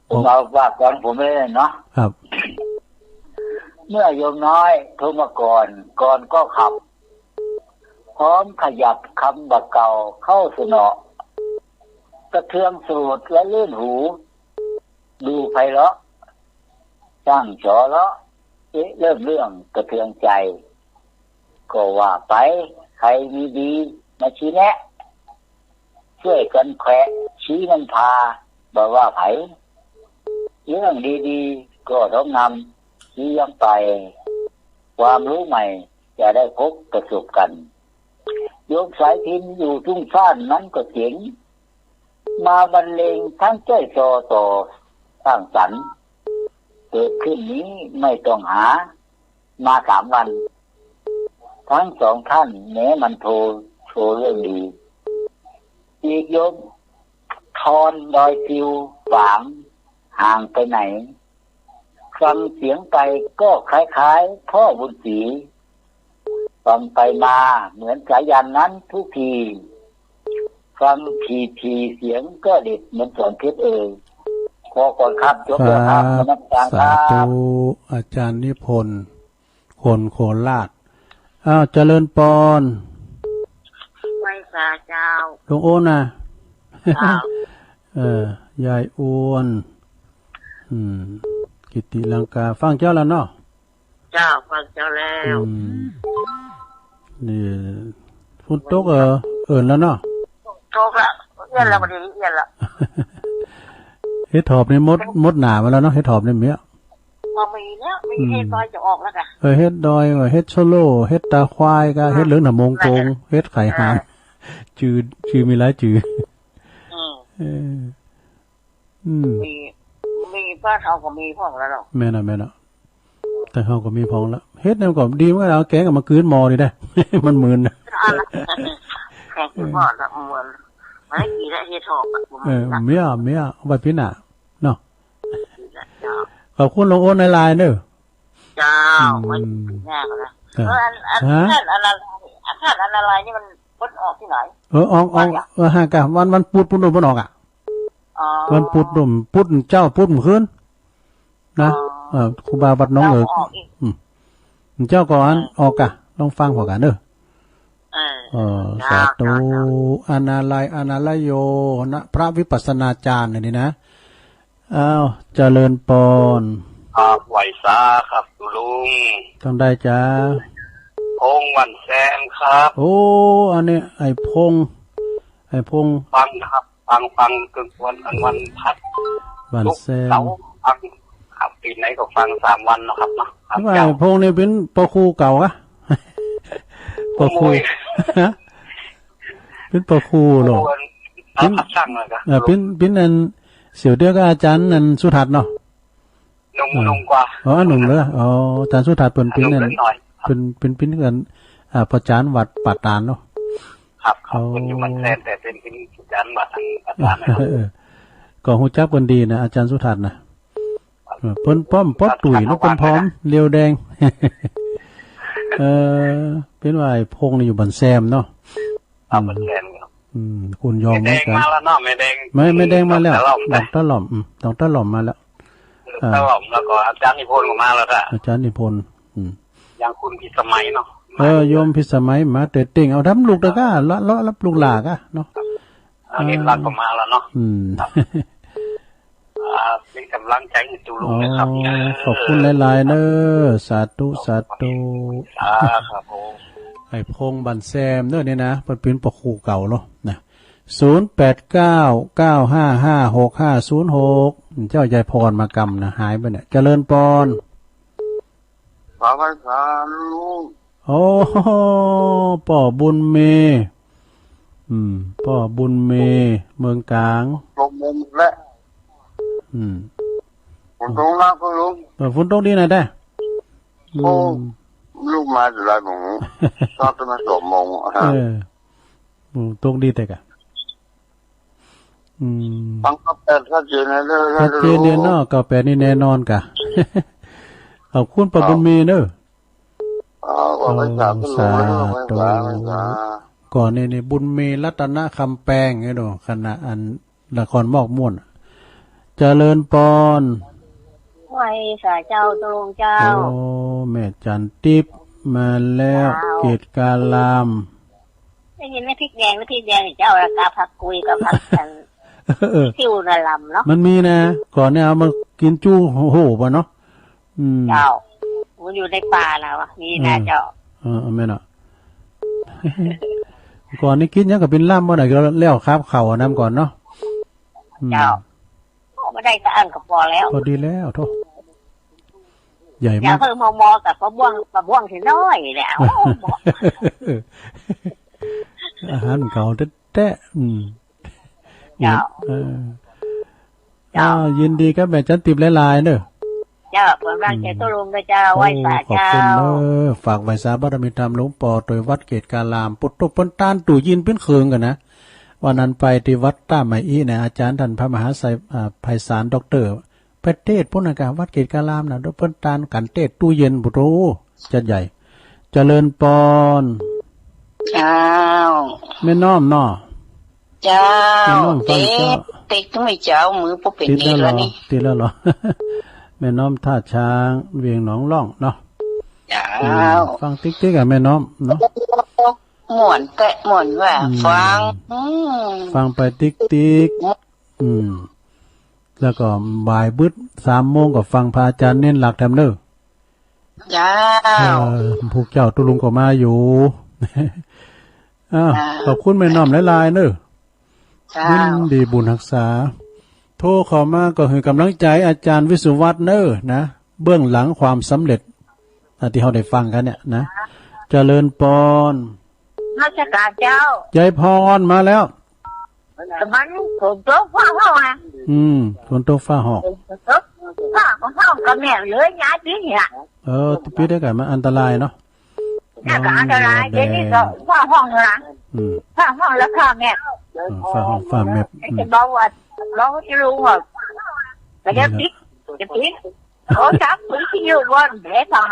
S7: ผมเอาว่าก่อนผมไม่ได้เนาะ
S1: ครับ
S7: เมื่อโยมน้อยโทรมาก่อนก็ขับพร้อมขยับคำบักเก่าเข้าสนอกระเทืองสูดและลื่นหูดูไพเราะตั้งจอเลาะเริ่มเรื่องกระเทืองใจก็ว่าไปใครมีดีมาชี้แนะช่วยกันแขวะชี้นำพาบอกว่าไผเรื่องดีๆก็ต้องนำชี้ย้ำไปความรู้ใหม่จะได้พบประสบกันโยมสายพินอยู่ทุ่งฟ้านนั้นก็เสียงมาบรรเลงทั้งเจ้ยโซต่อสร้างสรรค์เกิดขึ้นนี้ไม่ต้องหามา3 วันทั้ง2 ท่านแม้มันโชว์เรื่องดีอีกโยมทอนดอยซิวฝางห่างไปไหนใค ฟังเสียงไปก็คล้ายๆพ่อบุญศรีฟังไปมาเหมือนสายันนั้นทุกทีฟังทีเสียงก็เด็ดเหมือนสอนเพชรพอก่อนครับจบแล้วครับนักการครับ
S1: สาธุอาจารย์นิพนธ์คนโคราชเจริญปอน
S6: ไหว้สาเจ้า
S1: หลวงโอ้นะยายอ้วนกิติลังกาฟังเจ้าแล้วเนาะ
S6: เจ้าฟังเจ้าแล้ว
S1: นี่ฝุ่นตกแล้วเนาะ
S6: ตกละเย็นละพอดีเย็นละ
S1: เฮ็ดถอบนี่มดหนามาแล้วเนาะเฮ็ดถอบนี่เมีย
S6: บ่มีแล้วมีเฮ็ดดอยจะออกแล้วกะ
S1: เฮ็ดดอยเฮ็ดโซโล่เฮ็ดตาควายก็เฮ็ดเหลืองหนามงโกงเฮ็ดไข่หานจือมีหลายจือ
S6: มีป้าเฮาก็มีพ้องแล้วเนาะ
S1: แม่น่ะแต่เฮาก็มีพ้องแล้วเฮ็ดแนวก็ดีมันก็เอาแกงมาคืนหม้อนี่ได้มันมึนน่ะ
S6: แข็งคือพ่อละมวนไม่กี่ละเฮ็ดถอก
S1: เมียเอาไปพี่น่ะเนาะขอบคุณหลวงโอนในไลน์เด้อ
S6: เจ้ามันแน่ก็นะอันอะไรนี่มันพ้นออกที่ไหน
S1: ออกห่างกันวันพุธพุ่นบ่ออกอ่ะวันพุธดมพุธเจ้าพุธมื้อคืนนะครูบาวัดน้องเจ้าก่อนออกกะลองฟังพอกันเด้อสาธุอนาลัยโยนะพระวิปัสสนาจารย์นี่นะเจริญปอน
S4: ไหวสาครับลุง
S1: ต้องได้จ้า
S4: พงวันแซมครับ
S1: โอ้อันนี้ไอ้พง
S4: ฟังครับฟังกึ่งวันพัด
S1: วันแซม
S4: ฟังครับปีไหนก็ฟัง3 วันนะครับเนาะ
S1: ไอ้พงนี่เป็นปอครูเก่าอะปอครูเป็นปอครูหรอเป็นอันเสี่ยวเดียวกับอาจารย์นั่นสุทัศน์เนาะ
S4: นุ่งกว่า
S1: นุ่งเลยอาจารย์สุทัศน์เป็นนั่นเป็นกันพระอาจารย์วัดป่าตาลเนาะ
S4: ครับเขาเป็นอยู่มันแทนแต่เป็นอาจารย์วัดทางป่าตาล
S1: ก็ฮู้จักเพิ่นดีนะอาจารย์สุทัศน์นะเพิ่นป้อมป๊อดตุ๋ยเนาะเพิ่นพร้อมเลียวแดงเป็นว่าไอ้พงนี่อยู่บันแซมเนาะ
S4: บันแซม
S1: คุณยอม
S4: เหมือนกันมาแล้วเนาะไม่แดง
S1: มาแล้วดอกตะหล่อมมาแล้ว
S4: ตะหล่อมแล้วก็อาจารย์นิพนธ์ก็มาแล้ว
S1: อาจารย์นิพนธ์
S4: อย่างคุณพิสมัยเนาะ
S1: โยมพิสมัยมาเตติ่งเอาทำลูกตะก้าเลาะรับลูกหลากะเนาะ
S4: อันนี้รักก็มาแล้วเนาะเป็นกำลังใจให้ตูลุงนะครับ
S1: ขอบคุณหลายๆเด้อสาธุ
S4: ครับผม
S1: ไอ้พงบันแซมเด้อเนี่ยนะเป็นปกครูเก่าเนาะนะ0899555656เจ้ายายพรมากำนะหายไปเนี่ยเจริญปอน
S4: ฝากไว้สาลุง
S1: โอ้ป่อบุญเมป่อบุญเมเมืองกลาง
S4: ลงมุมและฝนตกหนักลุง
S1: ฝนตกดีนะได้
S4: โอ้ลูกมาจะได้ผมตอนประมาณ2 โมง
S1: ตกดีแต่กะ
S4: ฟังกับแต่ชัดเจนเลย
S1: ชัดเจนเนาะกับแปดนี่แน่นอนกะขอบคุณป่อบุญเมเด้อสาธุก่อนนี่บุญเมรัตนคำแปลงไงดูขณะอันละครมอกม่วนเจริญปอน
S6: ไหว้สาเจ้าตรงเจ้า
S1: โอ้แม่จันทิพย์มาแล้วเกตกาลาม
S6: ได้ยินไหมพริกแดงเจ้าราคาผักกุยกับผักกันซิวระลำเนาะ
S1: มันมีนะก่อนเนี่ยเอามากินจู้โหป่ะเนาะ
S6: เจ้ามันอยู่ในป่าแล้วอ่ะมีนะเจ้า
S1: แม่เนาะก่อนนี่กินยังกับเป็นล่ามบ่ไหนก็แล้วครับเข่าน้ำก่อนเนาะ
S6: เจ้าไม่ได้ตะอันกับพอแล้ว
S1: พอดีแล้วโทษใหญ่มาก
S6: อย่าเพิ่มมอกับปลาบ้วงที่น้อยแล้ว
S1: อาหารเก่าแท้
S6: เจ้า
S1: ยินดีครับแม่จันติบหลายๆเด้อ
S6: เจ้าผลร่างใจตัวลุงด้วยเจ้าไหว้สาเจ้า
S1: ขอบคุณฝากไหว้สาบารมีธรรมหลวงปู่โดยวัดเกตกาลามปุตตปนตานตู่ยินเป็นเคืองกันนะวันนั้นไปที่วัดต้าไมอีเนี่ยอาจารย์ท่านพระมหาไพศาลด็อกเตอร์ ไปเทศพุ่นอากาศวัดเกตกาลามน่ะเพิ่นตานกันเทศตู้เย็นบ่รู้จัดใหญ่เจริญปอน
S6: เจ้า
S1: แม่น้อมเนาะ
S6: เจ้าติดไม่เจ้ามือบ่เป็นนี่แล้วนี่
S1: ติดแล้วเหรอแม่น้อมท่าช้างเวียงหนองล่องเนาะ
S6: เจ้า
S1: ฟังติ๊กๆกับแม่น้อมเนาะ
S6: ม่วนแตะม่วนว่า
S1: ฟังไปติ๊กแล้วก็บ่ายบึด 3 โมงก็ฟังพระอาจารย์เน้นหลักแถมเด้อ
S6: จ้า
S1: พวกเจ้าตุลุงก็มาอยู่ขอบคุณแม่น้อมหลายๆเด้อยินดีบุญรักษาโทรเข้ามาก็ให้กำลังใจอาจารย์วิสุวัฒน์เด้อนะเบื้องหลังความสำเร็จที่เฮาได้ฟังกันเนี่ยนะเจริญปอน
S6: ราชการเจ้าย
S1: ายพรมาแล้ว
S6: มันฝนตกฟ้าห้องนะ
S1: ฝนตกฟ้าห้อง
S6: ฟ้าห้องก็แม่เลยย้ายปีเนี่ย
S1: ปีได้กันมันอันตรายเนาะ
S6: น่าก็อันตรายเดี๋ยวนี้ก็ฟ้าห้องนะฟ้าห้องแล้วฟ้าแม่
S1: ฟ้าห้องฟ้าแม่
S6: จะบอกว่าเราจะรู้ว่าจะปิดโอ้จับปืนที่อยู่บนเบสอง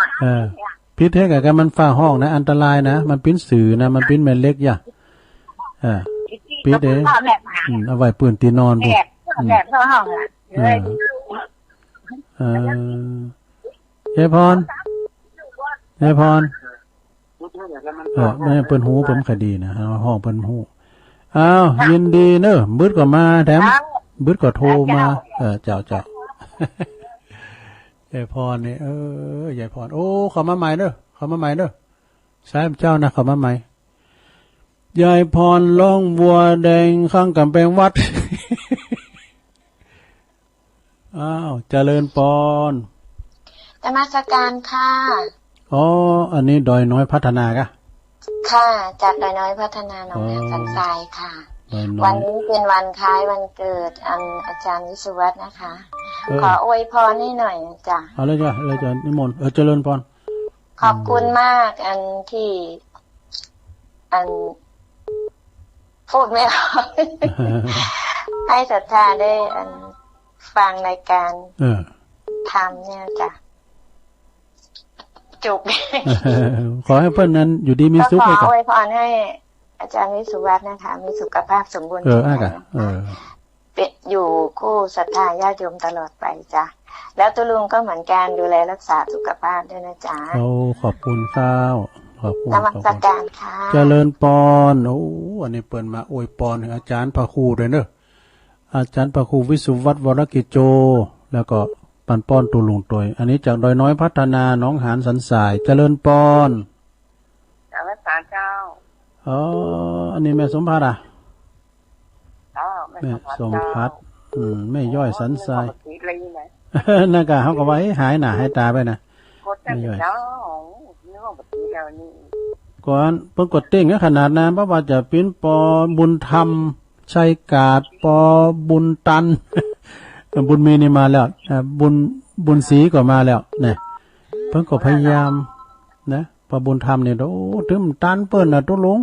S1: พิษเท่กับมันฟ้าห้องนะอันตรายนะมันปิ้นสื่อนะมันปิ้นแม่เล็กย่ะปิดเด้เอาไว้ปืนตีนอน
S6: บุแบบเข้าห้อง
S1: ยายพรแม่เปิ้นหูผมคดีนะห้องเปิ้นหูอ้าวยินดีเนอะบึดก็มาแถมบึดก็โทรมาเจ้ายายพรนี่ยายพรโอ้เขามาใหม่เด้อใช่เจ้านะเขามาใหม่ยายพรล่องวัวแดงข้างกำแพงวัดอ้าวเจริญปอน
S8: นมัสการค่ะ
S1: อ๋ออันนี้ดอยน้อยพัฒนากะ
S8: ค่ะจากดอยน้อยพัฒนาหนองนาสันทรายค่ะวันนี้เป็นวันคล้ายวันเกิดอาจารย์วิสุวัฒน์นะคะขออวยพรให้หน่อยจ้ะ
S1: เอาเลยจ้ะนิมนต์เจริญพร
S8: ขอบคุณมากที่พูดไม่ออกให้ศรัทธาได้ฟังรายการทำเนี่ยจ้ะจุก
S1: ขอให้เพื่อนนั้นอยู่ดีมีสุข
S8: เลยขออวยพรให้อาจารย์วิสุวัฒน์นะคะมีสุขภาพสมบูรณ์เป็นอยู่คู่ศรัทธาญาติโยมตลอดไปจ้ะแล้วตุลุงก็เหมือนกันดูแลรักษาสุขภาพด้วยนะจ๊ะ
S1: ขอบคุณข้าวขอบคุณ
S8: นมัสการค่ะ
S1: เจริญปอนอันนี้เปิดมาอวยปอนอาจารย์พระครูเลยเนอะอาจารย์พระครูวิสุวัฒน์วรกิจโจแล้วก็ปันป้อนตุลุงตัวอันนี้จากดอยน้อยพัฒนาน้องหานสันสายเจริญปอน
S2: เจ้า
S1: อันนี้แม่สมภัสแม่สมภัสแม่ย่อยสันสายน่ากะเขาก็ไว้หายหน้าหายตาไปนะไม่ย่อยก่อนเพิ่งกดเต้งขนาดนั้นเพราะว่าจะปิ้นปอบุญธรรมชัยกาดปอบุญตันบุญมีนี่มาแล้วบุญศรีก็มาแล้วเนี่ยเพิ่งก็พยายามนะพอบุญธรรมเนี่ยโอ้ถึงตันเปิ้นน่ะตุลุง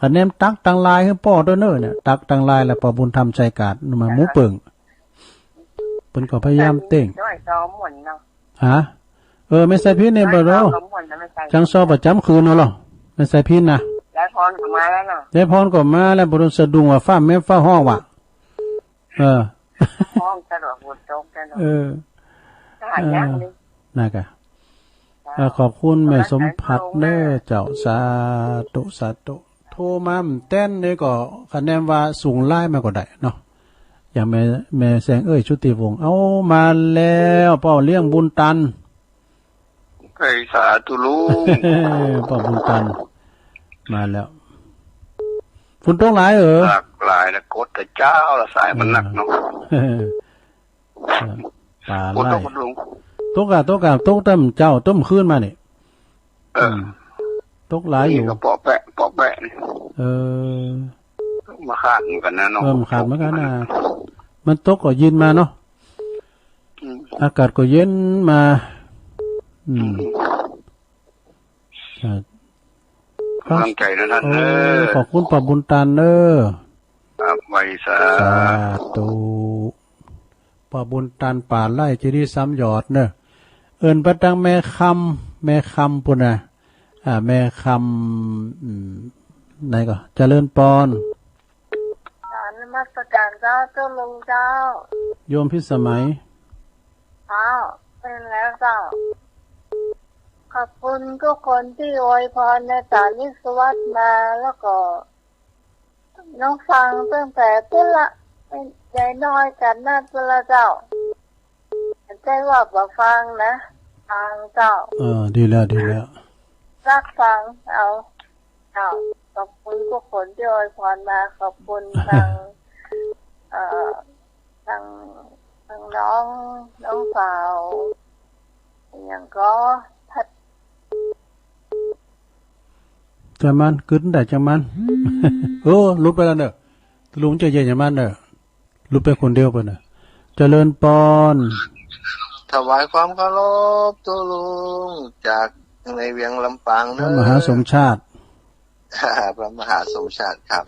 S1: คะแนนตักตังลายให้ป้อด้วยเนอะเนี่ยตักตังลายแล้วพอบุญธรรมชัยกาดมาหมูเปิ่งเพิ่นก็พยายามเต้งฮะไม่ใส่พิษเนี่ยบ่เราจังซอประจำคืนเนาะหรอไม่ใส่พิษนะ
S2: ยายพรก็มาแล้วเนาะ
S1: ยายพรก็มาแล้วบ่ต้องสะดุ้งว่าฟ้าแม่ฟ้าห้องว่ะ
S2: ห้องสะดวกฝนตกกัน
S1: น่ากะขอบคุณแม่สมภัสเด้อเจ้าสาธุโทรมาแต้นนี่ก็คะแนนว่าสูงไล่มาก็ได้เนาะอย่างแม่แสงชุติวงศ์เอามาแล้วเป้าเลี้ยงบุญตัน
S3: สาธุลุง
S1: เป้าบุญตันมาแล้วฝนตกหลาย
S3: หนักหลายแล้วกดแต่เจ้าละสายมันหนักเนาะ
S1: ป่าไล่ตกต้มเจ้าต้มขึ้นมานี่ตกหลายอยู่
S3: ก็ปอแปะนี่มาขาดเหมือนกันนะเนาะ
S1: ขาดเหมือนกันนะมันตกก็เย็นมาเนาะอากาศก็เย็นมา
S3: ตั้งใจนะท่าน
S1: ขอบคุณป้าบุญตัน
S3: ครับไว้สา
S1: ธุป ป่าบุญตันป่าไล่จีดีซ้ำหยอดเนอะเอิ้นประตังแม่คำปุ่นน่ะแม่คำไหนก็เจริญปอน
S6: นมัสการเจ้าเจ้าลุงเจ้า
S1: โยมพิสมัย
S6: เป็นแล้วเจ้าขอบคุณทุกคนที่อวยพรในตานิสวัสดิ์มาแล้วก็น้องฟังตั้งแต่ต้นละใจน้อยกันนะต้นละเจ้าใจว่าบ่ฟังนะฟังเจ้า
S1: ดีแล้ว
S6: รักฟังเอาขอบคุณทุกคนที่อวยพรมาขอบคุณทางน้องสาวอย่างก็
S1: จะมันกึศได้จะมันโอ้ลุกไปแล้วเนอะลุงจะเย็นอย่างมันเนอะลุกไปคนเดียวไปเนอะเจริญปอน
S5: ถวายความเคารพตัวลุงจากในเวียงลำปางเนอะ
S1: พระมหาสมชาติ
S5: พระมหาสมชาติครับ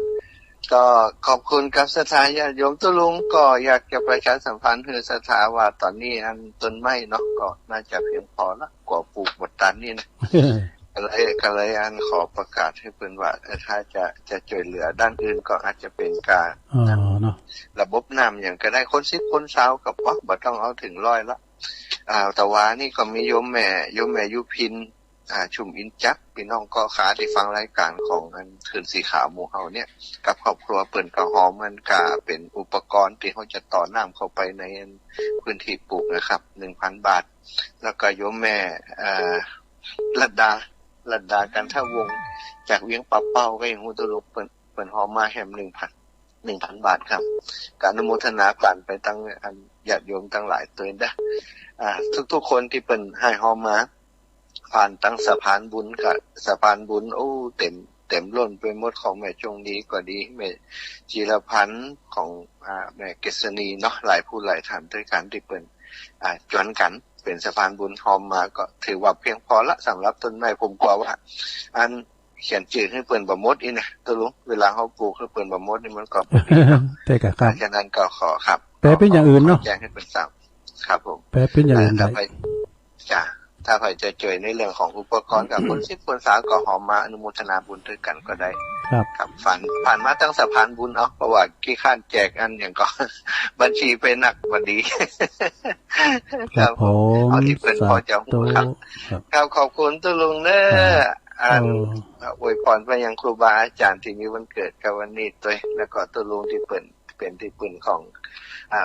S5: ก็ขอบคุณกับศรัทธาญาติโยมตัวลุงก็อยากจะประชาสัมพันธ์ให้ศรัทธาว่าตอนนี้อันต้นไม้เนาะก็น่าจะเพียงพอละกว่าปลูกหมดตันนี่นะก็เลยอันขอประกาศให้เพิ่นว่าถ้าจะช่วยเหลือด้านอื่นก็อาจจะเป็นการ
S1: เนาะ
S5: ระบบน้ำอย่างก็ได้คน10คน20กับว่าบ่ต้องเอาถึง100ละแต่ว่านี่ก็มีโยมแม่ยุพินชุมอินจักพี่น้องก็ขาที่ฟังรายการของอันคืนสีขาวหมู่เฮาเนี่ยกับครอบครัวเปิ้นก็หอมมันก็เป็นอุปกรณ์ที่เขาจะต่อน้ำเข้าไปในพื้นที่ปลูกนะครับ 1,000 บาทแล้วก็โยมแม่ลัดดากันท่าวงจากเวียงปะเป้าก็ยังฮู้ตัวลูกเปิ้นหอมมาแฮม 1,000 บาทครับการอนุโมทนากันไปตั้งอันญาติโยมทั้งหลายตัวเด้อทุกๆคนที่เปิ้นให้หอมมาผ่านตั้งสะพานบุญกับสะพานบุญโอ้เต็มล้นไปหมดของแม่จงดีก็ดีแม่จิรพันธ์ของแม่เกษณีเนาะหลายผู้หลายท่านด้วยกันที่เปิ้นจวนกันเป็นสะพานบุญหอมมาก็ถือว่าเพียงพอละสำหรับต้นไม้ผมกลัวว่าอันเขียนชื่อให้เปิ้นบ่หมดอีนะตัวลุงเวลาเฮาปลูกให้เปิ้นบ่หมดนี่มันก็บ่ดีเนาะ
S1: แต่ก็ครับ
S5: ฉะนั้นก็ขอครับ
S1: แปลเป็นอย่างอื่นเนาะ
S5: แจ้งให้เปิ้นทราบครับผม
S1: แปลเป็นอย่างอื่นได้
S5: จ้ะถ้าใครจะเจอในเรื่องของอุปกรณ์กับคน10คน20ก็หอมมาอนุโมทนาบุญด้วยกันก็ได้ครับผ่านมาตั้งสะพานบุญเนาะเพราะว่าขี้ข้านแจกอันอย่างก็บัญชีไปหนักบ่ดี
S1: ครับผม
S5: เอาที่เพิ่นพอจะฮู้ครับขอบคุณตุลุงเด้ออวยพรไปยังครูบาอาจารย์ที่มีวันเกิดกับวันนี้ด้วยแล้วก็ตุลุงที่เป็นที่ปึ่นของ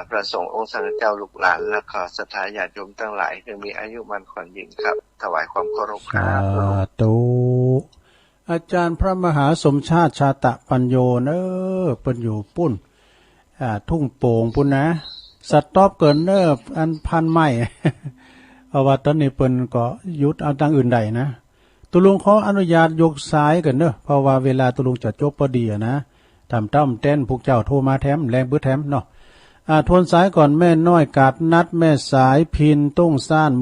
S5: พระสงฆ์องค์สมเด็จเจ้าลูกหลานและก็ศรัทธาญาติโยมทั้งหลายที่มีอายุมั่นขวัญยืนครับถวายความเคารพครับ
S1: สาธุอาจารย์พระมหาสมชาติชาตะปัญโยเเปิ้นอยู่ปุ้นทุ่งโป่งปุ้นนะสต๊อปเกินอันพันไม้เพราะว่าตอนนี้เปิ้นก็ยุดเอาทางอื่นใดนะตุลุงขออนุญาตยกสายกันเพราะว่าเวลาตุลุงจะจบพอดีนะทำต้อมเต้นพวกเจ้าโทรมาแถมแรงบื้อแถมเนาะทวนสายก่อนแม่น้อยกาดนัดแม่สายพินตุ้งซ่าน